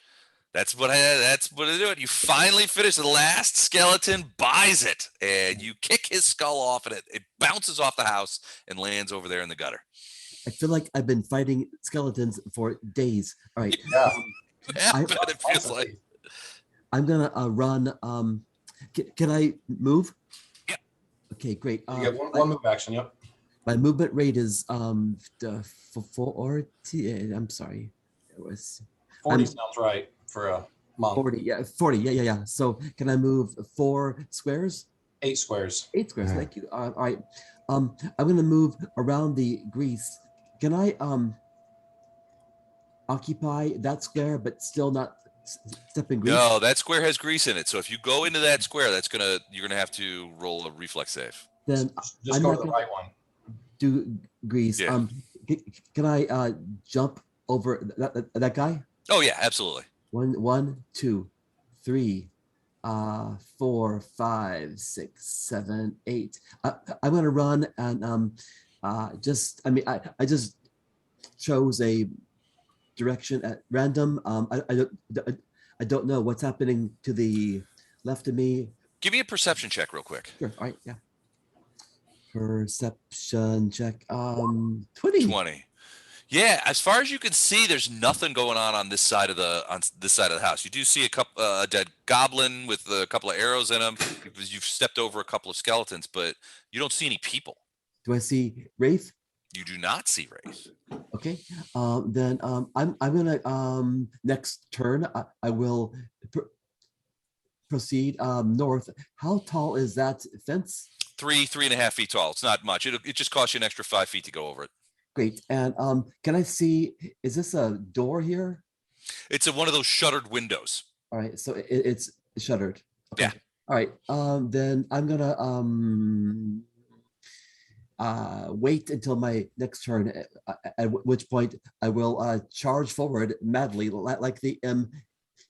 That's what I do. You finally finish. The last skeleton buys it, and you kick his skull off, and it bounces off the house and lands over there in the gutter. I feel like I've been fighting skeletons for days. All right. Yeah. Yeah, I- but it feels like. I'm gonna run. Can I move? Yeah. Okay, great. You get one move action. Yep. My movement rate is 40. I'm sorry, it was 40 I'm- sounds right for a monk. 40. Yeah, 40. Yeah. So can I move 4 squares? 8 squares. 8 squares. Yeah. Thank you. All right. I'm gonna move around the grease. Can I occupy that square but still not step in grease? No, that square has grease in it. So if you go into that square, you're gonna have to roll a reflex save. Then Just I'm go not to the gonna- right one. do grease. Yeah. Can I jump over that guy? Oh yeah, absolutely. 1, 2, 3, 4, 5, 6, 7, 8. I'm gonna run and I just chose a direction at random. I don't know what's happening to the left of me. Give me a perception check real quick. Sure. All right. Yeah. Perception check. 20. 20. Yeah, as far as you can see, there's nothing going on this side of the house. You do see a dead goblin with a couple of arrows in him. You've stepped over a couple of skeletons, but you don't see any people. Do I see Wraith? You do not see Wraith. Okay. Then I'm gonna next turn I will proceed north. How tall is that fence? 3.5 feet tall. It's not much. It just costs you an extra 5 feet to go over it. Great. And can I see? Is this a door here? It's one of those shuttered windows. All right. So it's shuttered. Okay. Yeah. All right. Then I'm gonna wait until my next turn, at which point I will charge forward madly, like the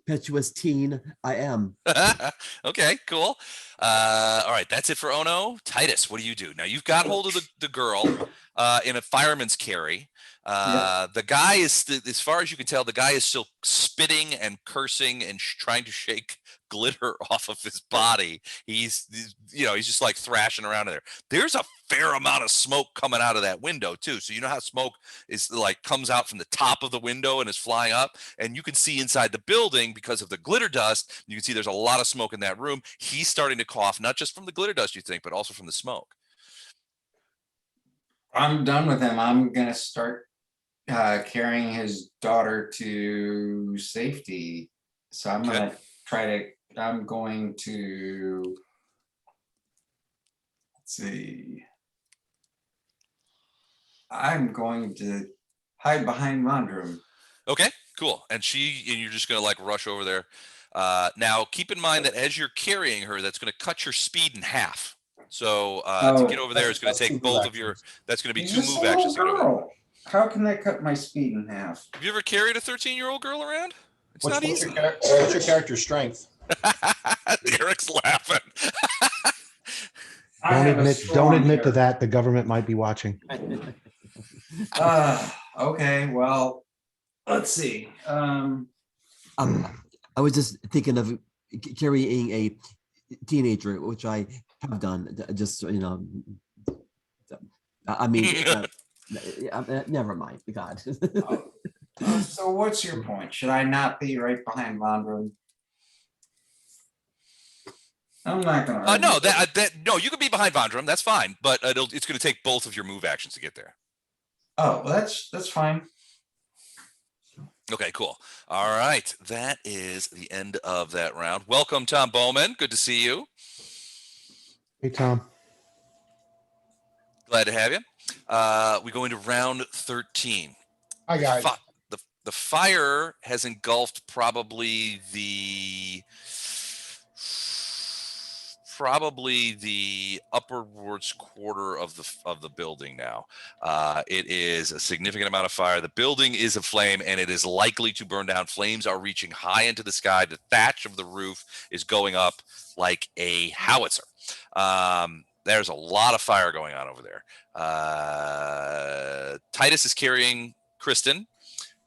impetuous teen I am. Okay, cool. All right, that's it for Ono. Titus, what do you do? Now you've got hold of the girl in a fireman's carry. The guy is, as far as you can tell, the guy is still spitting and cursing and trying to shake glitter off of his body. He's just like thrashing around in there. There's a fair amount of smoke coming out of that window too. So you know how smoke is like comes out from the top of the window and is flying up, and you can see inside the building because of the glitter dust. You can see there's a lot of smoke in that room. He's starting to cough, not just from the glitter dust, you think, but also from the smoke. I'm done with him. I'm gonna start carrying his daughter to safety. So I'm Okay. I'm going to, let's see. I'm going to hide behind Mondrum. Okay, cool. And you're just gonna like rush over there. Now keep in mind that as you're carrying her, that's gonna cut your speed in half. So Oh, to get over there is going to that's take two move both of your. actions. That's going to be He's 2 just a move little actions to get over there. girl. How can they cut my speed in half? Have you ever carried a 13-year-old girl around? It's not What's easy. what's your character's strength? Derek's laughing. I have a Don't strong admit to character. that. The government might be watching. Okay, well, let's see. I was just thinking of carrying a teenager, which I have done. Just I mean, never mind. God. So what's your point? Should I not be right behind Vondran? I'm not gonna. No, argue. no, you can be behind Vondram. That's fine, but it's going to take both of your move actions to get there. Oh, well, that's fine. Okay, cool. All right, that is the end of that round. Welcome, Tom Bowman. Good to see you. Hey, Tom. Glad to have you. We go into round 13. Hi, guys. The fire has engulfed probably the upperwards quarter of the building now. It is a significant amount of fire. The building is aflame, and it is likely to burn down. Flames are reaching high into the sky. The thatch of the roof is going up like a howitzer. There's a lot of fire going on over there. Titus is carrying Crysten.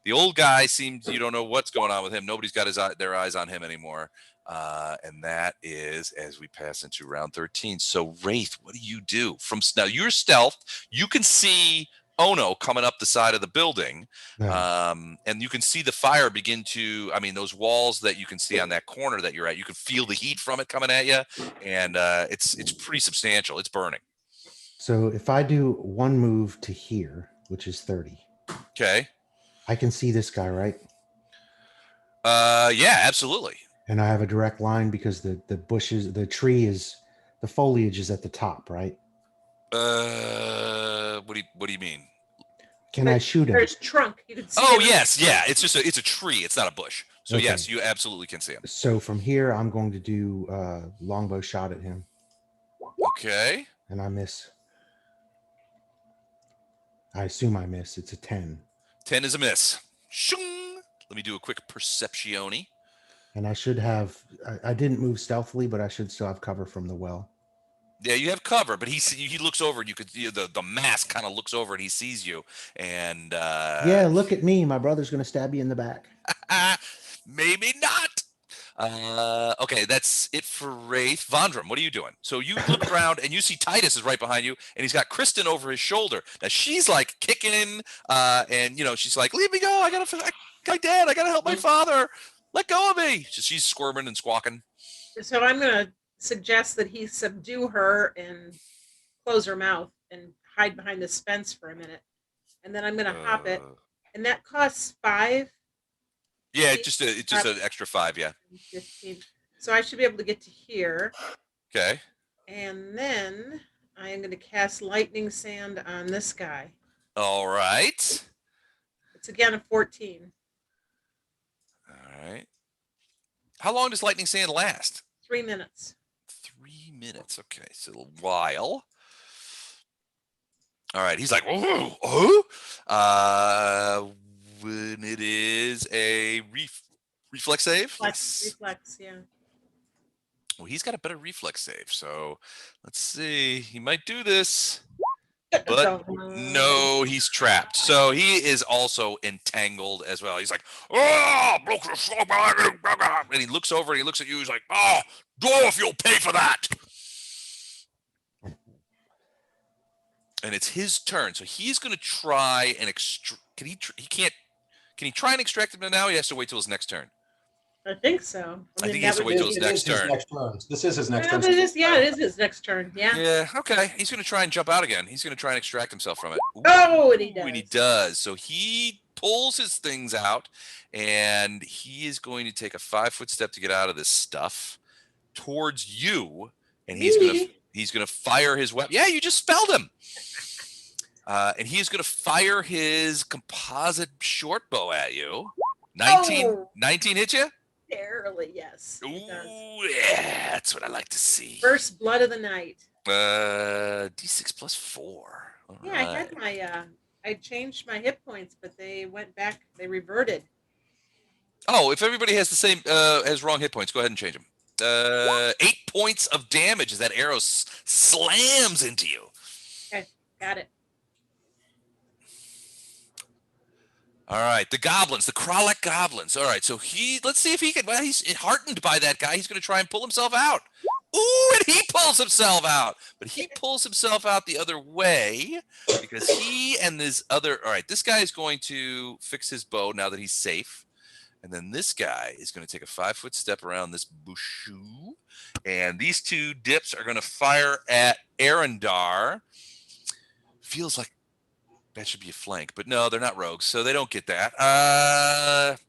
The old guy seems, you don't know what's going on with him. Nobody's got their eyes on him anymore. And that is as we pass into round 13. So Wraith, what do you do? Now you're stealth. You can see Ono coming up the side of the building. Yeah. And you can see the fire begin to, those walls that you can see on that corner that you're at, you can feel the heat from it coming at you. And it's pretty substantial. It's burning. So if I do one move to here, which is 30. Okay. I can see this guy, right? Yeah, absolutely. And I have a direct line because the bushes, the foliage is at the top, right? What do you mean? Can I shoot him? There's trunk. You can see. Oh it. yes, yeah. It's a tree. It's not a bush. So Okay. yes, you absolutely can see him. So from here, I'm going to do longbow shot at him, Okay. and I miss. I assume I miss. It's a 10. 10 is a miss. Shung! Let me do a quick perceptione. And I should have. I didn't move stealthily, but I should still have cover from the well. Yeah, you have cover, but he looks over and you could the mask kind of looks over and he sees you and Yeah, look at me. My brother's going to stab you in the back. maybe not. Okay, that's it for Wraith. Vondram, what are you doing? So you look around and you see Titus is right behind you, and he's got Crysten over his shoulder. Now she's like kicking, and she's like, "Leave me go! I gotta, my dad! I gotta help my father! Let go of me!" So she's squirming and squawking. So I'm gonna suggest that he subdue her and close her mouth and hide behind this fence for a minute, and then I'm gonna hop it, and that costs 5. Yeah, it's just an extra 5. Yeah. 15. So I should be able to get to here. Okay. And then I am going to cast lightning sand on this guy. All right. It's again a 14. All right. How long does lightning sand last? 3 minutes. 3 minutes. Okay, so a while. All right. He's like, oh. When it is a reflex save. Reflex, yeah. Well, he's got a better reflex save, so let's see. He might do this, but no, he's trapped. So he is also entangled as well. He's like, oh, and he looks over and he looks at you. He's like, oh, dwarf, you'll pay for that. And it's his turn, so he's going to try and Can he try and extract him now? He has to wait till his next turn. I think so. I think he has to wait till his next turn. This is his next turn. It is his next turn. Yeah. Yeah. Okay. He's going to try and jump out again. He's going to try and extract himself from it. Oh, and he does. And he does. So he pulls his things out, and he is going to take a 5-foot step to get out of this stuff towards you, and he's going to fire his weapon. Yeah, you just spelled him. And he's going to fire his composite short bow at you. 19 hit you? Barely, yes. Ooh, yeah, that's what I like to see. First blood of the night. D6 plus 4. All Yeah, I right. had my I changed my hit points, but they went back. They reverted. Oh, if everybody has the same has wrong hit points, go ahead and change them. 8 points of damage as that arrow slams into you. Okay, got it. All right, the goblins, the Kralek goblins. All right, so let's see if he can. Well, he's heartened by that guy. He's going to try and pull himself out. Ooh, and he pulls himself out, but he pulls himself out the other way because he and this other. All right, this guy is going to fix his bow now that he's safe. And then this guy is going to take a 5-foot step around this bushu. And these two dips are going to fire at Arendar. Feels like that should be a flank, but no, they're not rogues, so they don't get that. Let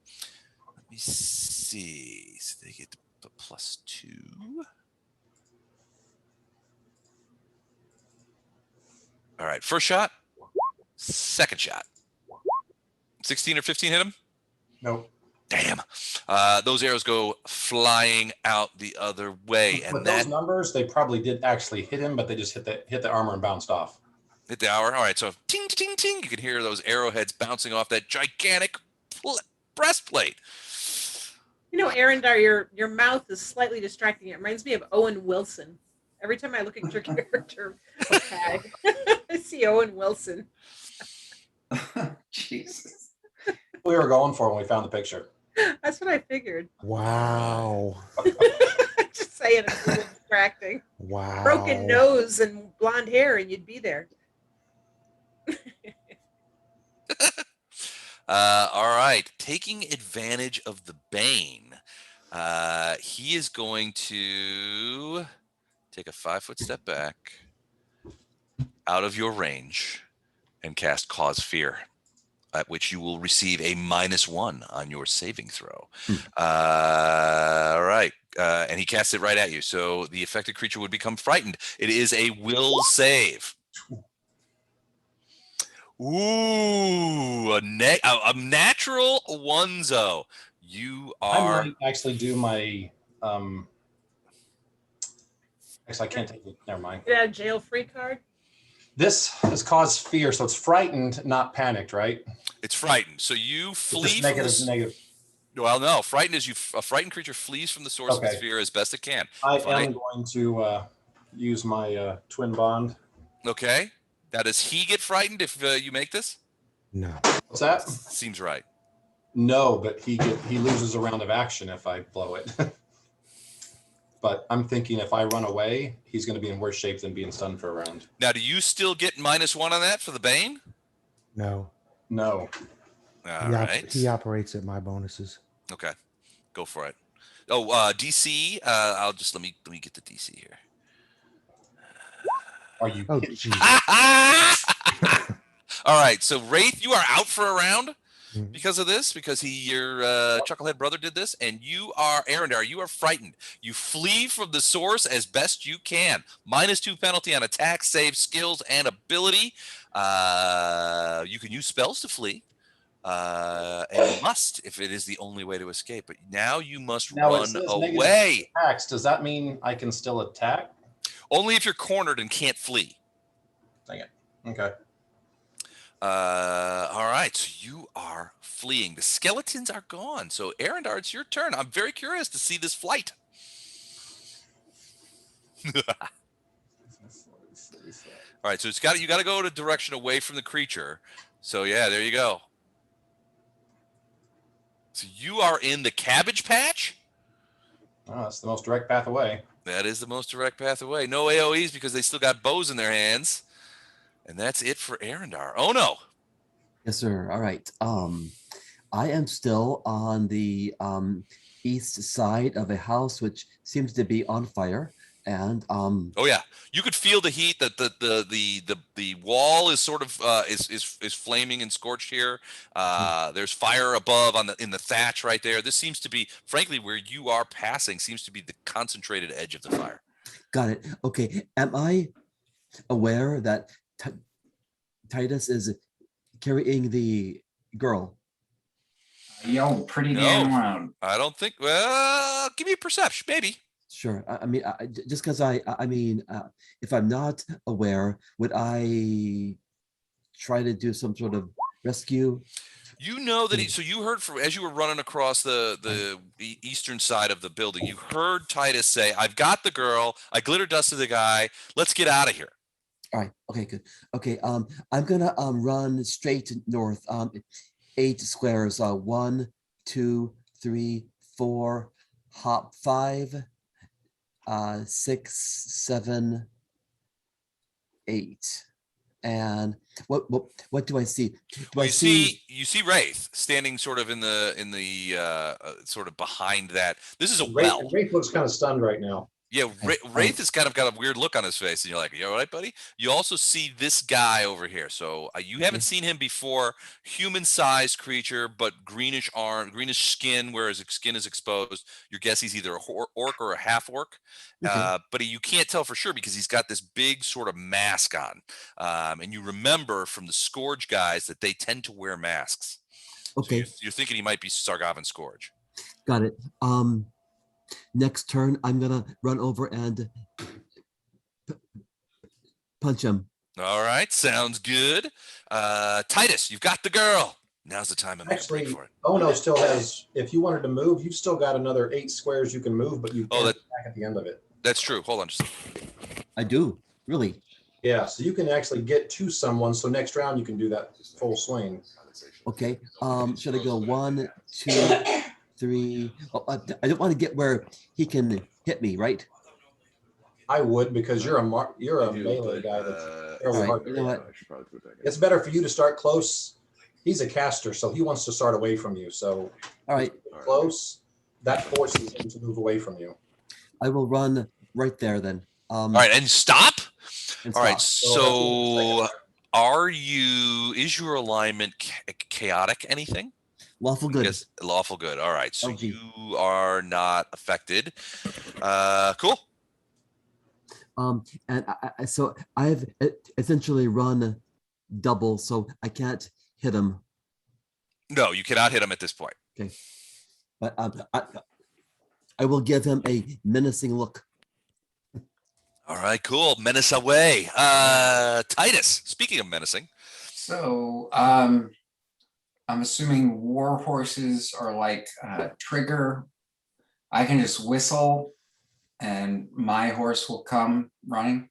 me see. So they get the +2. All right, first shot. Second shot. 16 or 15 hit him? Nope. Damn. Those arrows go flying out the other way. With those numbers, they probably did actually hit him, but they just hit the armor and bounced off. Hit the hour. All right, so ting, ting, ting. You can hear those arrowheads bouncing off that gigantic breastplate. You know, Arendar, your mouth is slightly distracting. It reminds me of Owen Wilson. Every time I look at your character, okay, I see Owen Wilson. Jesus. We were going for when we found the picture. That's what I figured. Wow. Just saying, it's a little distracting. Wow. Broken nose and blonde hair, and you'd be there. All right, taking advantage of the Bane, he is going to take a 5-foot step back out of your range and cast Cause Fear, at which you will receive a -1 on your saving throw. All right, and he casts it right at you, so the affected creature would become frightened. It is a will save. Ooh, a natural onezo. You I are. might actually do my. Actually, I can't take it. Never mind. Yeah, jail free card. This has caused fear, so it's frightened, not panicked, right? It's frightened. So you flee Just from negative, negative. Well, no. Frightened is a frightened creature flees from the source of Okay. its fear as best it can. I am going to use my twin bond. Okay. Now, does he get frightened if you make this? No. What's that? Seems right. No, but he loses a round of action if I blow it. But I'm thinking if I run away, he's going to be in worse shape than being stunned for a round. Now, do you still get -1 on that for the Bane? No. No. All right. He operates at my bonuses. Okay. Go for it. Oh, DC. I'll just let me get the DC here. Are you Oh, kidding? geez. All right, so Wraith, you are out for a round Mhm. because of this, because your Chucklehead brother did this, and you are Arendar. You are frightened. You flee from the source as best you can. -2 penalty on attack, save, skills, and ability. You can use spells to flee, and you must if it is the only way to escape. But now you must Now it run says negative away. attacks. Does that mean I can still attack? Only if you're cornered and can't flee. Dang it. Okay. All right, so you are fleeing. The skeletons are gone. So Arendar, it's your turn. I'm very curious to see this flight. All right, so you got to go to direction away from the creature. So yeah, there you go. So you are in the cabbage patch. Oh, that's the most direct path away. That is the most direct path away. No AoEs because they still got bows in their hands. And that's it for Arendar. Oh no. Yes, sir. All right. I am still on the east side of a house which seems to be on fire, and Oh yeah, you could feel the heat. That the wall is sort of is flaming and scorched here. There's fire above in the thatch right there. This seems to be, frankly, where you are passing seems to be the concentrated edge of the fire. got it. Okay. Am I aware that Titus is carrying the girl? Yo, pretty No. damn round. I don't think. Well, give me a perception, maybe. Sure. I mean, just because I mean, if I'm not aware, would I try to do some sort of rescue? You know that so you heard from as you were running across the eastern side of the building, you heard Titus say, "I've got the girl. I glitter dusted the guy. Let's get out of here." All right. Okay. Good. Okay. I'm gonna run straight north. 8 squares. 1, 2, 3, 4. Hop 5. 6, 7, 8. And what do I see? Do Well, I you see Wraith standing sort of in the sort of behind that. This is a Wraith, well. Wraith looks kind of stunned right now. Yeah, Wraith has kind of got a weird look on his face, and you're like, "You all right, buddy?" You also see this guy over here. So you haven't seen him before. Human-sized creature, but greenish arm, greenish skin, where his skin is exposed. Your guess he's either a orc or a half orc, but you can't tell for sure because he's got this big sort of mask on. And you remember from the Scourge guys that they tend to wear masks. Okay. So you're thinking he might be Sargavan Scourge. Got it. Next turn, I'm gonna run over and punch him. All right, sounds good. Titus, you've got the girl. Now's the time I'm Actually, for it. Ono still has, if you wanted to move, you've still got another 8 squares you can move, but you can't back at the end of it. That's true. Hold on just a second. I do, really. Yeah, so you can actually get to someone, so next round you can do that full swing. Okay. Should I go 1, 2, 3? Oh, I don't want to get where he can hit me, right? I would, because you're a melee guy that's fairly All right, hard. you know what? It's better for you to start close. He's a caster, so he wants to start away from you. So All right, close, that forces him to move away from you. I will run right there then. All right, and stop. And All right, stop. so is your alignment chaotic anything? Lawful good. Yes, lawful good. All right, so LG. you are not affected. Cool. And so I've essentially run double, so I can't hit him. No, you cannot hit him at this point. Okay, but I will give him a menacing look. All right, cool. Menace away. Titus, speaking of menacing. So I'm assuming war horses are like trigger. I can just whistle and my horse will come running.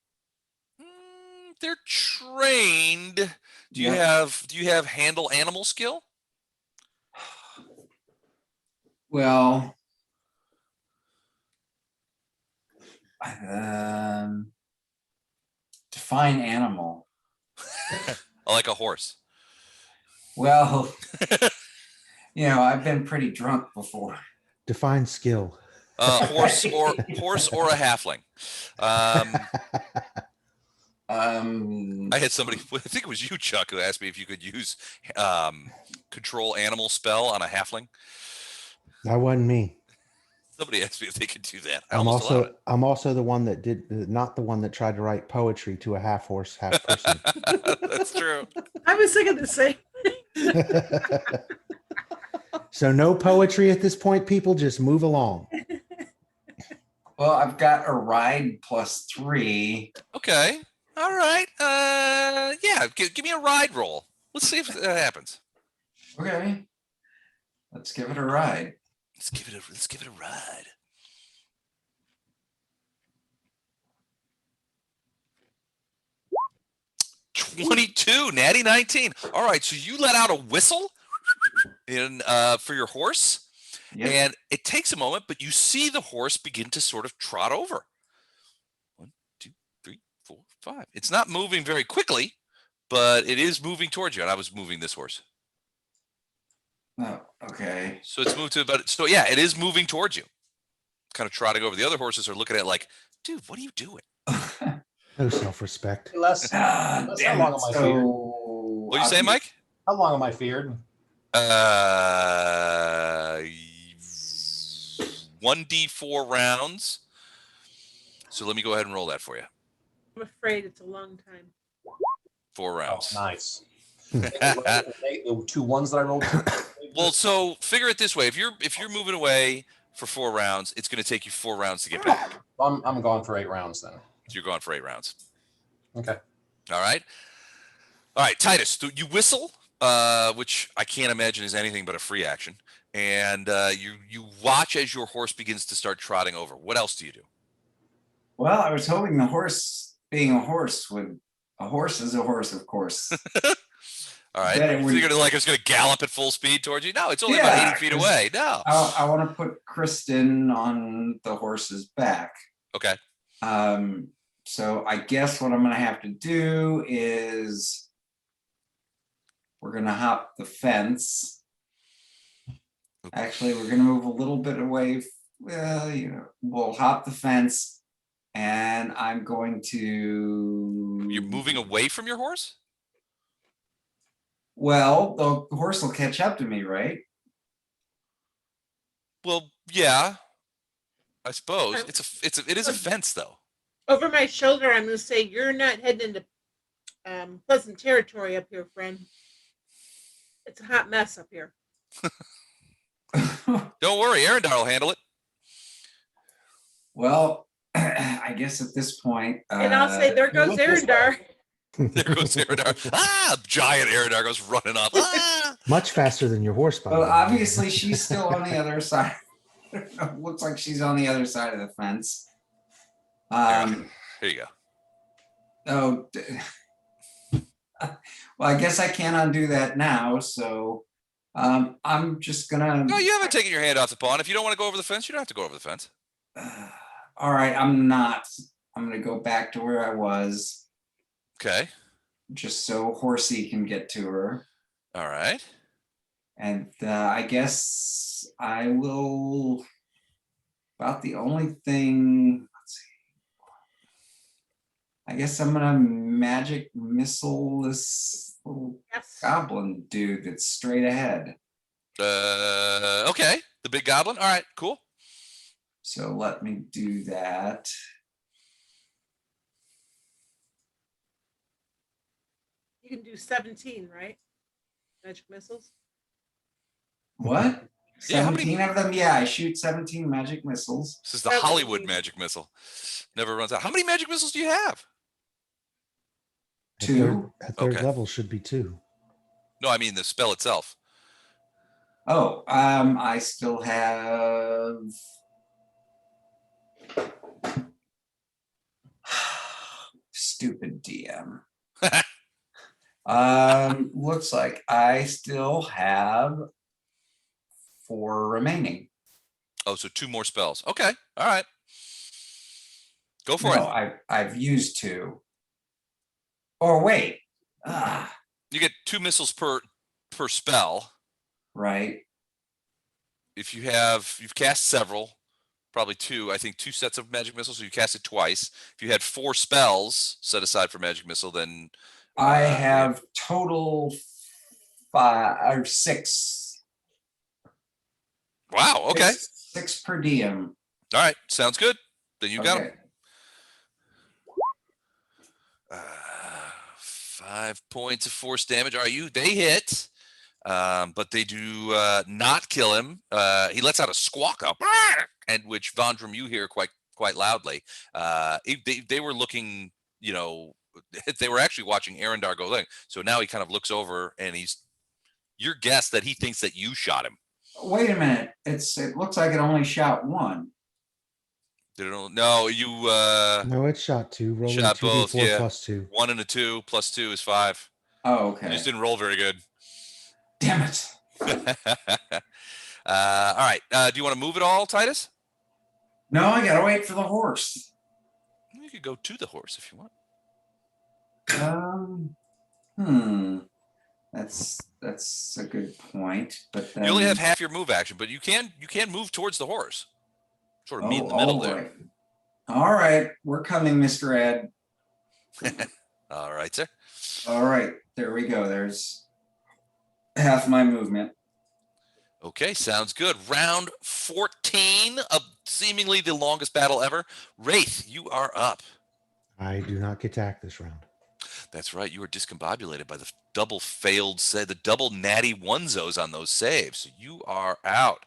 They're trained. Do you have handle animal skill? Well, define animal. Like a horse. Well, I've been pretty drunk before. Define skill. Horse or a halfling. I had somebody, I think it was you, Chuck, who asked me if you could use control animal spell on a halfling. That wasn't me. Somebody asked me if they could do that. I'm also the one that not the one that tried to write poetry to a half horse, half person. That's true. I was thinking the same. So no poetry at this point, people. Just move along. Well, I've got a ride +3. Okay. All right. Yeah. Give me a ride roll. Let's see if that happens. Okay. Let's give it a ride. Let's give it a ride. .22, natty 19. All right, so you let out a whistle for your horse, and it takes a moment, but you see the horse begin to sort of trot over. 1, 2, 3, 4, 5. It's not moving very quickly, but it is moving towards you, and I was moving this horse. Oh, okay. So it's moved to about, so yeah, it is moving towards you. Kind of trotting over. The other horses are looking at it like, dude, what are you doing? No self-respect. Less how long am I feared? What are you saying, Mike? How long am I feared? 1d4 rounds. So let me go ahead and roll that for you. I'm afraid it's a long time. 4 rounds. Oh, nice. The 2 1s that I rolled. Well, so figure it this way: if you're moving away for 4 rounds. It's going to take you 4 rounds to get back. I'm going for 8 rounds then. So you're going for 8 rounds. Okay. All right. All right, Titus, you whistle, which I can't imagine is anything but a free action. And you watch as your horse begins to start trotting over. What else do you do? Well, I was hoping the horse, being a horse, a horse is a horse, of course. All right. That it You would- figured like it's going to gallop at full speed towards you? No, it's only Yeah, about 80 feet 'cause away. No. I want to put Crysten on the horse's back. Okay. So I guess what I'm going to have to do is we're going to hop the fence. Actually, we're going to move a little bit away. Well, we'll hop the fence, and I'm going to. You're moving away from your horse? Well, the horse will catch up to me, right? Well, yeah. I suppose it is a fence though. Over my shoulder, I'm going to say, you're not heading into pleasant territory up here, friend. It's a hot mess up here. Don't worry, Arendar will handle it. Well, I guess at this point. And I'll say, there goes Arendar. There goes Arendar. Ah, giant Arendar goes running up. Ah! Much faster than your horse, by the Well, way. obviously she's still on the other side. Looks like she's on the other side of the fence. Here you go. Oh, well, I guess I can't undo that now. So I'm just gonna. No, you haven't taken your hand off the pawn. If you don't want to go over the fence, you don't have to go over the fence. All right, I'm not. I'm gonna go back to where I was, Okay. just so Horsey can get to her. All right. And I guess I will. About the only thing. Let's see. I guess I'm gonna magic missile this little Yes. goblin dude that's straight ahead. Okay. The big goblin. All right. Cool. So let me do that. You can do 17, right? Magic missiles. What? Yeah, how many- 17 of them? Yeah, I shoot 17 magic missiles. This is the That would Hollywood be- magic missile. Never runs out. How many magic missiles do you have? At Two. third, at third Okay. level should be 2. No, I mean the spell itself. Oh, I still have. Stupid DM. Looks like I still have 4 remaining. Oh, so 2 more spells. Okay. All right. Go for No, it. I've used 2. Oh wait. You get 2 missiles per spell. Right. If you've cast several, probably 2. I think 2 sets of magic missiles. So you cast it twice. If you had 4 spells set aside for magic missile, then I have total 5 or 6. wow. Okay. 6 per DM. All right. Sounds good. Then you got Okay. them. 5 points of force damage. Are you? They hit, but they do not kill him. He lets out a squawk up, and which Vondrum you hear quite loudly. They were looking, they were actually watching Arendar go there. So now he kind of looks over, and he's your guess that he thinks that you shot him. Wait a minute. It looks like it only shot 1. Did it? No, you. No, it's shot 2. Rolling Shot 2d4 both, yeah. plus 2. 1 and a 2 plus 2 is 5. Oh, You okay. just didn't roll very good. Damn it. All right. Do you want to move at all, Titus? No, I gotta wait for the horse. You could go to the horse if you want. That's a good point. But then You only have half your move action, but you can move towards the horse. Sort of meet in the middle there. All right, we're coming, Mr. Ed. All right, sir. All right, there we go. There's half my movement. Okay, sounds good. Round 14 of seemingly the longest battle ever. Wraith, you are up. I do not get attacked this round. That's right. You were discombobulated by the double failed the double natty one-zos on those saves. So you are out.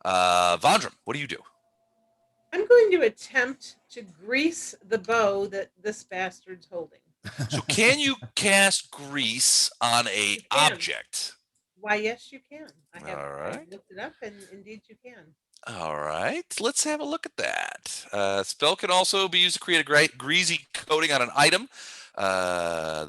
Vondram, what do you do? I'm going to attempt to grease the bow that this bastard's holding. So can you cast grease on a You can. object? Why, yes, you can. I All have right. looked it up, and indeed you can. All right, let's have a look at that. Spell can also be used to create a greasy coating on an item.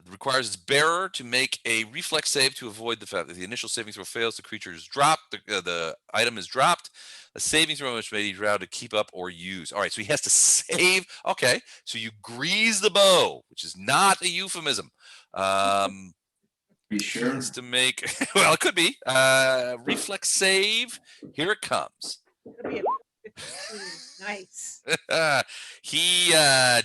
Requires its bearer to make a reflex save to avoid the fact that the initial saving throw fails. The creature is dropped. The item is dropped. A saving throw which may be allowed to keep up or use. All right, so he has to save. Okay, so you grease the bow, which is not a euphemism. Be He sure. has to make. Well, it could be reflex save. Here it comes. It'll be a 15. Nice. He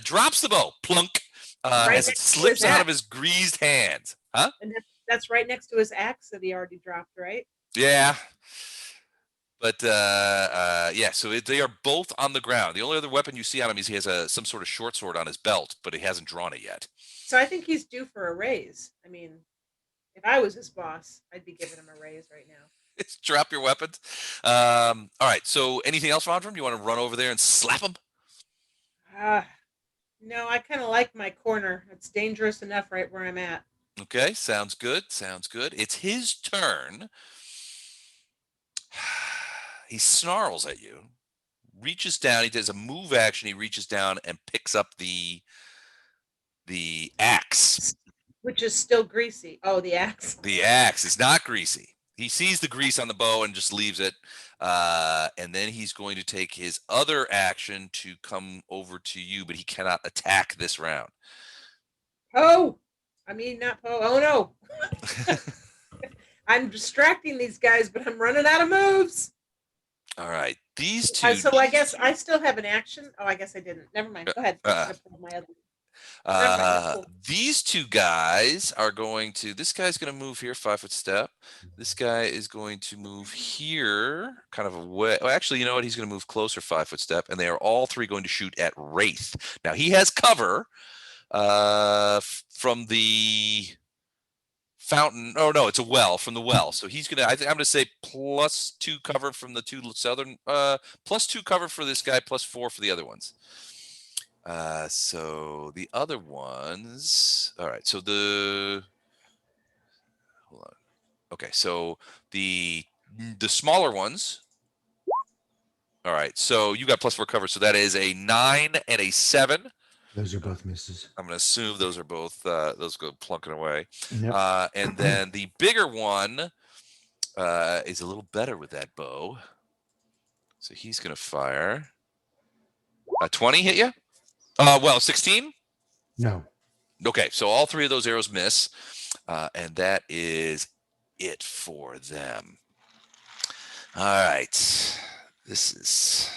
drops the bow, plunk, Right as it next to slips his out of axe. his greased hands. Huh? And that's right next to his axe that he already dropped, right? Yeah. But yeah, so they are both on the ground. The only other weapon you see on him is he has some sort of short sword on his belt, but he hasn't drawn it yet. So I think he's due for a raise. I mean, if I was his boss, I'd be giving him a raise right now. Drop your weapons. All right. So anything else, Vondram? You want to run over there and slap him? No, I kind of like my corner. It's dangerous enough right where I'm at. Okay, sounds good. Sounds good. It's his turn. He snarls at you, reaches down. He does a move action. He reaches down and picks up the axe. Which is still greasy. Oh, the axe. The axe is not greasy. He sees the grease on the bow and just leaves it. And then he's going to take his other action to come over to you, but he cannot attack this round. Oh, I mean, not Poe. Oh, no. I'm distracting these guys, but I'm running out of moves. All right. These two. So I guess I still have an action. Oh, I guess I didn't. Never mind. Go ahead. I pulled my other. Cool. These two guys are going to. This guy's going to move here, 5-foot step. This guy is going to move here, kind of away. Well, actually, you know what? He's going to move closer, 5-foot step, and they are all three going to shoot at Wraith. Now he has cover from the fountain. Oh no, it's a well, from the well. So he's gonna. I'm gonna say +2 cover from the two southern. +2 cover for this guy, +4 for the other ones. So the other ones. All right. So hold on. Okay. So the smaller ones. All right. So you got +4 cover. So that is a 9 and a 7. Those are both misses. I'm going to assume those are both, those go plunking away. Yep. And then the bigger one is a little better with that bow. So he's going to fire. 20 hit you? Well, 16? No. Okay, so all three of those arrows miss. And that is it for them. All right. This is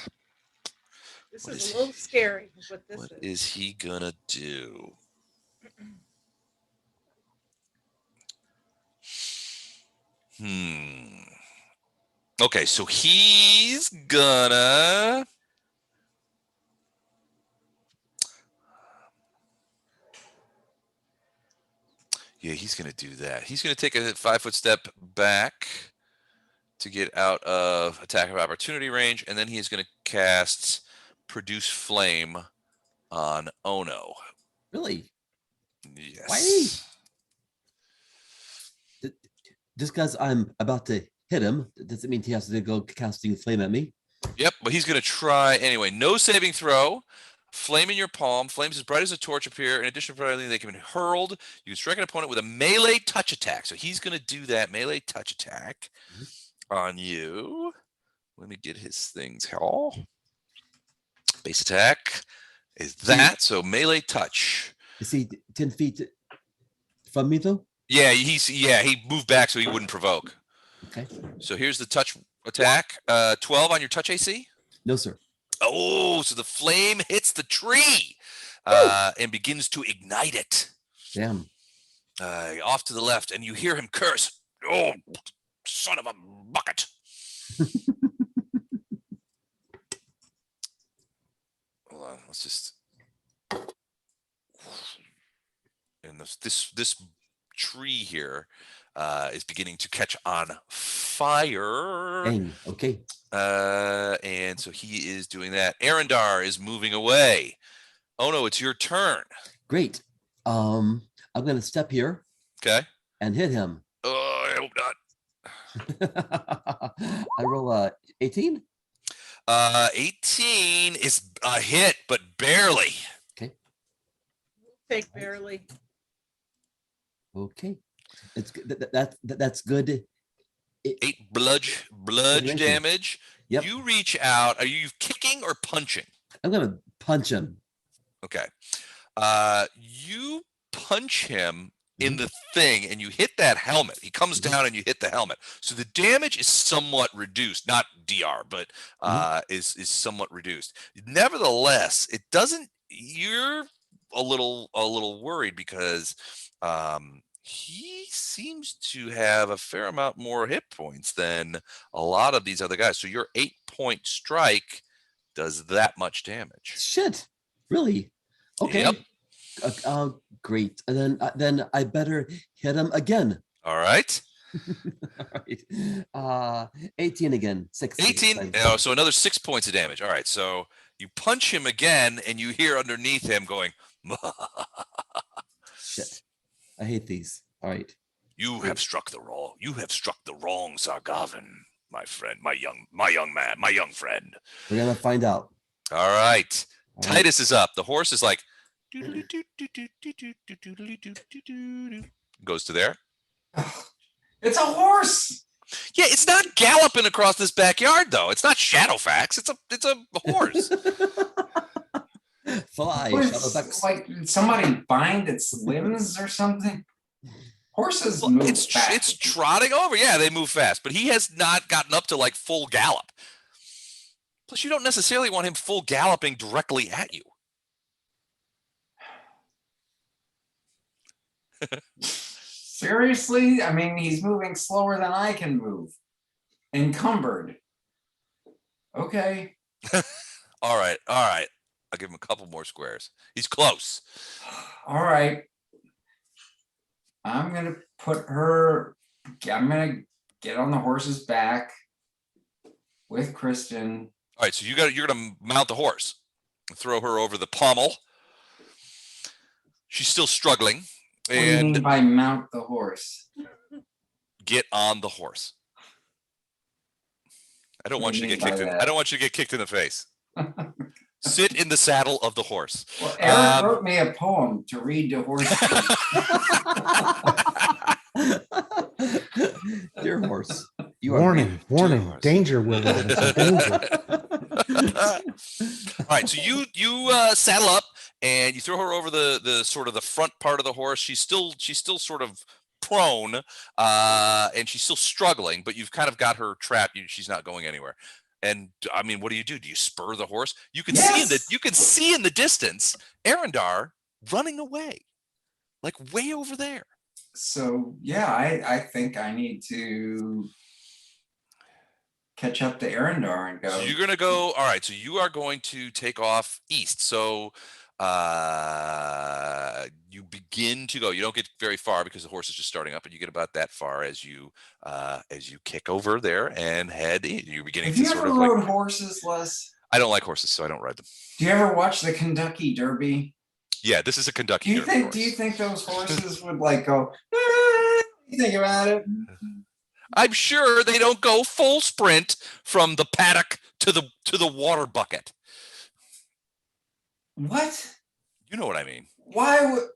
a little scary. What is he gonna do? Okay, so he's gonna. Yeah, he's gonna do that. He's gonna take a 5-foot step back to get out of attack of opportunity range, and then he's gonna cast Produce Flame on Ono. Really? Yes. Why? Just because I'm about to hit him, does it mean he has to go casting flame at me? Yep, but he's going to try anyway. No saving throw. Flame in your palm. Flames as bright as a torch appear. In addition to brightly, they can be hurled. You can strike an opponent with a melee touch attack. So he's going to do that melee touch attack on you. Let me get his things here. Base attack is that. So melee touch. Is he 10 feet from me though? Yeah, he moved back so he wouldn't provoke. Okay. So here's the touch attack. 12 on your touch AC? No, sir. Oh, so the flame hits the tree and begins to ignite it. Damn. Off to the left, and you hear him curse. Oh, son of a bucket. Hold on, let's just. And this tree here is beginning to catch on fire. Dang. Okay. And so he is doing that. Arendar is moving away. Oh no, it's your turn. Great. I'm gonna step here Okay. and hit him. Oh, I hope not. I roll 18. 18 is a hit, but barely. Take barely. Okay. It's good. That's good. 8 bludge Damage. damage. Yep. You reach out. Are you kicking or punching? I'm gonna punch him. Okay. You punch him in the thing and you hit that helmet. He comes down and you hit the helmet. So the damage is somewhat reduced, not DR, but is somewhat reduced. Nevertheless, it doesn't, you're a little worried because he seems to have a fair amount more hit points than a lot of these other guys. So your 8-point strike does that much damage. Shit. Really? Okay. Yep. Great. And then I better hit him again. All right. All right. 18 again. 6. 18. Oh, so another 6 points of damage. All right. So you punch him again, and you hear underneath him going, Shit. I hate these. All right. You have struck the wrong. You have struck the wrong Sargavan, my friend, my young man, my young friend. We're gonna find out. All right. All right. Titus is up. The horse is like goes to there. It's a horse. Yeah, it's not galloping across this backyard though. It's not Shadowfax. It's a horse. Fly. What is- Shadowfax. like did somebody bind its limbs or something? Horses move It's fast. trotting over. Yeah, they move fast, but he has not gotten up to like full gallop. Plus, you don't necessarily want him full galloping directly at you. Seriously? I mean, he's moving slower than I can move. Encumbered. Okay. All right. I'll give him a couple more squares. He's close. All right. I'm gonna get on the horse's back with Crysten. All right, so you're gonna mount the horse, throw her over the pommel. She's still struggling, What do you mean and by mount the horse? get on the horse. I don't What want do you to you get mean kicked by in. that? I don't want you to get kicked in the face. Sit in the saddle of the horse. Well, Eric wrote me a poem to read to horses. Dear horse. You are Warning, warning, horse. danger, Will Robinson, danger. All right, so you saddle up and you throw her over the sort of the front part of the horse. She's still sort of prone, and she's still struggling, but you've kind of got her trapped. She's not going anywhere. And I mean, what do? Do you spur the horse? You can see in the distance Arendar running away, like way over there. So yeah, I think I need to catch up to Arendar and go. So you're gonna go. All right. So you are going to take off east. So you begin to go. You don't get very far because the horse is just starting up, and you get about that far as you kick over there and head in. You're beginning Have to you sort ever of rode like. horses, Les? I don't like horses, so I don't ride them. Do you ever watch the Kentucky Derby? Yeah, this is a Kentucky Do you Derby think? horse. Do you think those horses would like go? "Ah," you think about it. I'm sure they don't go full sprint from the paddock to the water bucket. What? You know what I mean. Why would?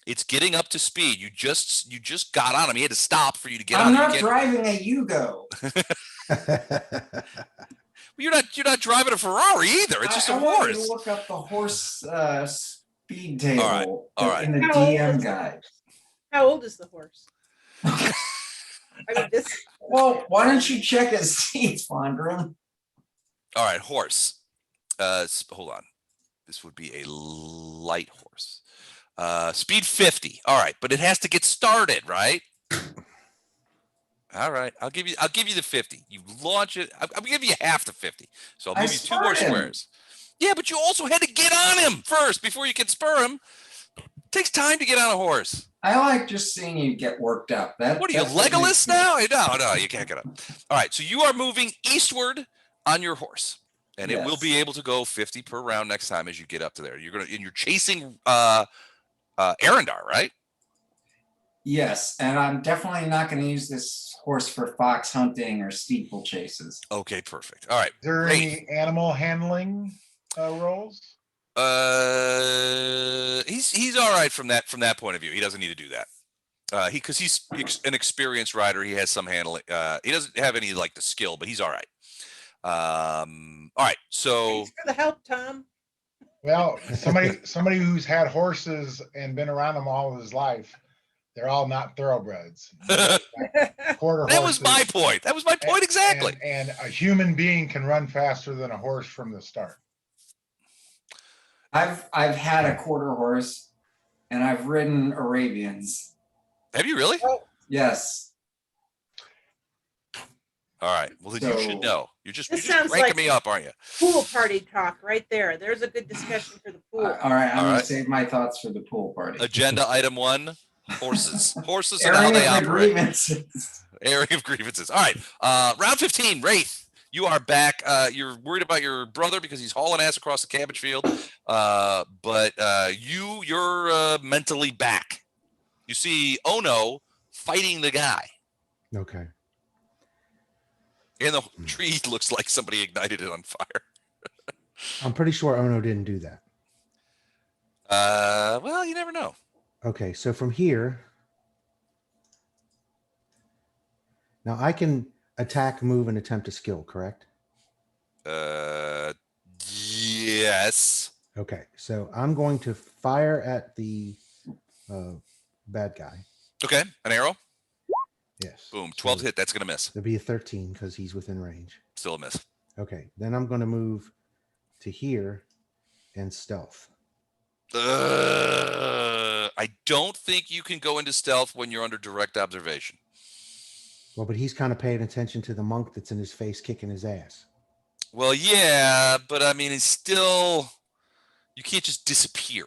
It's getting up to speed. You just got on him. He had to stop for you to get I'm on. not You can't- driving a Yugo. You're not driving a Ferrari either. It's just a I want you horse. to look up the horse speed table all right. in the How old DM is- guide. How old is the horse? I mean, this. Well, why don't you check his teeth, Fondren? All right, horse. Hold on. This would be a light horse. Speed 50. All right, but it has to get started, right? All right, I'll give you the 50. You launch it. I'll give you half the 50. So I'll I give you 2 more spurred him. squares. Yeah, but you also had to get on him first before you can spur him. Takes time to get on a horse. I like just seeing you get worked up. That What are you, that's what makes Legolas me- now? No, you can't get up. All right, so you are moving eastward on your horse, and it will be Yes. able to go 50 per round next time as you get up to there. You're chasing Arendar, right? Yes, and I'm definitely not going to use this horse for fox hunting or steeple chases. Okay, perfect. All right. Is there Great. any animal handling roles? He's all right from that point of view. He doesn't need to do that. Because he's an experienced rider. He has some handling. He doesn't have any like the skill, but he's all right. All right. So Thanks for the help, Tom. Well, somebody who's had horses and been around them all his life, they're all not thoroughbreds. Quarter that was my horses. point. That was my point exactly. And a human being can run faster than a horse from the start. I've had a quarter horse, and I've ridden Arabians. Have you really? Yes. All right. Well, then you So- should know. You're just This sounds cranking like- me up, aren't you? Pool party talk right there. There's a good discussion for the pool. All right. I'm All going right. to save my thoughts for the pool party. Agenda item 1: horses. Horses and how Airing they of the operate. grievances. Airing of grievances. All right. Round 15. Wraith, you are back. You're worried about your brother because he's hauling ass across the cabbage field. But you're mentally back. You see Ono fighting the guy. Okay. And the tree looks like somebody ignited it on fire. I'm pretty sure Ono didn't do that. Well, you never know. Okay, so from here, now I can attack, move, and attempt to skill, correct? Yes. Okay, so I'm going to fire at the bad guy. Okay, an arrow. Yes. Boom. So 12 to hit. That's going to miss. It'll be a 13 because he's within range. Still a miss. Okay, then I'm going to move to here and stealth. I don't think you can go into stealth when you're under direct observation. Well, but he's kind of paying attention to the monk that's in his face kicking his ass. Well, yeah, but I mean, it's still, you can't just disappear.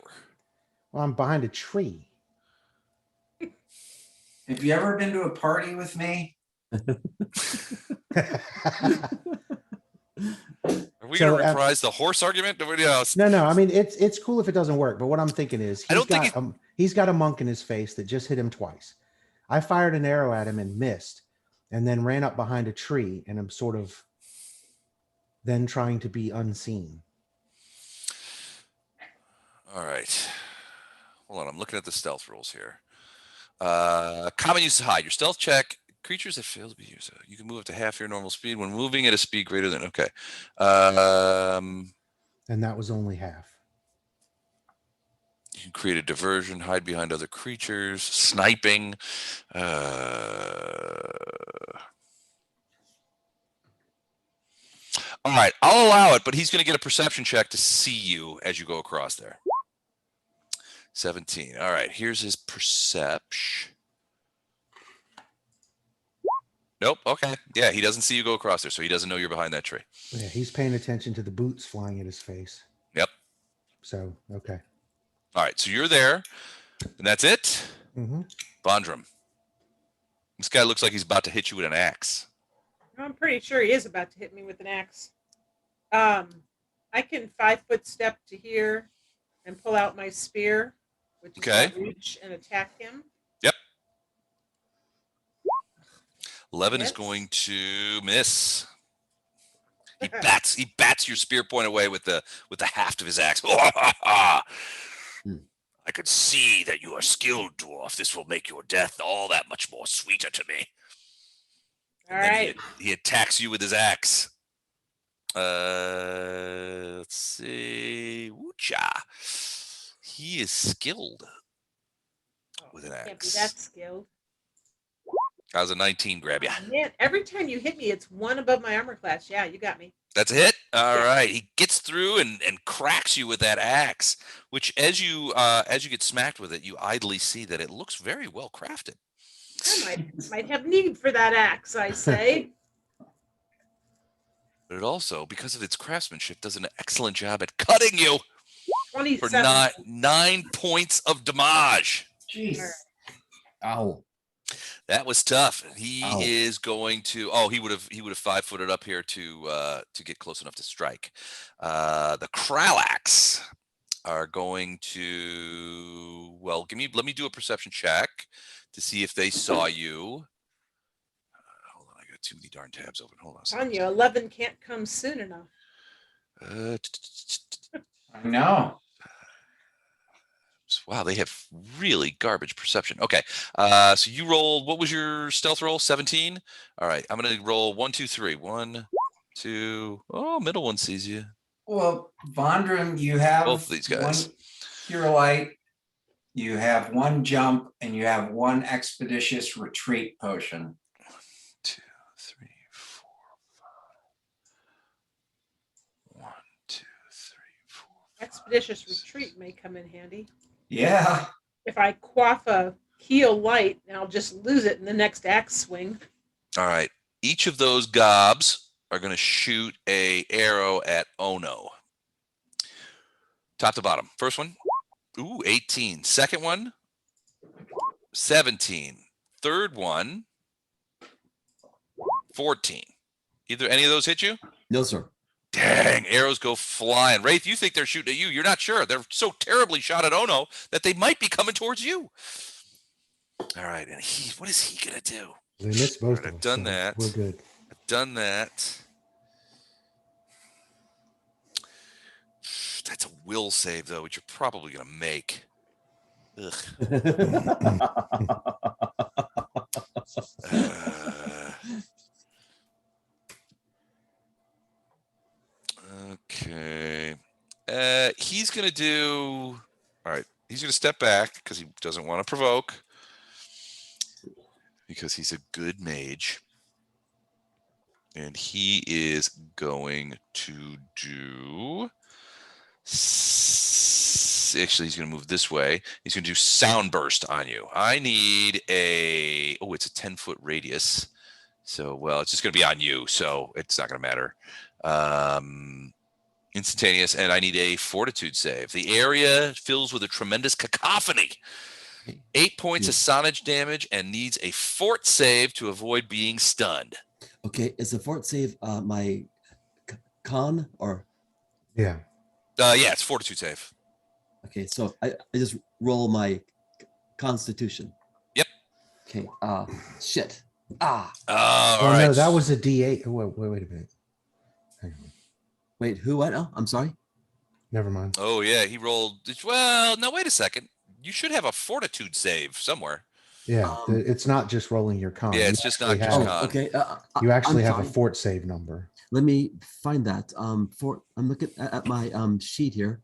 Well, I'm behind a tree. Have you ever been to a party with me? Are we So, going to reprise the horse argument? Nobody else. No. I mean, it's cool if it doesn't work. But what I'm thinking is, I don't think he's got a monk in his face that just hit him twice. I fired an arrow at him and missed, and then ran up behind a tree, and I'm sort of then trying to be unseen. All right. Hold on. I'm looking at the stealth rules here. Common use to hide. Your stealth check. Creatures that fail to be used. You can move up to half your normal speed when moving at a speed greater than. Okay. And that was only half. You can create a diversion, hide behind other creatures, sniping. All right, I'll allow it, but he's going to get a perception check to see you as you go across there. 17. All right, here's his perception. Nope. Okay. Yeah, he doesn't see you go across there, so he doesn't know you're behind that tree. Yeah, he's paying attention to the boots flying at his face. Yep. So, okay. All right, so you're there, and that's it. Mm-hmm. Bondrum. This guy looks like he's about to hit you with an axe. I'm pretty sure he is about to hit me with an axe. I can 5-foot step to here and pull out my spear, which is Okay. out reach, and attack him. 11 is Yes. going to miss. He bats your spear point away with the haft of his axe. I could see that you are skilled, dwarf. This will make your death all that much more sweeter to me. All And then right. he attacks you with his axe. Let's see. Woocha. He is skilled with an Can't be axe. that skilled. How's a 19 grab you? Man, every time you hit me, it's one above my armor class. Yeah, you got me. That's a hit. All Yeah. right. He gets through and cracks you with that axe, which as you get smacked with it, you idly see that it looks very well crafted. I might have need for that axe, I say. But it also, because of its craftsmanship, does an excellent job at cutting you. for 27. 9 points of damage. Jeez. Ow. That was tough. He Ow. is going to. Oh, he would have 5-footed up here to get close enough to strike. The Kralax are going to. Well, let me do a perception check to see if they saw you. Hold on, I got too many darn tabs open. Hold on. On you, 11 can't come soon enough. I know. Wow, they have really garbage perception. Okay, so you rolled. What was your stealth roll? 17. All right, I'm gonna roll 1, 2, 3. 1, 2. Oh, middle one sees you. Well, Vondram, you have Both of these guys. one Cure Light, you have one jump, and you have one expeditious retreat potion. 2, 3, 4, 5. 1, 2, 3, 4. Expeditious retreat may come in handy. Yeah. If I quaff a heal light, I'll just lose it in the next axe swing. All right, each of those gobs are going to shoot a arrow at Ono. Top to bottom. First one, ooh, 18. Second one, 17. Third one, 14. Either any of those hit you? No, sir. Dang, arrows go flying. Wraith, you think they're shooting at you. You're not sure. They're so terribly shot at Ono that they might be coming towards you. All right, and what is he going to do? They missed both of I've us, done so that. We're good. I've done that. That's a will save, though, which you're probably going to make. Ugh. Okay. He's going to do. All right. He's going to step back because he doesn't want to provoke. Because he's a good mage. And he is going to do. Actually, he's going to move this way. He's going to do sound burst on you. I need a. Oh, it's a 10-foot radius. So, well, it's just going to be on you. So it's not going to matter. Instantaneous, and I need a fortitude save. The area fills with a tremendous cacophony. 8 points of sonage damage and needs a fort save to avoid being stunned. Okay, is the fort save my con or? Yeah. Yeah, it's fortitude save. Okay, so I just roll my constitution. Yep. Okay, shit. All All Oh right. no, that was a D8. Wait a minute. Hang on. Wait, who, what? Oh, I'm sorry. Never mind. Oh, yeah, he rolled. Well, no, wait a second. You should have a fortitude save somewhere. Yeah, it's not just rolling your con. Yeah, You it's just not actually just have- con. Okay. You actually I'm have a sorry. fort save number. Let me find that. I'm looking at my sheet here.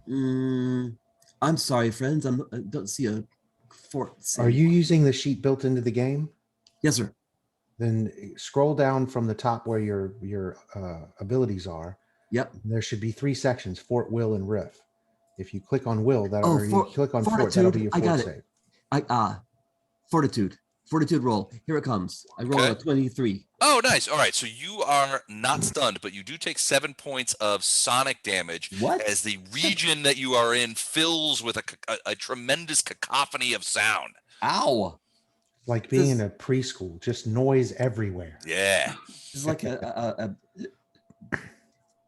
I'm sorry, friends. I don't see a fort save. Are you using the sheet built into the game? Yes, sir. Then scroll down from the top where your abilities are. Yep. There should be 3 sections: Fort, Will, and Riff. If you click on Will, that Oh, or you click on Fort, that'll be your I got fort it. save. Fortitude roll. Here it comes. I roll Okay. a 23. Oh, nice. All right, so you are not stunned, but you do take 7 points of sonic damage What? as the region that you are in fills with a tremendous cacophony of sound. Ow! Like being in a preschool, just noise everywhere. Yeah, This is like a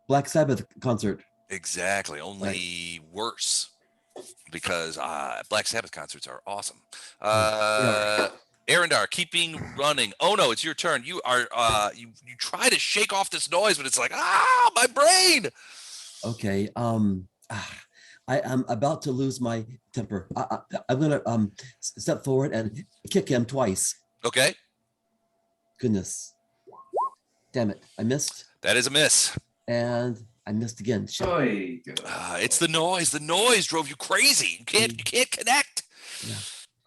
Black Sabbath concert. exactly. Only worse because Black Sabbath concerts are awesome. Arendar, keeping running. Oh no, it's your turn. You are you try to shake off this noise, but it's like my brain. Okay. I am about to lose my temper. I'm gonna step forward and kick him twice. Okay, Goodness. Damn it! I missed, that is a miss. and I missed again. Shit. Oy. It's the noise. The noise drove you crazy. You can't connect. Yeah.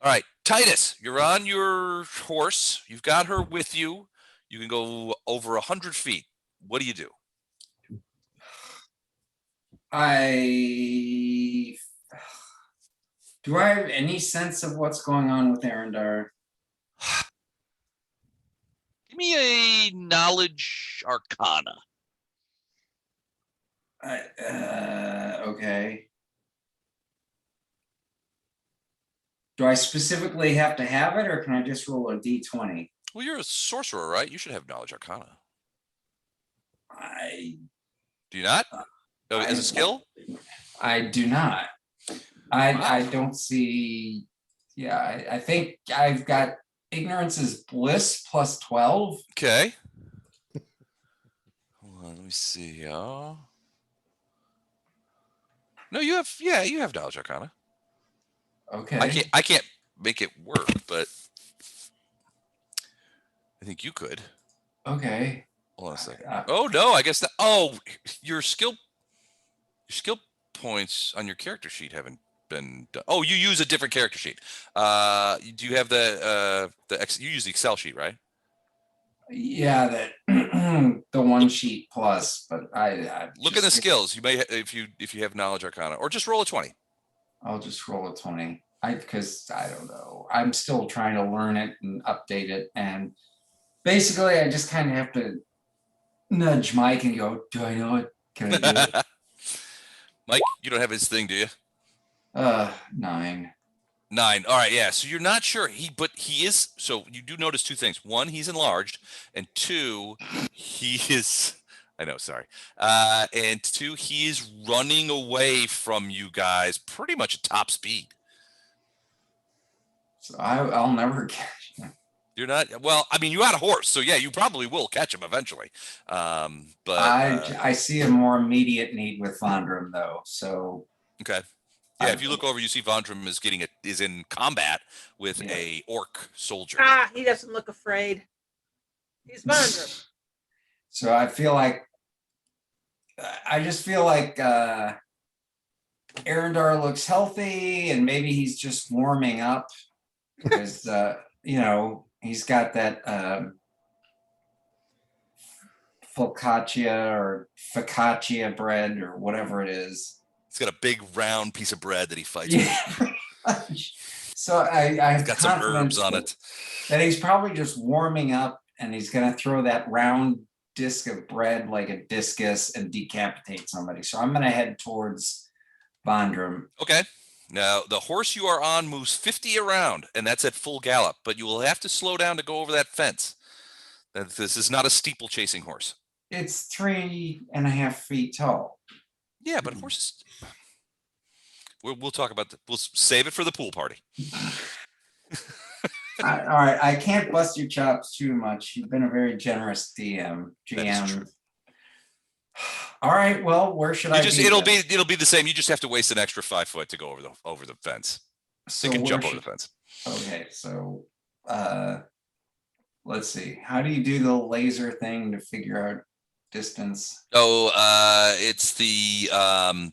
All right, Titus, you're on your horse. You've got her with you. You can go over 100 feet. What do you do? Do I have any sense of what's going on with Arendar? Give me a knowledge arcana. Okay. Do I specifically have to have it, or can I just roll a d20? Well, you're a sorcerer, right? You should have knowledge arcana. I Do you not? Oh, as a skill? I do not. I don't see. Yeah, I think I've got ignorance is bliss plus 12. Okay. Hold on, let me see. No, you have. Yeah, you have knowledge arcana. Okay. I can't make it work, but I think you could. Okay. Hold on a second. Oh no, I guess that. Oh, your skill points on your character sheet haven't been done. Oh, you use a different character sheet. Do you have you use the Excel sheet, right? Yeah, that the one sheet plus, but I Look at the skills. You may if you have knowledge arcana, or just roll a 20. I'll just roll a 20. Because I don't know. I'm still trying to learn it and update it, and basically I just kind of have to nudge Mike and go, "Do I know it? Can I do it?" Mike, you don't have his thing, do you? 9. 9. All right, yeah. So you're not sure but he is. So you do notice two things. One, he's enlarged, and two, he is. I know, sorry. And two, he is running away from you guys pretty much at top speed. So I'll never catch him. You're not. Well, I mean, you had a horse, so yeah, you probably will catch him eventually. But I see a more immediate need with Vondrum though. So okay. Yeah, if you look over, you see Vondrum is in combat with a orc soldier. Ah, he doesn't look afraid. He's Vondrum. So I just feel like Arendar looks healthy, and maybe he's just warming up because he's got that focaccia or focaccia bread or whatever it is. He's got a big round piece of bread that he fights with. So I have got some herbs on it. That he's probably just warming up, and he's going to throw that round disc of bread like a discus and decapitate somebody. So I'm going to head towards Vondrum. Okay. Now, the horse you are on moves 50 around, and that's at full gallop, but you will have to slow down to go over that fence. This is not a steeple-chasing horse. It's 3.5 feet tall. Yeah, but horses... We'll talk about that. We'll save it for the pool party. All right, I can't bust your chops too much. You've been a very generous GM. All right, well, where should I be? It'll be the same. You just have to waste an extra 5 foot to go over the fence. So you can jump over the fence. Okay, so let's see. How do you do the laser thing to figure out distance? Oh, it's the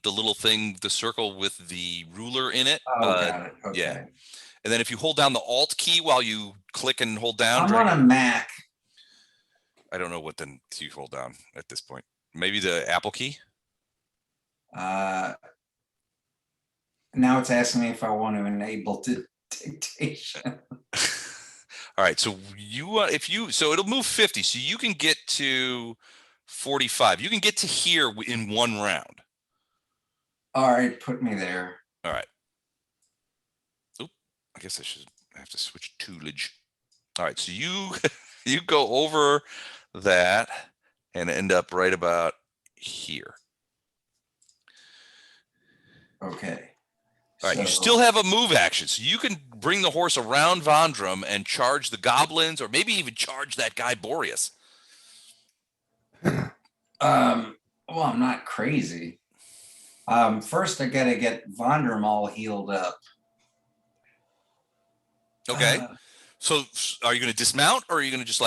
little thing, the circle with the ruler in it. Oh, got it. Okay. Yeah. And then if you hold down the Alt key while you click and hold down. I'm on a Mac. I don't know what then you hold down at this point. Maybe the Apple key? Now it's asking me if I want to enable dictation. All right, so so it'll move 50, so you can get to 45. You can get to here in one round. All right, put me there. All right. Oop, I guess I have to switch toolage. All right, so you go over that and end up right about here. Okay. All right, you still have a move action, so you can bring the horse around Vondrum and charge the goblins, or maybe even charge that guy Boreus. Well, I'm not crazy. First I gotta get Vondrum all healed up. Okay. So are you going to dismount, or are you going to just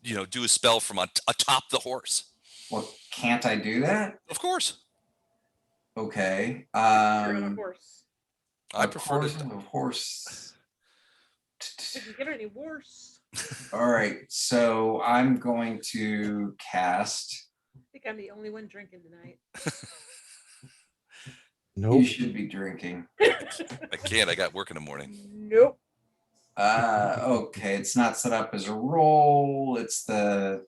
do a spell from atop the horse? Well, can't I do that? Of course. Okay. You're on a horse. I prefer a horse. Didn't get any worse. All right, so I'm going to cast. I think I'm the only one drinking tonight. Nope. You should be drinking. I can't. I got work in the morning. Nope. Okay, it's not set up as a roll. It's the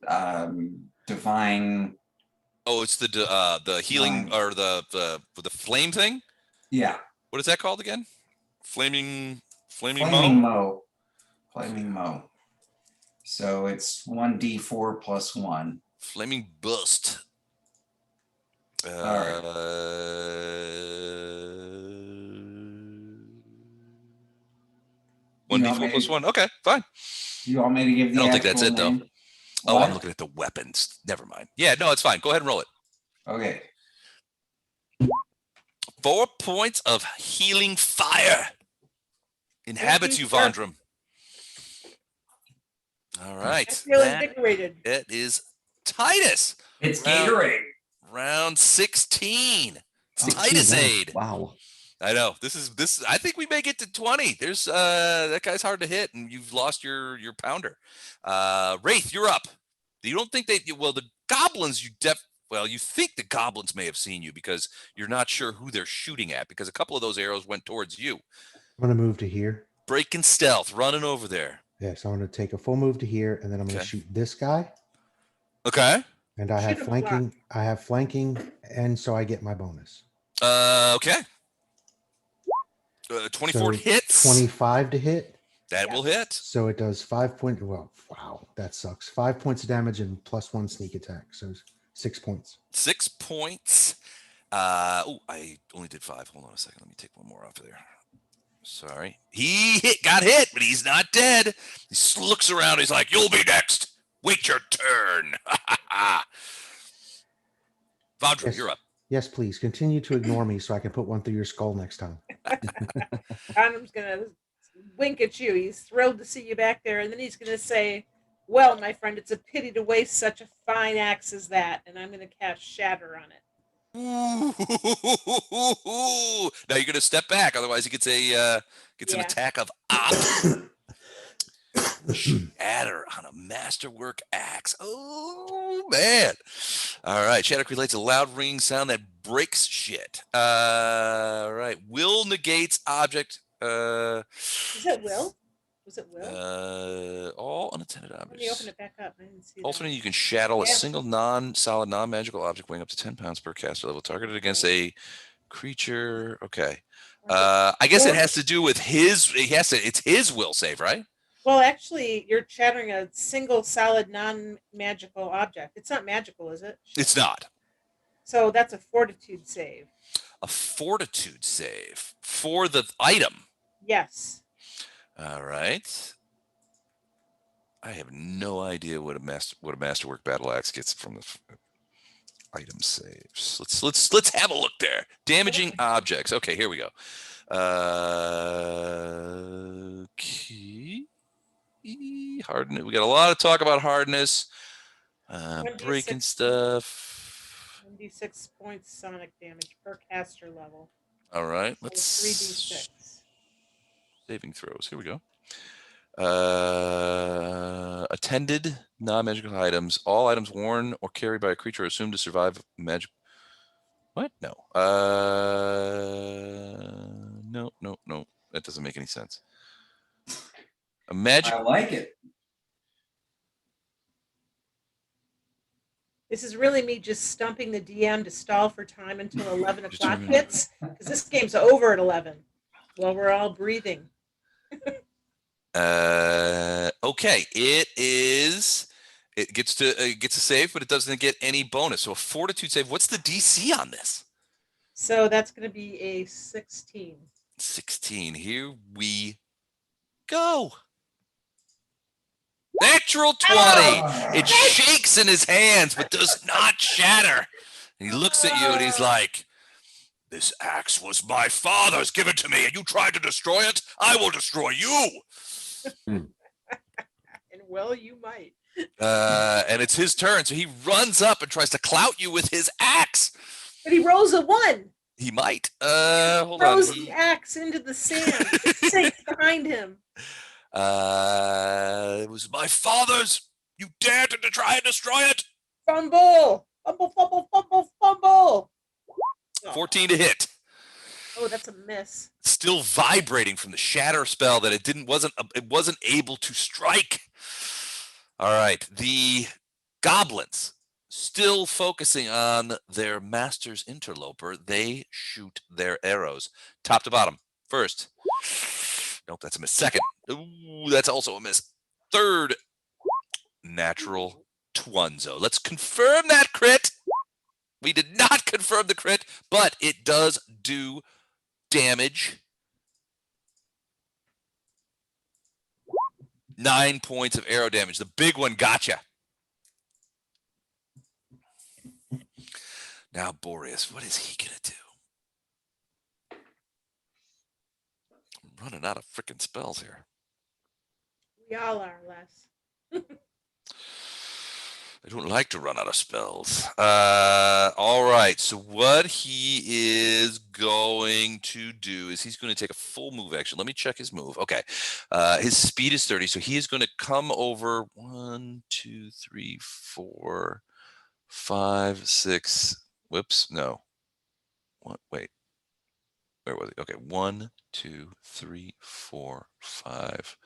divine. Oh, it's the healing Nine. or the flame thing. Yeah, What is that called again? Flaming flaming mo. mo. Flaming mo. So it's 1d4 plus 1. Flaming burst. right. 1d4 plus 1. Okay, fine. You want me to give the I don't think that's actual it, though. name? Oh, I'm What? looking at the weapons. Never mind. Yeah, no, it's fine. Go ahead and roll it. Okay. 4 points of healing fire inhabits you, Thank Vondrum. All I right. feel That invigorated. it is Titus. It's Round- Gatorade. Round 16. It's Oh, Titus aid. Wow. I know. This I think we may get to 20. There's that guy's hard to hit, and you've lost your pounder. Wraith, you're up. You don't think the goblins you think the goblins may have seen you because you're not sure who they're shooting at because a couple of those arrows went towards you. I'm going to move to here. Breaking stealth, running over there. Yes, I'm going to take a full move to here, and then I'm going to Okay. shoot this guy. Okay. And I have Shoot him a block. flanking. I have flanking, and so I get my bonus. Okay. 24 So hits. 25 to hit. That will hit. So it does 5 points. Well, wow, that sucks. 5 points of damage and +1 sneak attack. So 6 points. 6 points. I only did 5. Hold on a second. Let me take one more off of there. Sorry. He got hit, but he's not dead. He looks around. He's like, "You'll be next. Wait your turn." Vondrum, Yes. you're up. Yes, please continue to ignore me so I can put one through your skull next time. Adam's gonna wink at you. He's thrilled to see you back there, and then he's gonna say, "Well, my friend, it's a pity to waste such a fine axe as that." And I'm gonna cast Shatter on it. Ooh. Now you're gonna step back, otherwise he gets an Yeah. attack of op. Shatter on a masterwork axe. Oh man! All right, shatter creates a loud ringing sound that breaks shit. All right, will negates object. Is it Will? Was it Will? All unattended Let me objects. open it back up. I didn't see that. Alternate, you can shatter a Yeah. single non-solid, non-magical object weighing up to 10 pounds per caster level, targeted against a creature. Okay. I guess it has to do with his. It's his will save, right? Well, actually, you're shattering a single solid non-magical object. It's not magical, is it? It's not. So that's a fortitude save. A fortitude save for the item. Yes. All right. I have no idea what a masterwork battle axe gets from the item saves. Let's have a look there. Damaging objects. Okay, here we go. Okay. Hardness. We got a lot of talk about hardness. Breaking 1d6. stuff. 1d6 points sonic damage per caster level. All right. So Let's 3d6. saving throws. Here we go. Attended non-magical items. All items worn or carried by a creature are assumed to survive magic. What? No. No. That doesn't make any sense. A magic. I like it. This is really me just stumping the DM to stall for time until 11 Just o'clock a- hits, because this game's over at 11. Well, we're all breathing. Okay. It gets a save, but it doesn't get any bonus. So a fortitude save. What's the DC on this? So that's going to be a 16. 16. Here we go. Natural 20. It shakes in his hands, but does not shatter. And he looks at you and he's like, "This axe was my father's, given to me, and you tried to destroy it. I will destroy you." And well, you might. And it's his turn. So he runs up and tries to clout you with his axe. But he rolls a 1. He might. Hold on. Throws the axe into the sand. It sinks behind him. It was my father's. You dared to try and destroy it. Fumble! Fumble, fumble, fumble, fumble! 14 to hit. Oh, that's a miss. Still vibrating from the shatter spell that it wasn't able to strike. All right, the goblins still focusing on their master's interloper, they shoot their arrows top to bottom. First. Nope, that's a miss. Second. Ooh, that's also a miss. Third. Natural Twunzo. Let's confirm that crit. We did not confirm the crit, but it does do damage. 9 points of arrow damage. The big one gotcha. Now, Boreus, what is he going to do? I'm running out of freaking spells here. We all are, Les. I don't like to run out of spells. All right. So what he is going to do is he's going to take a full move action. Let me check his move. Okay. His speed is 30. So he is going to come over 1, 2, 3, 4, 5, 6. Whoops. No. What? Wait. Where was he? Okay. 1, 2, 3, 4, 5,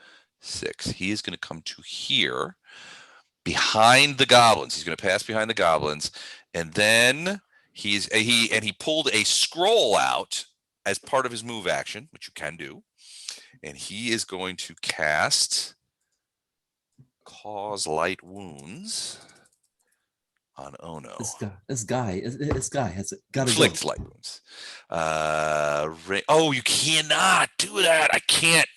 6. He is going to come to here. Behind the goblins. He's going to pass behind the goblins. And then he pulled a scroll out as part of his move action, which you can do. And he is going to cast Cause Light Wounds on Ono. This guy has got to Inflict go. light wounds. Oh, you cannot do that. I can't.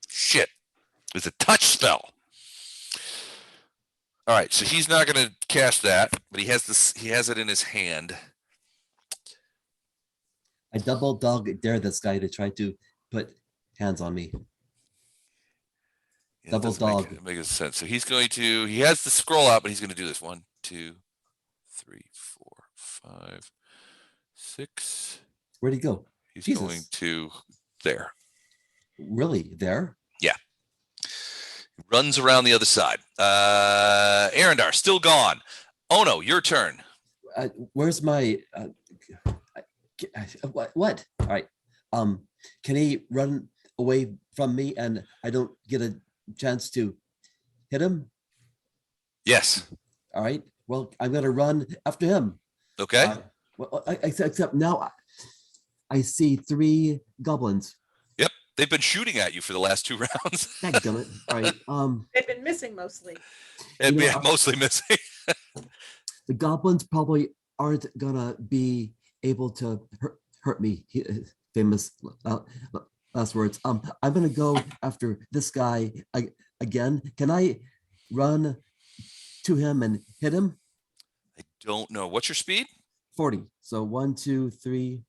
Shit. It's a touch spell. All right, so he's not going to cast that, but he has this. He has it in his hand. I double dog dare this guy to try to put hands on me. Yeah, Double dog. Make sense. So he's going to. He has the scroll out, but he's going to do this. 1, 2, 3, 4, 5, 6. Where'd he go? He's Jesus. going to there. Really? There? Yeah. Runs around the other side. Arendar, still gone. Ono, your turn. Where's my what? All right. Can he run away from me and I don't get a chance to hit him? Yes. All right. Well, I'm gonna run after him. Okay. Except now I see 3 goblins. Yep. They've been shooting at you for the last 2 rounds. Dadgummit. All right. They've been missing mostly. And You know, yeah, mostly missing. The goblins probably aren't gonna be able to hurt me. Famous last words. I'm gonna go after this guy again. Can I run to him and hit him? I don't know. What's your speed? 40. So 1, 2, 3.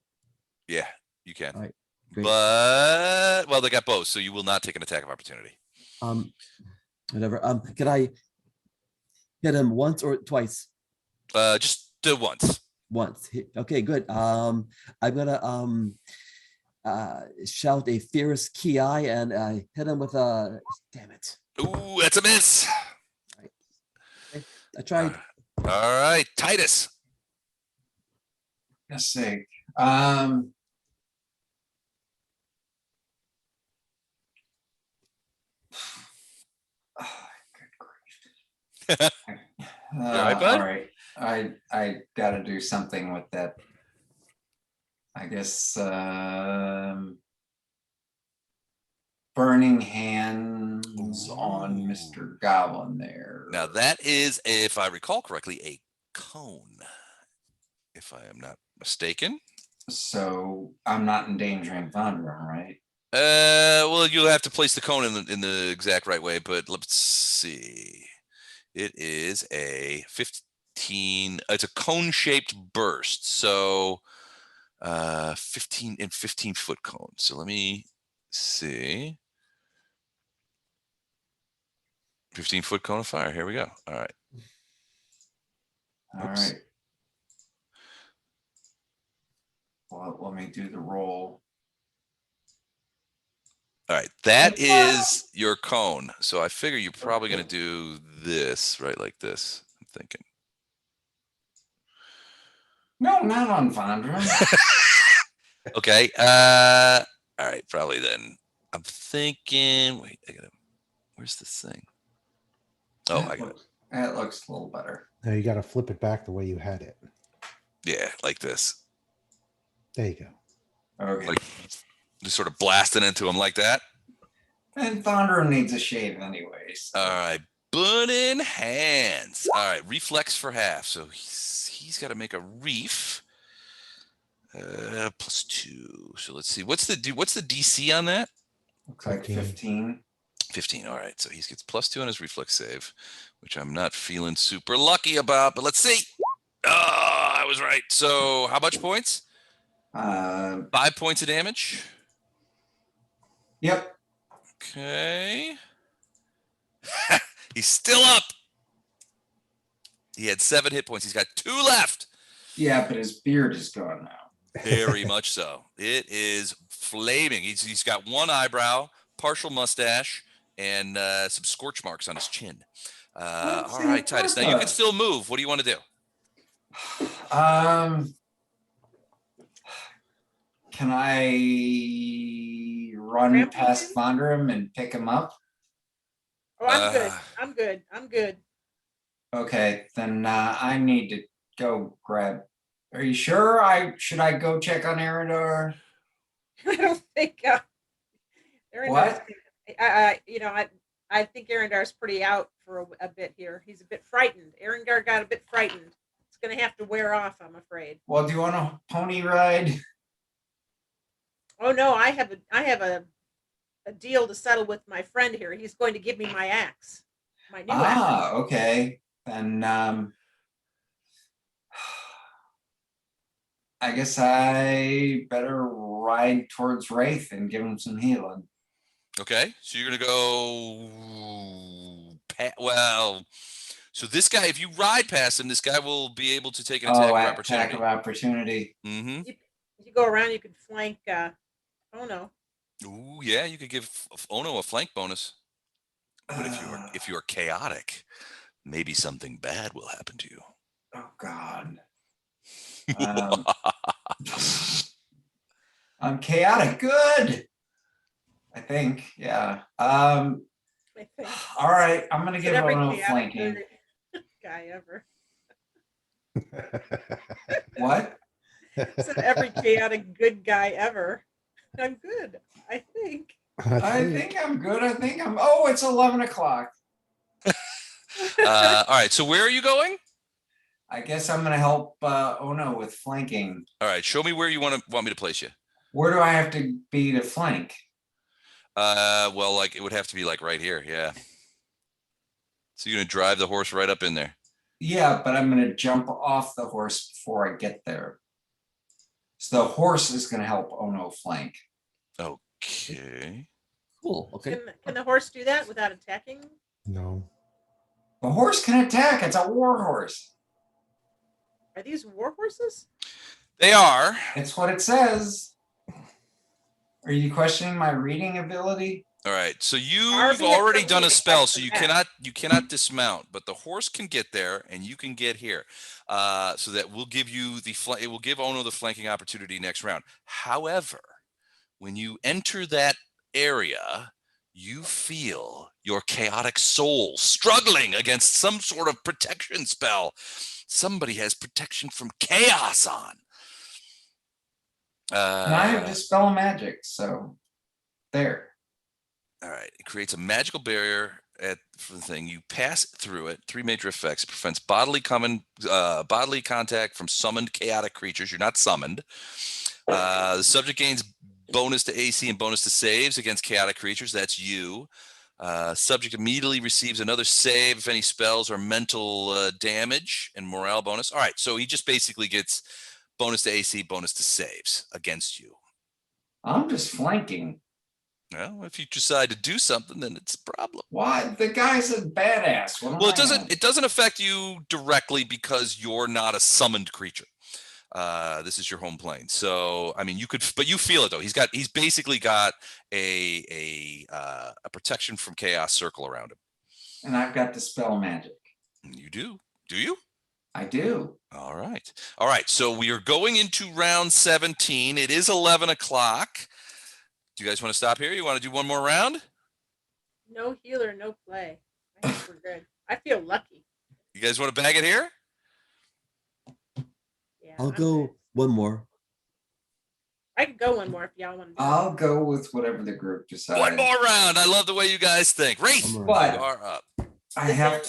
Yeah, you can. All right. Great. But well, they got both, so you will not take an attack of opportunity. Whatever. Can I hit him once or twice? Just do once. Once. Okay, good. I'm gonna shout a fierce ki and hit him with a. Damn it! Ooh, that's a miss. Okay, I tried. All right, Titus. Let's see. Good grief. You all right, bud? All right. I got to do something with that. I guess burning hands on Mr. Goblin there. Now that is, if I recall correctly, a cone. If I am not mistaken. So I'm not endangering Thundrum, right? Well, you'll have to place the cone in the exact right way, but let's see. It is a 15. It's a cone-shaped burst, so 15-foot cone. So let me see. 15-foot cone of fire. Here we go. All right. All right. Well, let me do the roll. All right, that is your cone. So I figure you're probably going to do this, right, like this. I'm thinking. No, not on Thundrum. Okay. All right, probably then. I'm thinking. Wait, where's this thing? Oh, I got it. That looks a little better. Now you got to flip it back the way you had it. Yeah, like this. There you go. Okay. Like just sort of blasting into him like that. And Thondrum needs a shave anyways. All right. Burning hands. All right. Reflex for half. So he's got to make a reef. +2. So let's see. What's the DC on that? Looks like 15. 15. All right. So he gets +2 on his reflex save, which I'm not feeling super lucky about, but let's see. Oh, I was right. So how much points? 5 points of damage. Yep. Okay. He's still up. He had 7 hit points. He's got 2 left. Yeah, but his beard is gone now. Very much so. It is flaming. He's got 1 eyebrow, partial mustache, and some scorch marks on his chin. All right, Titus. Now you can still move. What do you want to do? Can I run past Thondrum and pick him up? Oh, I'm good. I'm good. I'm good. Okay, then I need to go grab. Are you sure? Should I go check on Arendar? I don't think. What? I think Arendar's pretty out for a bit here. He's a bit frightened. Arendar got a bit frightened. It's going to have to wear off, I'm afraid. Well, do you want a pony ride? Oh no, I have a deal to settle with my friend here. He's going to give me my axe, my new axe. Okay. Then I guess I better ride towards Wraith and give him some healing. Okay, so you're gonna go. Well, so this guy, if you ride past him, this guy will be able to take an attack of opportunity. Attack of opportunity. Mm-hmm. If you go around, you could flank. Oh no. Ooh, yeah, you could give Ono a flank bonus. But if you're chaotic, maybe something bad will happen to you. Oh God. I'm chaotic. Good. I think. Yeah. I think. All right. I'm gonna give Ono flanking. Guy ever. What? Said every chaotic good guy ever. I'm good. I think. I think I'm good. I think I'm. Oh, it's 11 o'clock. All right. So where are you going? I guess I'm gonna help Ono with flanking. All right. Show me where you want me to place you. Where do I have to be to flank? Well, like it would have to be like right here. Yeah. So you're gonna drive the horse right up in there. Yeah, but I'm gonna jump off the horse before I get there. So the horse is gonna help Ono flank. Okay. Cool. Okay. Can the horse do that without attacking? No. The horse can attack. It's a war horse. Are these war horses? They are. It's what it says. Are you questioning my reading ability? All right. So you've Arby already and done a Toby spell, fight so for you that. cannot dismount, but the horse can get there and you can get here. So that will give you it will give Ono the flanking opportunity next round. However, when you enter that area, you feel your chaotic soul struggling against some sort of protection spell. Somebody has protection from chaos on. And I have Dispel Magic, so there. All right. It creates a magical barrier for the thing. You pass through it. 3 major effects. It prevents bodily contact from summoned chaotic creatures. You're not summoned. The subject gains bonus to AC and bonus to saves against chaotic creatures. That's you. Subject immediately receives another save if any spells or mental damage and morale bonus. All right. So he just basically gets bonus to AC, bonus to saves against you. I'm just flanking. Well, if you decide to do something, then it's a problem. Why? The guy's a badass. What am Well, I? it doesn't affect you directly because you're not a summoned creature. This is your home plane. So, I mean, you could, but you feel it though. He's basically got a protection from chaos circle around him. And I've got Dispel Magic. You do. Do you? I do. All right. All right. So we are going into round 17. It is 11 o'clock. Do you guys want to stop here? You want to do one more round? No healer, no play. I think we're good. I feel lucky. You guys want to bag it here? Yeah, I'll I'm go good. one more. I could go one more if y'all want to. I'll go with whatever the group decides. One more round. I love the way you guys think. Wraith, I'm you around. But are up. I have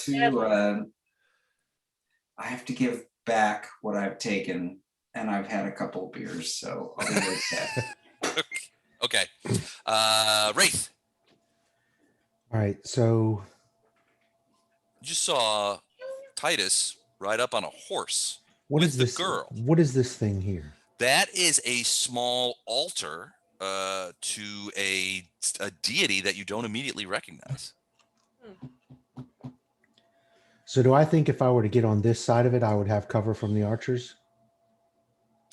to give back what I've taken, and I've had a couple of beers, so I'll leave it at that. Okay. Wraith, All right. So you just saw Titus ride up on a horse. what With is the this? girl. What is this thing here? That is a small altar to a deity that you don't immediately recognize. So do I think if I were to get on this side of it, I would have cover from the archers?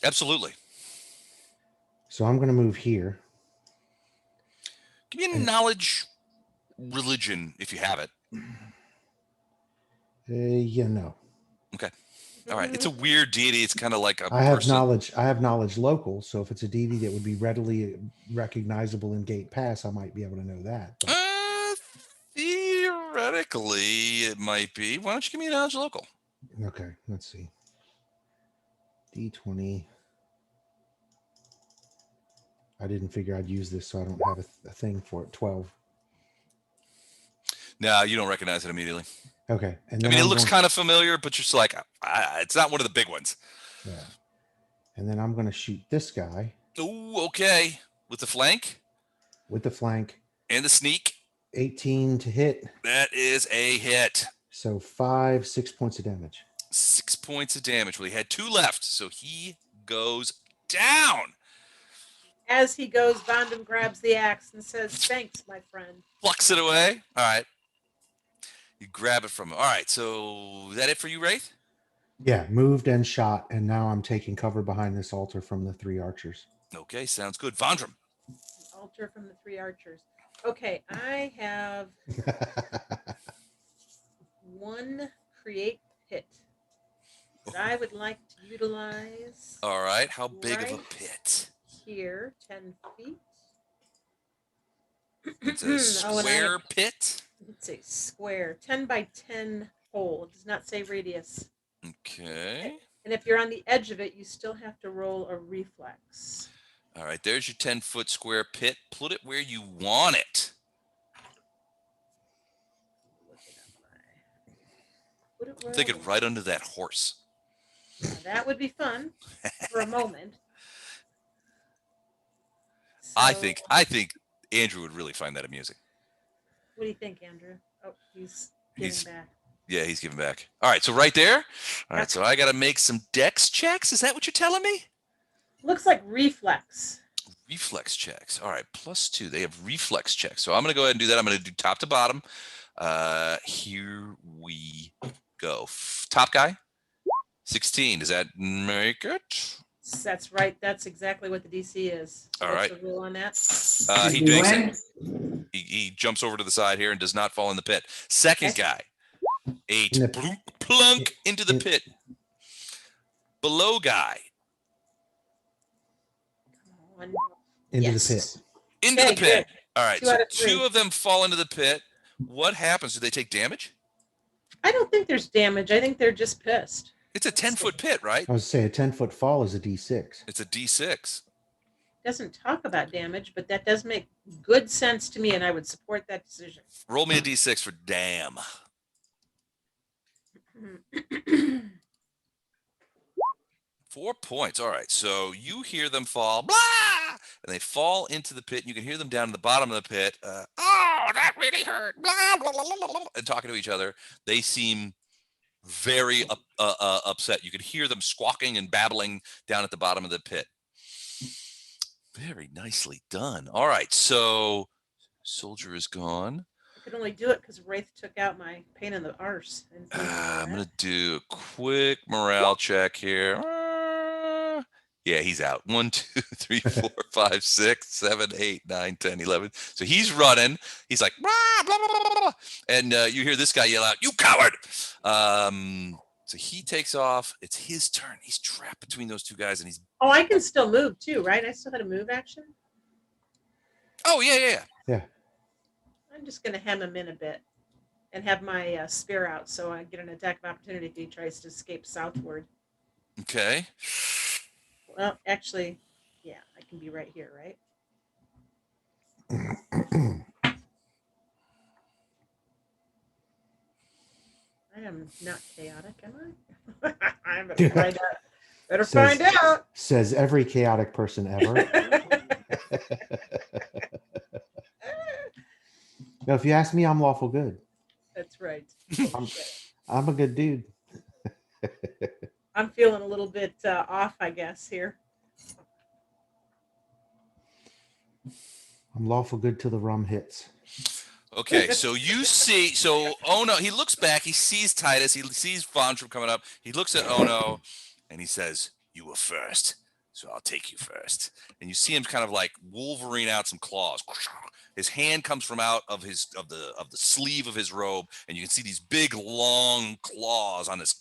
Absolutely. So I'm going to move here. Give me a knowledge religion if you have it. Yeah, no. Okay. All right. It's a weird deity. It's kind of like a I have person. knowledge. I have knowledge local. So if it's a deity that would be readily recognizable in Gate Pass, I might be able to know that. But Theoretically, it might be. Why don't you give me a knowledge local? okay, let's see. D20. I didn't figure I'd use this, so I don't have a thing for it. 12. No, you don't recognize it immediately. Okay. And I then mean, it I'm looks going- kind of familiar, but you're just like, it's not one of the big ones. Yeah. And then I'm going to shoot this guy Ooh, okay. With the flank with the flank. and the sneak, 18 to hit. that is a hit. So 6 points of damage. 6 points of damage. Well, he had 2 left, so he goes down. As he goes, Vondam grabs the axe and says, "Thanks, my friend." Plucks it away. All right. You grab it from him. All right, so is that it for you, Wraith? Yeah, moved and shot, and now I'm taking cover behind this altar from the 3 archers. Okay, sounds good. Vondram. Altar from the 3 archers. Okay, I have 1 create pit that I would like to utilize All right, how big of a Right. pit? here, 10 feet. It's a Oh, and square pit. It's a square, 10 by 10 hole. It does not say radius. Okay. And if you're on the edge of it, you still have to roll a reflex. All right, there's your 10-foot square pit. Put it where you want it. Put it where Take I it want. right under that horse. Now, that would be fun for a moment. I So, think Andrew would really find that amusing. What do you think, Andrew? Oh, he's giving He's- back. Yeah, he's giving back. All right, so right there. All right, Yep. so I got to make some dex checks. Is that what you're telling me? Looks like reflex. Reflex checks. All right, +2. They have reflex checks. So I'm going to go ahead and do that. I'm going to do top to bottom. Here we go. Top guy, 16. Does that make it? That's right. That's exactly what the DC is. So All what's right. the rule on that? He Did we makes win? it. He jumps over to the side here and does not fall in the pit. Second Okay. guy, 8. In the- Plunk, plunk into the in- pit. Below guy, Come on. Into Yes. the pit. into Okay, the pit. good. All right, 2 so out of 3. 2 of them fall into the pit. What happens? Do they take damage? I don't think there's damage. I think they're just pissed. It's a 10-foot pit, right? I was say a 10-foot fall is a D6. It's a D6. Doesn't talk about damage, but that does make good sense to me, and I would support that decision. Roll me a D6 for damn. 4 points. All right. So you hear them fall, blah, and they fall into the pit. And you can hear them down at the bottom of the pit. Oh, that really hurt. Blah, blah, blah, blah, blah, and talking to each other. They seem very upset. You could hear them squawking and babbling down at the bottom of the pit. Very nicely done. All right. So soldier is gone. I could only do it because Wraith took out my pain in the arse. And I'm going to do a quick morale check here. Yeah, he's out. 1, 2, 3, 4, 5, 6, 7, 8, 9, 10, 11. So he's running. He's like, blah, blah, blah, blah, blah. And you hear this guy yell out, "You coward!" So he takes off. It's his turn. He's trapped between those 2 guys, and he's. Oh, I can still move too, right? I still had a move action. Oh yeah. I'm just gonna hem him in a bit. and have my spear out, so I get an attack of opportunity if he tries to escape southward. Okay. Well, actually, yeah, I can be right here, right? I am not chaotic, am I? I better find out. Better find out. Says every chaotic person ever. No, if you ask me, I'm lawful good. That's right. I'm a good dude. I'm feeling a little bit off, I guess, here. I'm lawful good till the rum hits. Okay, so you see, Ono, he looks back, he sees Titus, he sees Vondrum coming up, he looks at Ono, and he says, "You were first, so I'll take you first." And you see him kind of like Wolverine out some claws. His hand comes from out of the sleeve of his robe, and you can see these big long claws on his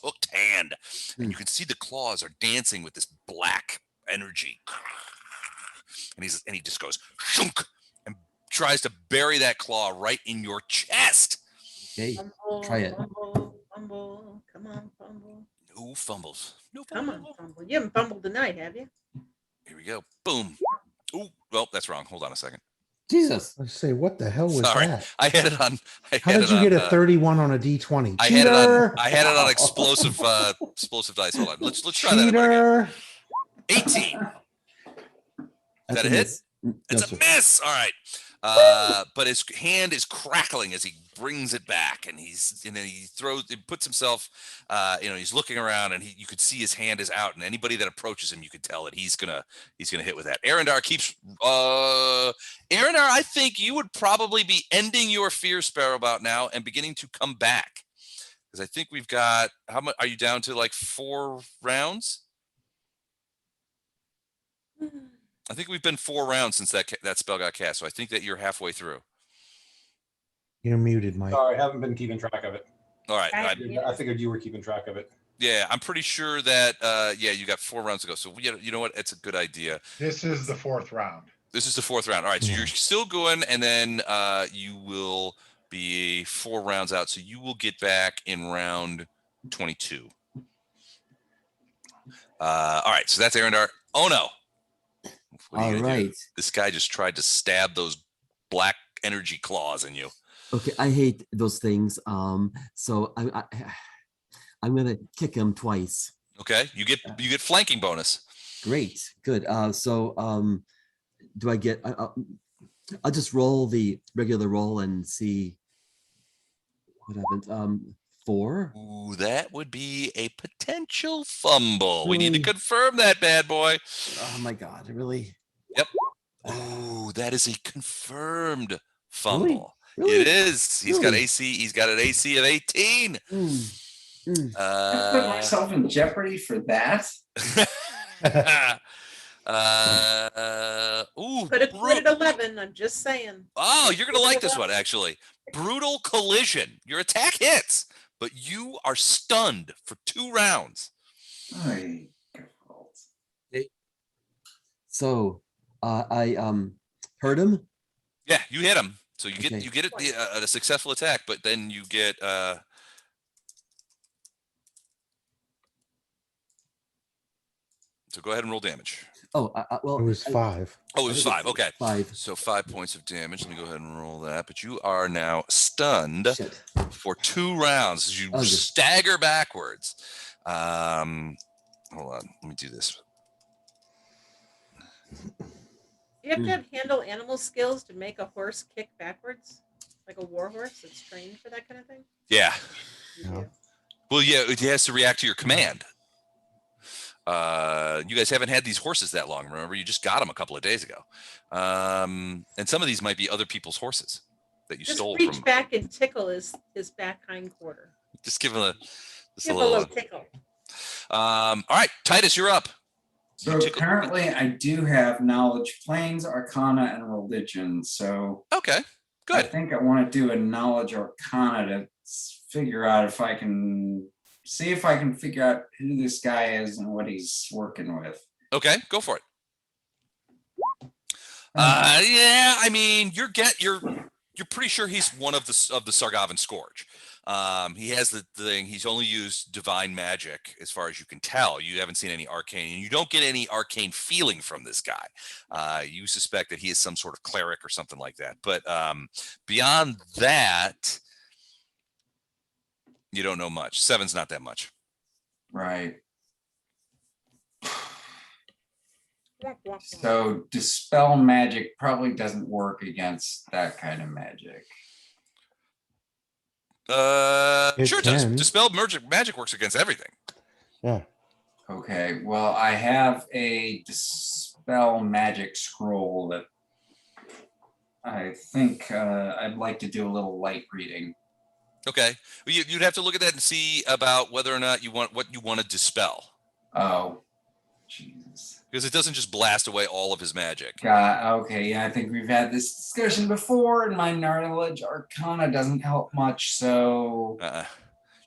hooked hand, and you can see the claws are dancing with this black energy. And he just goes shunk and tries to bury that claw right in your chest. Okay, Fumble, try it. Fumble, fumble. Come on, fumble. No fumbles. No Come fumbles. on, fumble. You haven't fumbled tonight, have you? Here we go. Boom. Oh, well, that's wrong. Hold on a second. Jesus. Let's say, what the hell was Sorry, that? I had it on. How did you get a 31 on a D20? I Cheater! had it on explosive dice. Hold on. Let's try that again. Cheater! 18. That's that a hit? miss. No, It's sir. a miss. All right. But his hand is crackling as he brings it back, and then he puts himself, he's looking around, and you could see his hand is out, and anybody that approaches him, you could tell that he's gonna hit with that. Arendar keeps. Arendar, I think you would probably be ending your fear, Sparrowbout, now and beginning to come back, because I think we've got how much? Are you down to like 4 rounds? I think we've been 4 rounds since that spell got cast, so I think that you're halfway through. You're muted, Mike. Sorry, I haven't been keeping track of it. All right. I figured you were keeping track of it. Yeah, I'm pretty sure that, you got 4 rounds to go. So, you know what? It's a good idea. This is the 4th round. This is the 4th round. All right. So you're still going, and then you will be 4 rounds out. So you will get back in round 22. All right. So that's Arendar. Oh, no. All right. This guy just tried to stab those black energy claws in you. Okay, I hate those things. So I'm gonna kick him twice. Okay, you get flanking bonus. Great, good. Do I get? I'll just roll the regular roll and see what happens. 4. Ooh, that would be a potential fumble. We need to Really? confirm that bad boy. Oh my God, really? Yep. Ooh, that is a confirmed fumble. Really? It is. He's got Really? AC. He's got an AC of 18. I put myself in jeopardy for that. Could have quit at 11. I'm just saying. Oh, you're gonna like this one actually. Brutal collision. Your attack hits, but you are stunned for 2 rounds. Oy. So I hurt him. Yeah, you hit him. So you Okay. get a successful attack, but then you get so go ahead and roll damage. Oh, well, It was 5. Oh, it was 5. Okay. 5. So 5 points of damage. Let me go ahead and roll that. But you are now stunned Shit. for 2 rounds as you Okay. stagger backwards. Hold on. Let me do this. You have to have handle animal skills to make a horse kick backwards, like a war horse that's trained for that kind of thing. Yeah. You Yeah. do. Well, yeah, it has to react to your command. You guys haven't had these horses that long, remember? You just got them a couple of days ago. And some of these might be other people's horses that you Just stole reach from. back and tickle his back hind quarter. Just give him a Give a little tickle. all right, Titus, you're up. So You tickle- currently I do have knowledge planes, arcana, and religion. So Okay, I good. think I want to do a knowledge arcana to figure out if I can figure out who this guy is and what he's working with. Okay, go for it. Yeah, I mean, you're pretty sure he's one of the Sargavan Scourge. He has the thing. He's only used divine magic, as far as you can tell. You haven't seen any arcane, and you don't get any arcane feeling from this guy. You suspect that he is some sort of cleric or something like that. But beyond that, you don't know much. 7's not that much. Right. So dispel magic probably doesn't work against that kind of magic. Sure it does. can. Dispel magic works against everything. Yeah. Okay, well, I have a dispel magic scroll that I think I'd like to do a little light reading. Okay, you'd have to look at that and see about whether or not you want what you want to dispel, Oh, Jesus. because it doesn't just blast away all of his magic. Okay, yeah, I think we've had this discussion before, and my knowledge arcana doesn't help much, so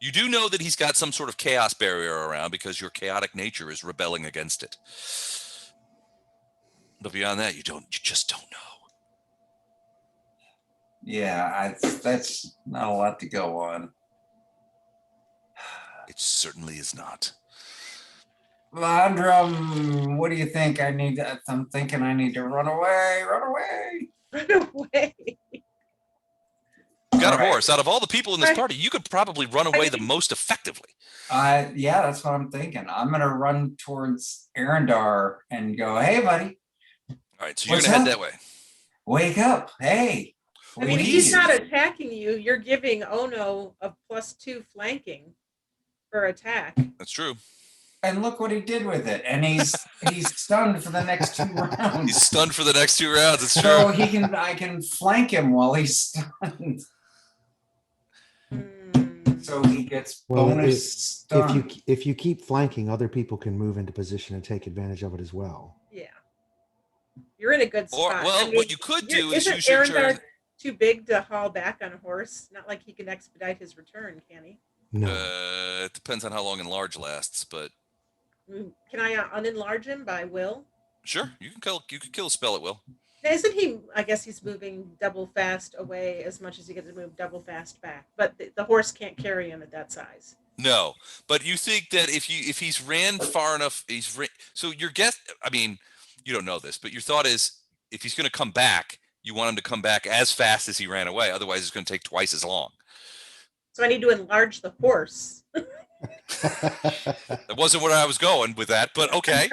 You do know that he's got some sort of chaos barrier around because your chaotic nature is rebelling against it. But beyond that, you just don't know. yeah, that's not a lot to go on. It certainly is not. Landrum, what do you think? I'm thinking I need to run away. Run away. You got All a right. horse. Out of all the people in this Right. party, you could probably run away the most effectively. Yeah, that's what I'm thinking. I'm gonna run towards Arendar and go, hey, buddy, All right, so you're What's gonna head up? that way. wake up. Hey. I mean, if please." he's not attacking you, you're giving Ono a +2 flanking for attack. That's true. And look what he did with it. And he's stunned for the next 2 rounds. He's stunned for the next 2 rounds. It's So true. I can flank him while he's stunned. So he gets Well, bonus stun. if you keep flanking, other people can move into position and take advantage of it as well. Yeah. You're in a good Or spot. well, I mean, what you could do is isn't use your Arendar turn. too big to haul back on a horse? Not like he can expedite his return, can he? No. It depends on how long enlarge lasts, but Can I unenlarge him by will? sure, you can kill a spell at will. Now, isn't he? I guess he's moving double fast away as much as he gets to move double fast back. But the horse can't carry him at that size. No, but you think that if he's ran far enough, so your guess. I mean, you don't know this, but your thought is if he's going to come back, you want him to come back as fast as he ran away. Otherwise, it's going to take twice as long. So I need to enlarge the horse. That wasn't where I was going with that, but okay.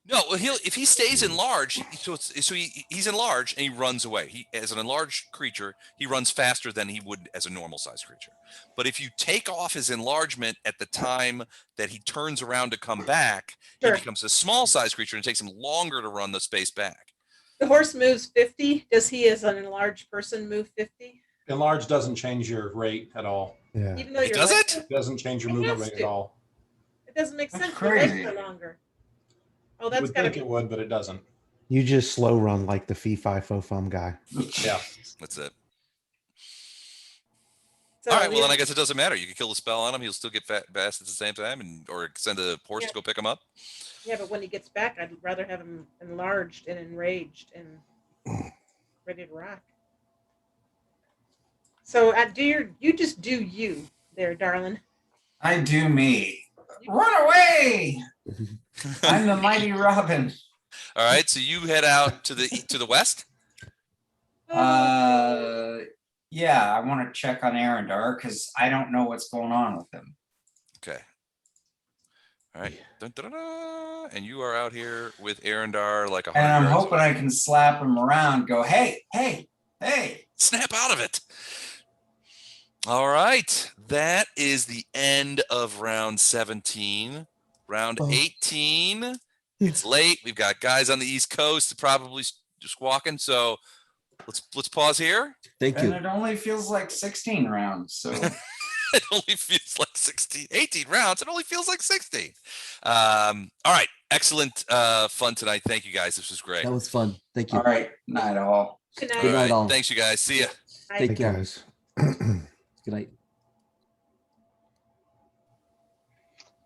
No, well, if he stays enlarged, he's enlarged and he runs away. He, as an enlarged creature, he runs faster than he would as a normal sized creature. But if you take off his enlargement at the time that he turns around to come back, Sure. he becomes a small sized creature and it takes him longer to run the space back. The horse moves 50. Does he, as an enlarged person, move 50? Enlarge doesn't change your rate at all. Yeah. Even though It you're doesn't? It doesn't change your It movement has rate to. at all. It doesn't make That's sense. Your legs crazy. are longer. Oh, You that's would gotta think be. it would, but it doesn't. You just slow run like the fee fi fo fum guy. Yeah. That's it. So All right, well, we- then I guess it doesn't matter. You can kill the spell on him. He'll still get fast at the same time, or send a horse Yeah. to go pick him up. Yeah, but when he gets back, I'd rather have him enlarged and enraged and ready to rock. So you just do you there, darling. I do me. Run away! I'm the mighty Robin. All right, so you head out to the west. Yeah, I want to check on Arendar because I don't know what's going on with him. Okay. All right. Dun, dun, dun, dun. And you are out here with Arendar like 100 And I'm yards hoping away. I can slap him around, go, hey, hey, hey. Snap out of it. All right. That is the end of round 17. Round Oh. 18. It's late. We've got guys on the East Coast probably just walking. So let's pause here. Thank And you. it only feels like 16 rounds. So It only feels like 18 rounds. It only feels like 16. All right. Excellent fun tonight. Thank you guys. This was great. That was fun. Thank you. all right, night all. Good All night. Good night, right. all. Thanks, you guys. See ya. Bye. Take Hey, care. guys. Good night.